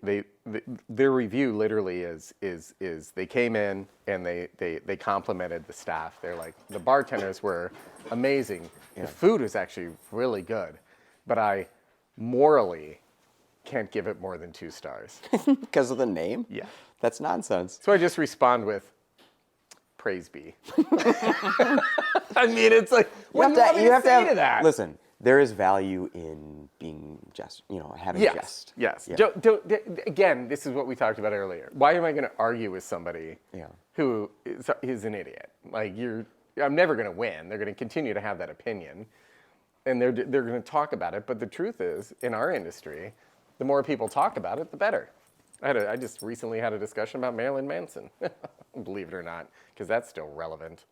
their review literally is they came in and they complimented the staff. They're like, the bartenders were amazing. The food was actually really good, but I morally can't give it more than 2 stars. Because of the name? Yeah. That's nonsense. So I just respond with, praise be. I mean, it's like, what do you want me to say to that? Listen, there is value in being having a jest. Yes. Yeah. Again, this is what we talked about earlier. Why am I going to argue with somebody who is an idiot? Like, I'm never going to win. They're going to continue to have that opinion, and they're going to talk about it. But the truth is, in our industry, the more people talk about it, the better. I just recently had a discussion about Marilyn Manson, believe it or not, because that's still relevant.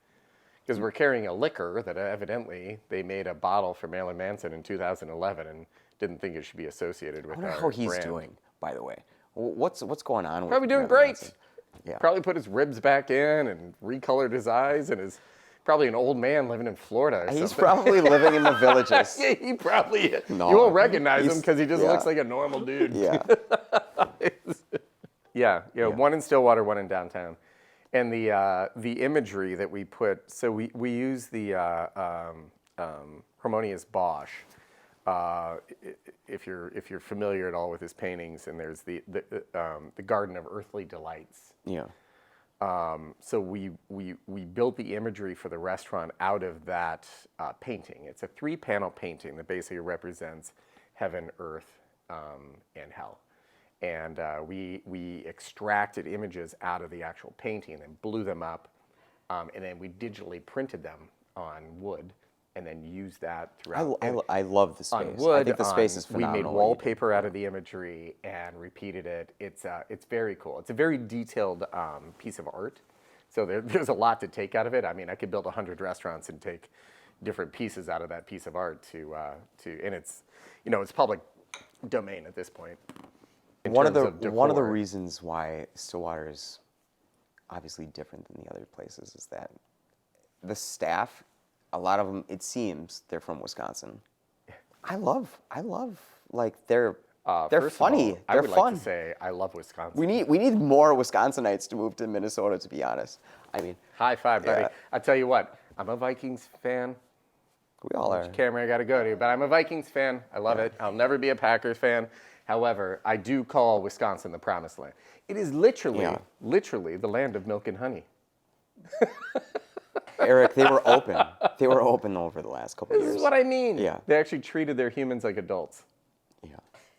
Because we're carrying a liquor that evidently they made a bottle for Marilyn Manson in 2011 and didn't think it should be associated with our I wonder how he's brand. doing, by the way. What's going on with Probably doing Marilyn great. Manson? Yeah. Probably put his ribs back in and recolored his eyes and is probably an old man living in Florida or He's something. probably living in the villages. Yeah, he probably is. No, You won't recognize him he's- because he just yeah. looks like a normal dude. Yeah. One in Stillwater, one in downtown. And the imagery that we put, so we use the Harmonious Bosch. If you're familiar at all with his paintings, and there's the Garden of Earthly Delights. Yeah. So we built the imagery for the restaurant out of that painting. It's a 3-panel painting that basically represents heaven, earth, and hell. And we extracted images out of the actual painting and blew them up, and then we digitally printed them on wood, and then used that throughout. I love the space. On wood, I think the space is phenomenal. We made wallpaper out of the imagery and repeated it. It's very cool. It's a very detailed piece of art. So there's a lot to take out of it. I mean, I could build 100 restaurants and take different pieces out of that piece of art and it's public domain at this point. One of the reasons why Stillwater is obviously different than the other places is that the staff, a lot of them, it seems, they're from Wisconsin. I love like they're First funny. of all, I They're would fun. like to say I love Wisconsin. We need more Wisconsinites to move to Minnesota, to be honest. I mean, High five, buddy. Yeah. I tell you what, I'm a Vikings fan. we all are. Which camera I got to go to, but I'm a Vikings fan. I love it. I'll never be a Packers fan. However, I do call Wisconsin the promised land. It is literally the land of milk and honey. Eric, they were open. They were open over the last couple of years. This is what I mean. Yeah. They actually treated their humans like adults. Yeah.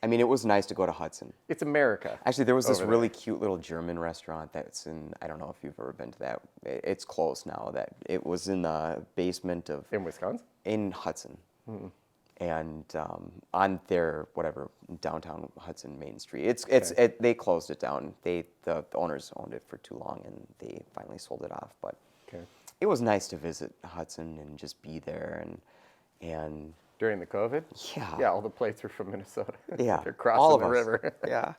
I mean, it was nice to go to Hudson. It's America. Actually, there was this over really there. cute little German restaurant that's in, I don't know if you've ever been to that. It's closed now. That it was in the basement of, In Wisconsin? in Hudson. And on their, downtown Hudson Main Street. They closed it down. The owners owned it for too long and they finally sold it off. But it was nice to visit Hudson and just be there and During the COVID? Yeah. Yeah, all the plates were from Minnesota. yeah, They're crossing all of the us. river. Yeah.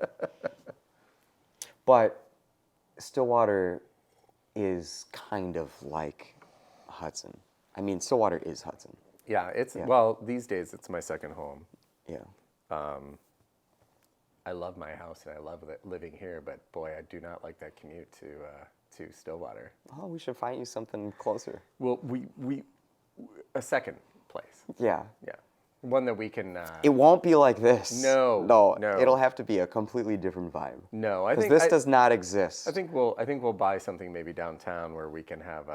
But Stillwater is kind of like Hudson. I mean, Stillwater is Hudson. Yeah, well, these days it's my second home. Yeah. I love my house and I love living here, but boy, I do not like that commute to Stillwater. Oh, we should find you something closer. Well, a second place. Yeah. Yeah, one that we can. It won't be like this. No. It'll have to be a completely different vibe. No, I Because think this does not exist. I think we'll buy something maybe downtown where we can have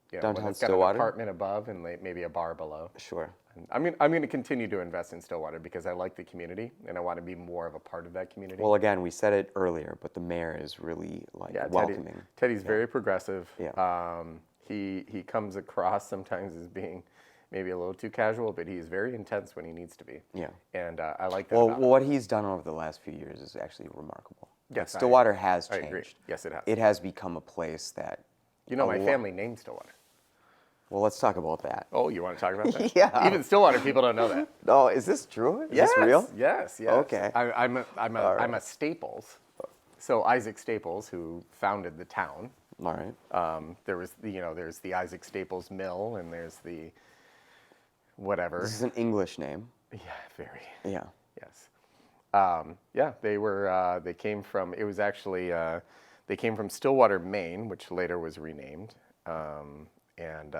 Downtown one that's got Stillwater? an apartment above and maybe a bar below. Sure. And I'm going to continue to invest in Stillwater because I like the community and I want to be more of a part of that community. Well, again, we said it earlier, but the mayor is really welcoming. Teddy's very progressive. Yeah. He comes across sometimes as being maybe a little too casual, but he's very intense when he needs to be. Yeah. And I like that. Well, about him. what he's done over the last few years is actually remarkable. Yes, I Stillwater has I changed. agree. Yes, it has. It has become a place that. My family named Stillwater. Well, let's talk about that. Oh, you want to talk about that? Yeah. Even Stillwater people don't know that. Oh, is this true? Is Yes, this real? Yes, yes. Okay. I'm right. a Staples. So Isaac Staples, who founded the town, All right. there's the Isaac Staples Mill, and there's the whatever. This is an English name. Yeah, very. Yeah. Yes. Yeah, they came from, it was actually, they came from Stillwater, Maine, which later was renamed. And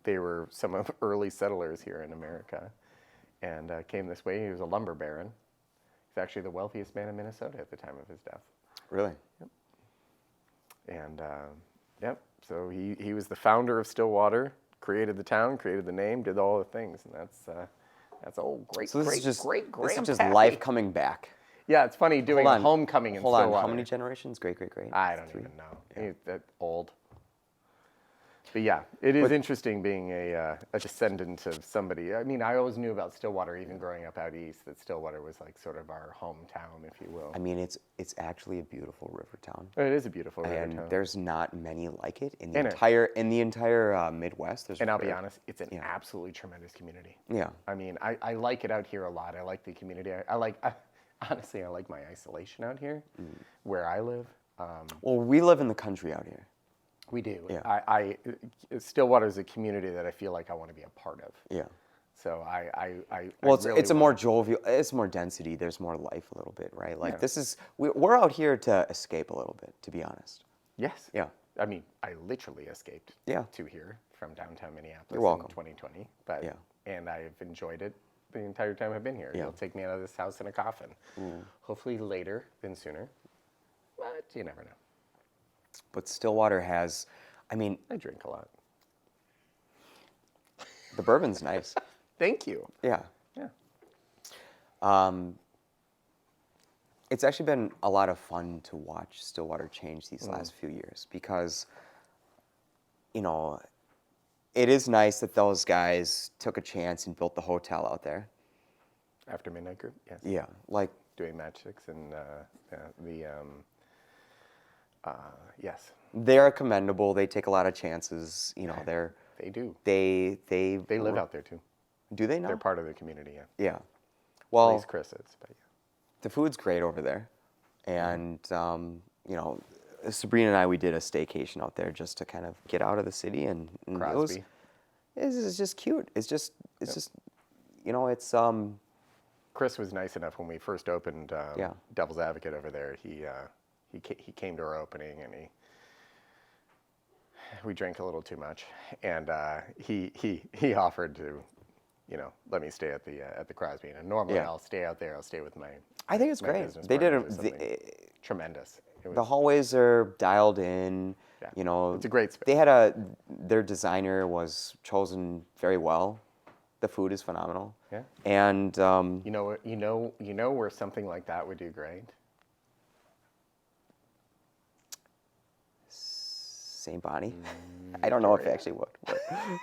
they were some of early settlers here in America, and came this way. He was a lumber baron. He's actually the wealthiest man in Minnesota at the time of his death. Really? Yep. And yep, so he was the founder of Stillwater, created the town, created the name, did all the things, and that's great, So this great, is just great, this is just grandpappy. life coming back. Yeah, it's funny doing Hold on. homecoming in Hold on. Stillwater. How many generations? Great. I don't 3? even know. He's that old. But yeah, it is interesting being a descendant of somebody. I mean, I always knew about Stillwater, even growing up out east, that Stillwater was like sort of our hometown, if you will. I mean, it's actually a beautiful river town. It is a beautiful river And town. there's not many like it in the And entire Midwest. There's And I'll be honest, it's an absolutely tremendous community. Yeah. I mean, I like it out here a lot. I like the community. Honestly, I like my isolation out here, where I live. Well, we live in the country out here. We do. Yeah. Stillwater is a community that I feel like I want to be a part of. Yeah. So Well, really it's a more jovial. It's more density. There's more life a little bit, right? Like we're out here to escape a little bit, to be honest. Yes. Yeah. I mean, I literally escaped to here from downtown Minneapolis You're welcome. in 2020. But Yeah. and I've enjoyed it the entire time I've been here. Yeah. It'll take me out of this house in a coffin. Hopefully later than sooner. But you never know. But Stillwater has, I mean, I drink a lot. the bourbon's nice. Thank you. Yeah. Yeah. It's actually been a lot of fun to watch Stillwater change these last few years because, you know, it is nice that those guys took a chance and built the hotel out there. After Midnight Group, yes. Yeah, like Doing matchsticks and yes. they're commendable. They take a lot of chances. You know, They do. they They live out there too. Do they now? They're part of the community, yeah. Yeah. At Well, least Chris is, but yeah. the food's great over there, and you know, Sabrina and I, we did a staycation out there just to kind of get out of the city, and Crosby. it's just cute. It's just you know, it's Chris was nice enough when we first opened Yeah. Devil's Advocate over there. He came to our opening and we drank a little too much, and he offered to, you know, let me stay at the Crosby. And normally I'll stay out there. I'll stay with my. I think it's my great. business They did partners or something. Tremendous. It the was, hallways are dialed in. Yeah. You know, It's a great space. They had their designer was chosen very well. The food is phenomenal. Yeah. And you know where something like that would do great. St. Bonnie. I don't know if actually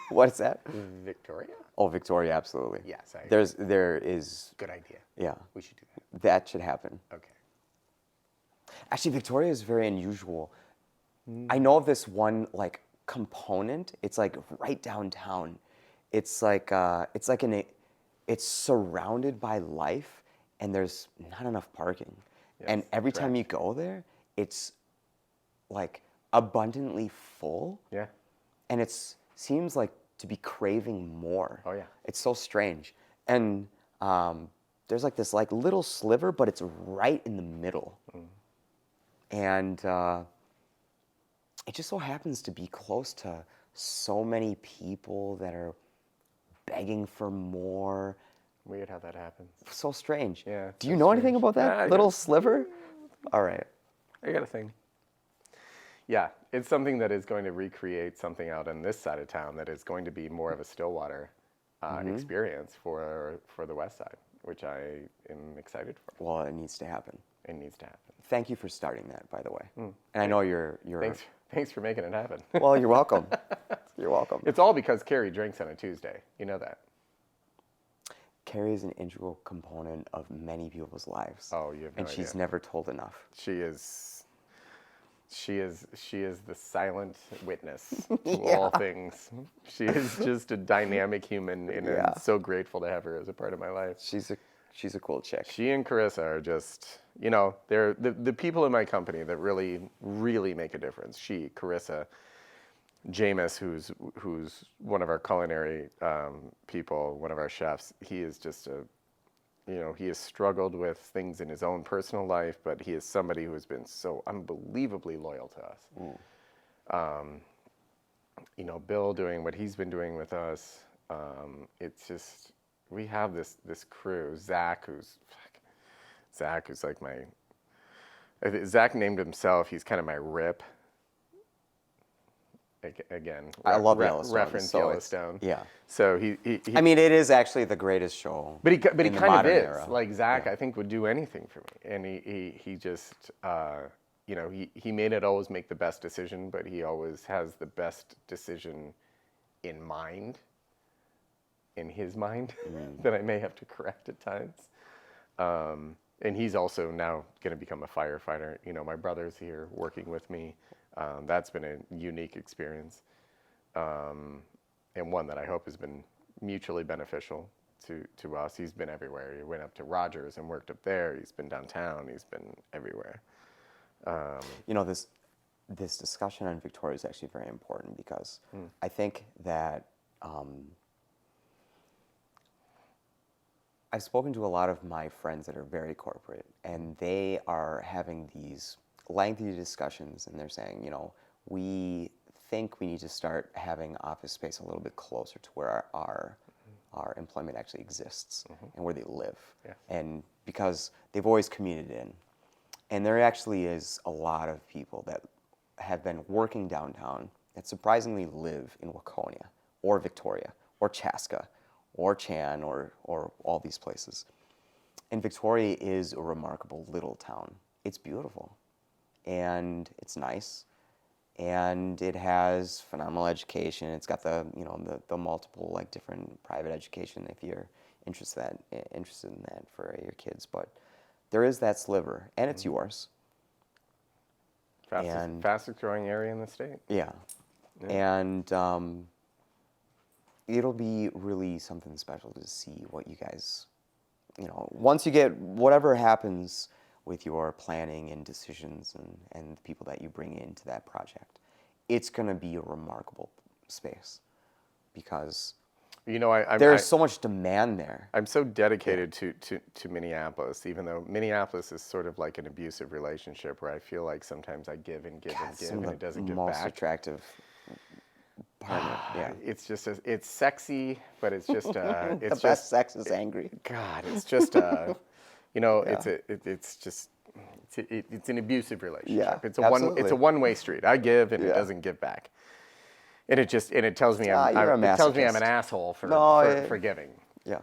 what is that? Victoria. Oh, Victoria, absolutely. Yes, there is. Good idea. Yeah. We should do that. That should happen. Okay. Actually, Victoria is very unusual. I know of this one like component. It's like right downtown. It's surrounded by life, and there's not enough parking. Yes, and every time correct. you go there, it's like abundantly full. Yeah. And it seems like to be craving more. Oh, yeah. It's so strange. And there's like this like little sliver, but it's right in the middle. And it just so happens to be close to so many people that are begging for more. Weird how that happens. So strange. Yeah, Do so you know anything strange. about that I little got- sliver? All right. I got a thing. Yeah, it's something that is going to recreate something out on this side of town that is going to be more of a Stillwater experience for the west side, which I am excited for. Well, it needs to happen. It needs to happen. Thank you for starting that, by the way. And I know you're. Thanks for making it happen. Well, you're welcome. You're welcome. It's all because Carrie drinks on a Tuesday. You know that. Carrie is an integral component of many people's lives. Oh, you have no And she's idea. never told enough. She is She is the silent witness to all things. She is just a dynamic human, and I'm so grateful to have her as a part of my life. She's a cool chick. She and Carissa are just, you know, they're the people in my company that really, really make a difference. Carissa, Jameis, who's one of our culinary people, one of our chefs, he is just he has struggled with things in his own personal life, but he is somebody who has been so unbelievably loyal to us. Bill doing what he's been doing with us. It's just, we have this crew. Zach, who's like Zach named himself, he's kind of my rip. Again, I love Yellowstone. Reference so Yellowstone. Yeah. So he I mean, it is actually the greatest show. But he kind of is. Era. Like Zach, I think would do anything for me, and he just he may not always make the best decision, but he always has the best decision in his mind, that I may have to correct at times. And he's also now going to become a firefighter. You know, my brother's here working with me. That's been a unique experience, and one that I hope has been mutually beneficial to us. He's been everywhere. He went up to Rogers and worked up there. He's been downtown. He's been everywhere. This discussion on Victoria is actually very important because I think that I've spoken to a lot of my friends that are very corporate, and they are having these lengthy discussions, and they're saying, we think we need to start having office space a little bit closer to where our employment actually exists and where they live. Yeah. And because they've always commuted in. And there actually is a lot of people that have been working downtown that surprisingly live in Waconia or Victoria or Chaska or Chan or all these places. And Victoria is a remarkable little town. It's beautiful. And it's nice, and it has phenomenal education. It's got the multiple different private education if you're interested in that for your kids. But there is that sliver, and it's yours. Fastest growing area in the state. Yeah. And it'll be really something special to see what you guys, once you get whatever happens with your planning and decisions and the people that you bring into that project, it's going to be a remarkable space because there's so much demand there. I'm so dedicated to Minneapolis, even though Minneapolis is sort of like an abusive relationship where I feel like sometimes I give and give and give, and it doesn't give back. Most attractive partner. Yeah. It's just it's sexy, but it's just the best sex is angry. God, it's just it's an abusive relationship. Yeah, it's a one-way street. I give and it doesn't give back. And it tells me I'm an asshole for giving. Yeah.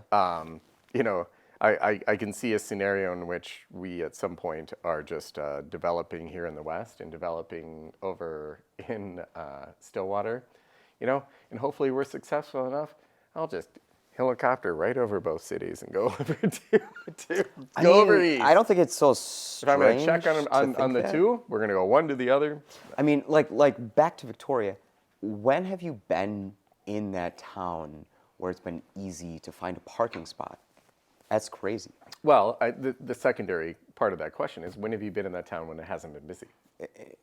I can see a scenario in which we at some point are just developing here in the West and developing over in Stillwater, and hopefully we're successful enough. I'll just helicopter right over both cities and go over over east. I don't think it's so strange. If I'm going to check on the two, we're going to go one to the other. I mean, like back to Victoria, when have you been in that town where it's been easy to find a parking spot? That's crazy. Well, the secondary part of that question is, when have you been in that town when it hasn't been busy?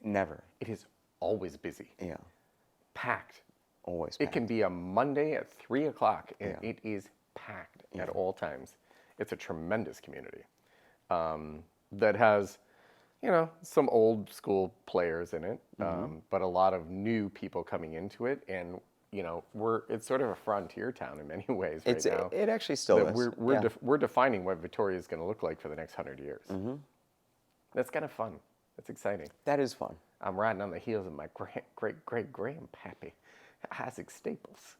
Never. It is always busy. Yeah. Packed. Always packed. It can be a Monday at 3 o'clock, and Yeah. it is packed at all times. It's a tremendous community that has, some old school players in it, but a lot of new people coming into it, and it's sort of a frontier town in many ways right now. It actually still is. We're defining what Victoria is going to look like for the next 100 years. That's kind of fun. That's exciting. That is fun. I'm riding on the heels of my great-great-grandpappy, Isaac Staples.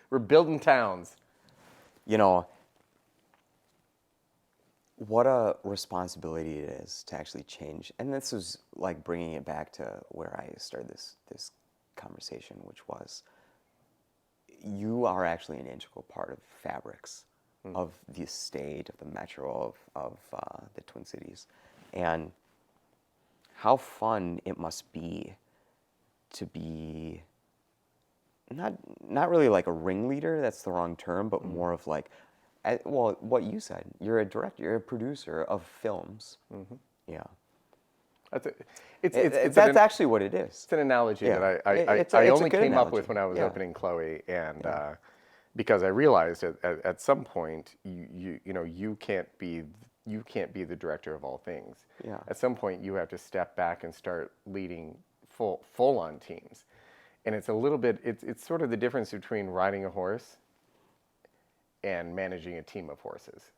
We're building towns. What a responsibility it is to actually change. And this is like bringing it back to where I started this conversation, which was you are actually an integral part of fabrics of the state, of the metro, of the Twin Cities. And how fun it must be to be not really like a ringleader, that's the wrong term, but more of like, well, what you said, you're a director, you're a producer of films. Yeah. That's actually what it is. It's an analogy Yeah. that I It's a only good came up analogy. with when I was Yeah. opening Chloe, and because I realized at some point you can't be the director of all things. Yeah. At some point you have to step back and start leading full on teams, and it's a little bit it's sort of the difference between riding a horse and managing a team of horses.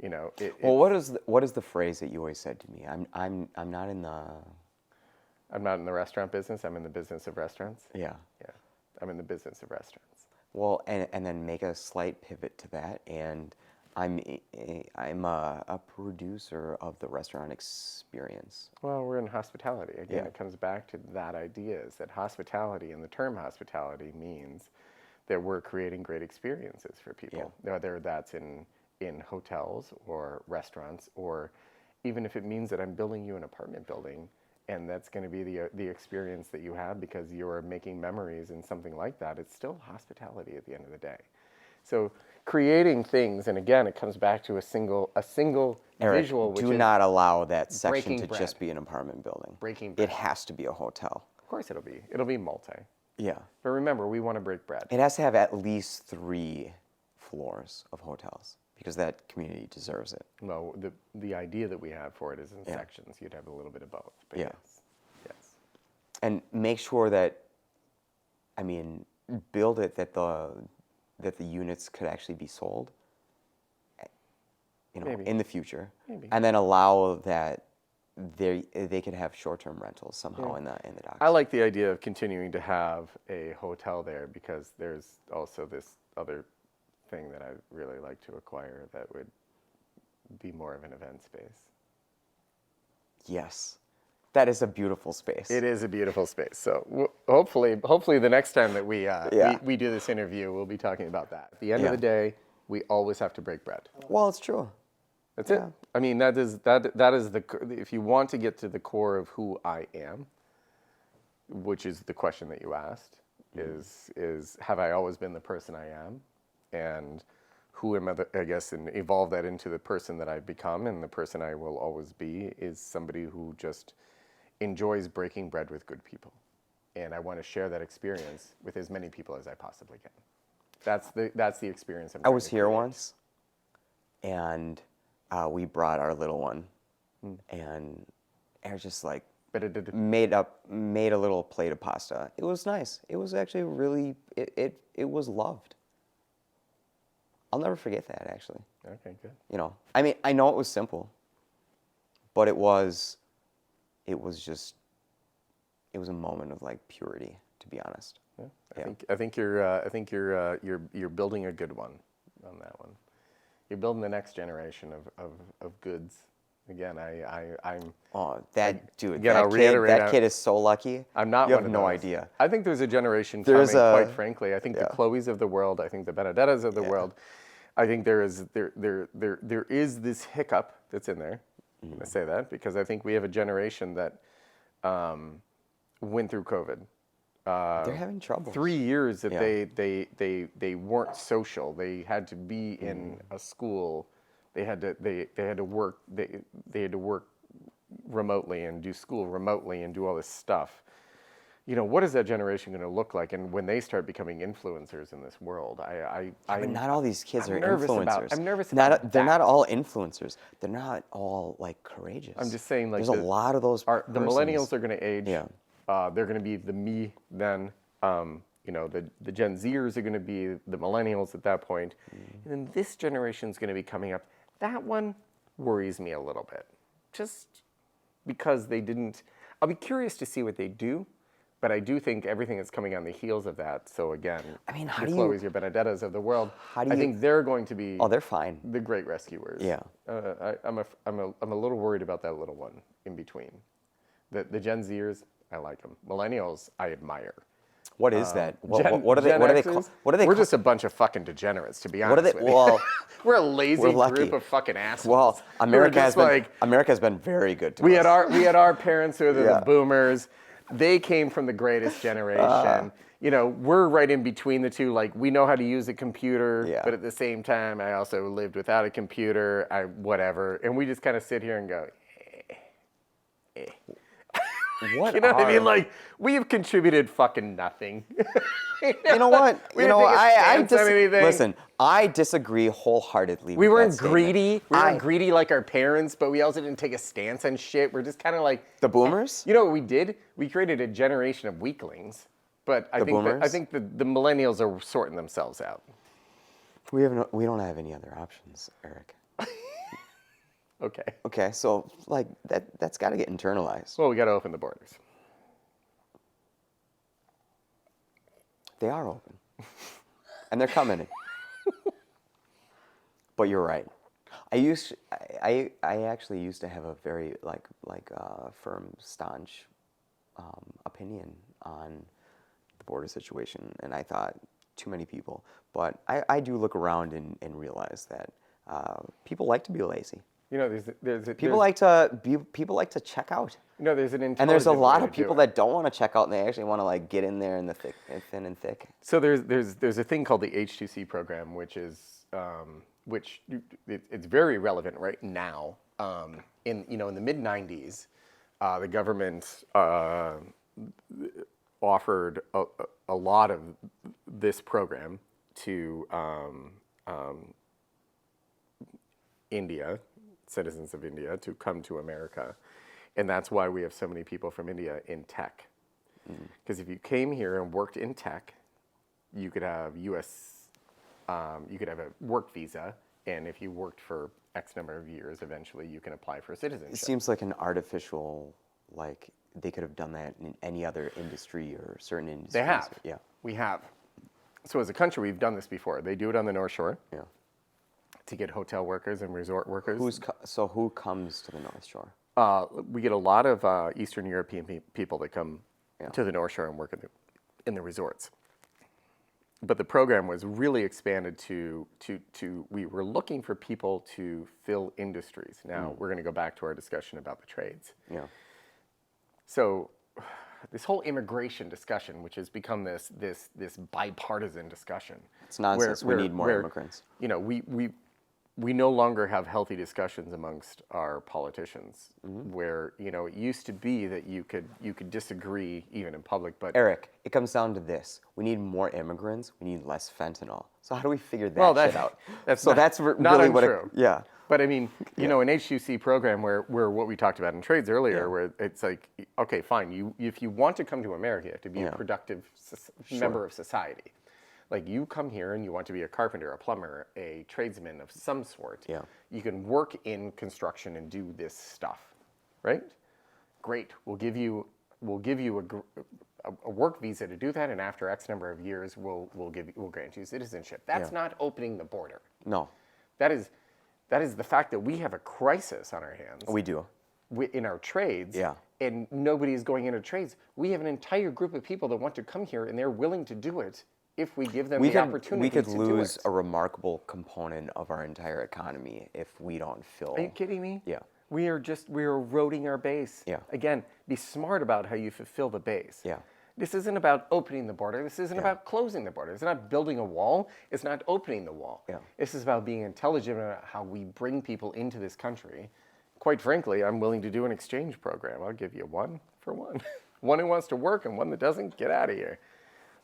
Well, what is the phrase that you always said to me? I'm not in the. I'm not in the restaurant business. I'm in the business of restaurants. Yeah. Yeah, I'm in the business of restaurants. Well, and then make a slight pivot to that, and I'm a producer of the restaurant experience. Well, we're in hospitality. Again, Yeah. it comes back to that idea is that hospitality, and the term hospitality means that we're creating great experiences for people, whether that's in hotels or restaurants, or even if it means that I'm building you an apartment building, and that's going to be the experience that you have because you're making memories and something like that. It's still hospitality at the end of the day. So creating things, and again, it comes back to a single Eric, visual. Which do is not allow that section breaking to bread. just be an apartment building. Breaking bread. It has to be a hotel. Of course, it'll be multi. Yeah. But remember, we want to break bread. It has to have at least 3 floors of hotels because that community deserves it. No, the idea that we have for it is in sections. You'd have a little bit of both. But Yeah. yes. And make sure that, build it that the units could actually be sold, Maybe. in the future. Maybe. And then allow that they could have short-term rentals somehow in the docks. I like the idea of continuing to have a hotel there because there's also this other thing that I'd really like to acquire that would be more of an event space. Yes. That is a beautiful space. It is a beautiful space. So hopefully the next time that we do this interview, we'll be talking about that. At the end of the day, we always have to break bread. Well, it's true. That's it. I mean, that is the, if you want to get to the core of who I am, which is the question that you asked, is have I always been the person I am? And who am I, and evolve that into the person that I've become, and the person I will always be is somebody who just enjoys breaking bread with good people. And I want to share that experience with as many people as I possibly can. That's the experience I was here once, and we brought our little one, and I was just like made a little plate of pasta. It was nice. It was actually really it was loved. I'll never forget that, actually. Okay, good. I know it was simple, but it was a moment of like purity, to be honest. Yeah. I think you're building a good one on that one. You're building the next generation of goods. Again, I'm. Oh, that kid is so lucky. I'm not. You one have of no those. idea. I think there's a generation coming. Quite frankly, I think the Chloes of the world. I think the Benedettas of the world. I think there is this hiccup that's in there. I'm going to say that because I think we have a generation that went through COVID. They're having trouble. 3 years that they weren't social. They had to be in a school. They had to work. They had to work remotely and do school remotely and do all this stuff. What is that generation going to look like? And when they start becoming influencers in this world, But not all these kids are nervous influencers. I'm nervous about They're that. not all influencers. They're not all like courageous. I'm just saying, like, there's a lot of those. The millennials are going to age. Yeah. They're going to be the me then. The Gen Zers are going to be the millennials at that point. And then this generation is going to be coming up. That one worries me a little bit, just because they didn't. I'll be curious to see what they do. But I do think everything is coming on the heels of that. So again, how your do Chloes, your Benedettas of the world, how do I think they're going to be. Oh, they're fine. The great rescuers. Yeah. I'm a little worried about that little one in between. The Gen Zers, I like them. Millennials, I admire. What is that? What Gen are they? What are they? Xers? What are they? We're just a bunch of fucking degenerates, to be What are honest. they? With you. Well, we're a lazy we're lucky. group of fucking assholes. Well, America has been like, America has been very good to us. we had our parents who are Yeah. the boomers. They came from the greatest generation. You know, we're right in between the two. Like, we know how to use a computer, Yeah. but at the same time, I also lived without a computer. Whatever, and we just kind of sit here and go. What You know what I are- mean? Like, we have contributed fucking nothing. You know what? We You didn't know, take a I stance on anything. listen. I disagree wholeheartedly. We with weren't that statement. greedy. We weren't greedy like our parents, but we also didn't take a stance on shit. We're just kind of like The boomers. You know what we did? We created a generation of weaklings. But I think the millennials are sorting themselves out. We don't have any other options, Eric. Okay. Okay, so like that's got to get internalized. Well, we got to open the borders. They are open, and they're coming in. But you're right. I actually used to have a very firm, staunch opinion on the border situation, and I thought too many people. But I do look around and realize that people like to be lazy. You know, People like to check out. You know, there's an And there's a intelligent lot way of to do people it. that don't want to check out, and they actually want to like get in there in the thin and thick. So there's a thing called the H2C program, which is it's very relevant right now. In the mid '90s, the government offered a lot of this program to India, citizens of India, to come to America, and that's why we have so many people from India in tech. Because if you came here and worked in tech, you could have you could have a work visa, and if you worked for X number of years, eventually you can apply for citizenship. It seems like an artificial, like they could have done that in any other industry or certain industries. They have. Yeah. We have. So as a country, we've done this before. They do it on the North Shore Yeah. to get hotel workers and resort workers. So who comes to the North Shore? We get a lot of Eastern European people that come to the North Shore and work in the resorts. But the program was really expanded to we were looking for people to fill industries. Now, we're going to go back to our discussion about the trades. Yeah. So this whole immigration discussion, which has become this bipartisan discussion. It's nonsense. We need more immigrants. You know, we no longer have healthy discussions amongst our politicians, where it used to be that you could disagree even in public. But Eric, it comes down to this: we need more immigrants. We need less fentanyl. So how do we figure that shit out? That's really not what. untrue. Yeah. But I mean, an H2C program where what we talked about in trades earlier, where it's like, okay, fine, if you want to come to America, you have to be a productive member of society. Like, you come here and you want to be a carpenter, a plumber, a tradesman of some sort. Yeah. You can work in construction and do this stuff, right? Great. We'll give you a work visa to do that, and after X number of years, we'll grant you citizenship. That's not opening the border. No. That is the fact that we have a crisis on our hands. We do. In our trades. Yeah. And nobody is going into trades. We have an entire group of people that want to come here, and they're willing to do it if we give them the opportunity we could to lose do it. a remarkable component of our entire economy if we don't fill. Are you kidding me? Yeah. We're eroding our base. Yeah. Again, be smart about how you fulfill the base. Yeah. This isn't about opening the border. This isn't about closing the border. It's not building a wall. It's not opening the wall. Yeah. This is about being intelligent about how we bring people into this country. Quite frankly, I'm willing to do an exchange program. I'll give you one for one. One who wants to work and one that doesn't, get out of here.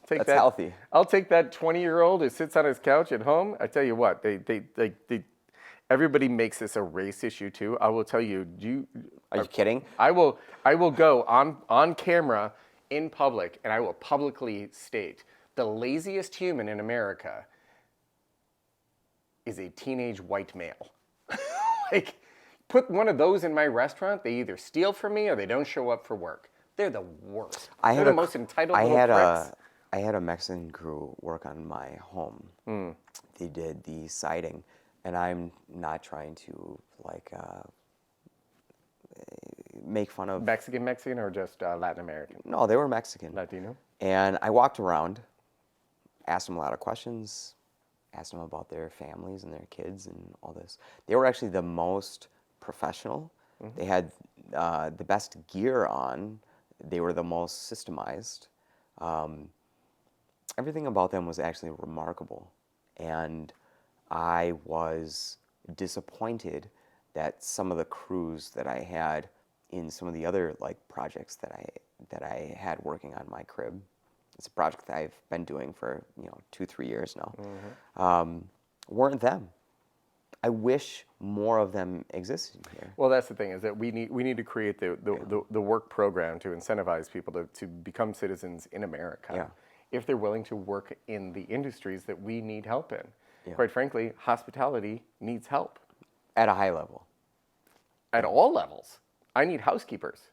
That's healthy. I'll take that 20-year-old who sits on his couch at home. I tell you what, everybody makes this a race issue too. I will tell you. Are you kidding? I will go on camera in public, and I will publicly state the laziest human in America is a teenage white male. Like, put one of those in my restaurant, they either steal from me or they don't show up for work. They're the worst. They're the most entitled little pricks. I had a Mexican crew work on my home. They did the siding, and I'm not trying to make fun of. Mexican, or just Latin American? No, they were Mexican. Latino? And I walked around, asked them a lot of questions, asked them about their families and their kids and all this. They were actually the most professional. They had the best gear on. They were the most systemized. Everything about them was actually remarkable. And I was disappointed that some of the crews that I had in some of the other like projects that I had working on my crib. It's a project that I've been doing for 2-3 years now. Weren't them. I wish more of them existed here. Well, that's the thing, is that we need to create the work program to incentivize people to become citizens in America if they're willing to work in the industries that we need help in. Yeah. Quite frankly, hospitality needs help. At a high level. At all levels. I need housekeepers.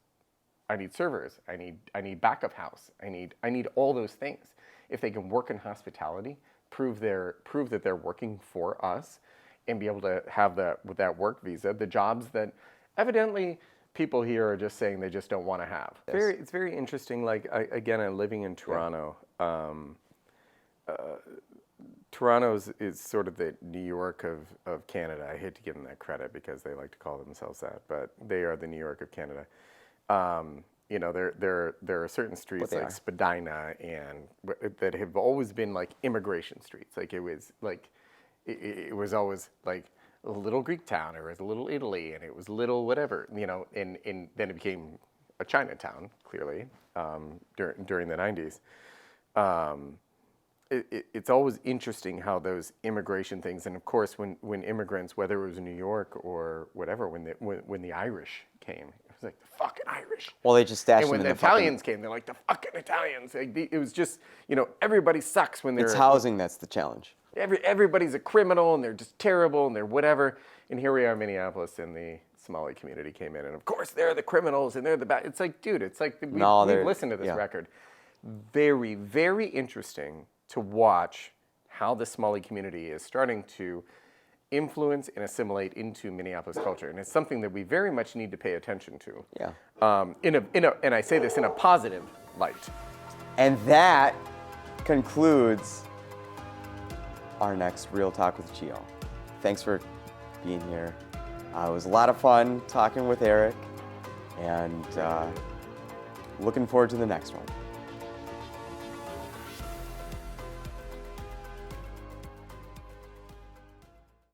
I need servers. I need back of house. I need all those things. If they can work in hospitality, prove that they're working for us, and be able to have that work visa, the jobs that evidently people here are just saying they just don't want to have. It's very interesting. Like I'm living in Toronto. Toronto is sort of the New York of Canada. I hate to give them that credit because they like to call themselves that, but they are the New York of Canada. There are certain streets like Spadina and that have always been like immigration streets. Like it was always like a little Greek town, or it was a little Italy, and it was little whatever, and then it became a Chinatown, clearly, during the 90s. It's always interesting how those immigration things, and of course when immigrants, whether it was in New York or whatever, when the Irish came, it was like the fucking Irish. Well, they just stashed and when them in the Italians came, they're like the fucking Italians. It was just, everybody sucks when they're. It's housing that's the challenge. Everybody's a criminal, and they're just terrible, and they're whatever. And here we are in Minneapolis, and the Somali community came in, and of course they're the criminals, and they're the bad. It's like, dude, it's like we've listened to this record. Very, very interesting to watch how the Somali community is starting to influence and assimilate into Minneapolis culture, and it's something that we very much need to pay attention to. Yeah. And I say this in a positive light. And that concludes our next Real Talk with Gio. Thanks for being here. It was a lot of fun talking with Erik, and looking forward to the next one.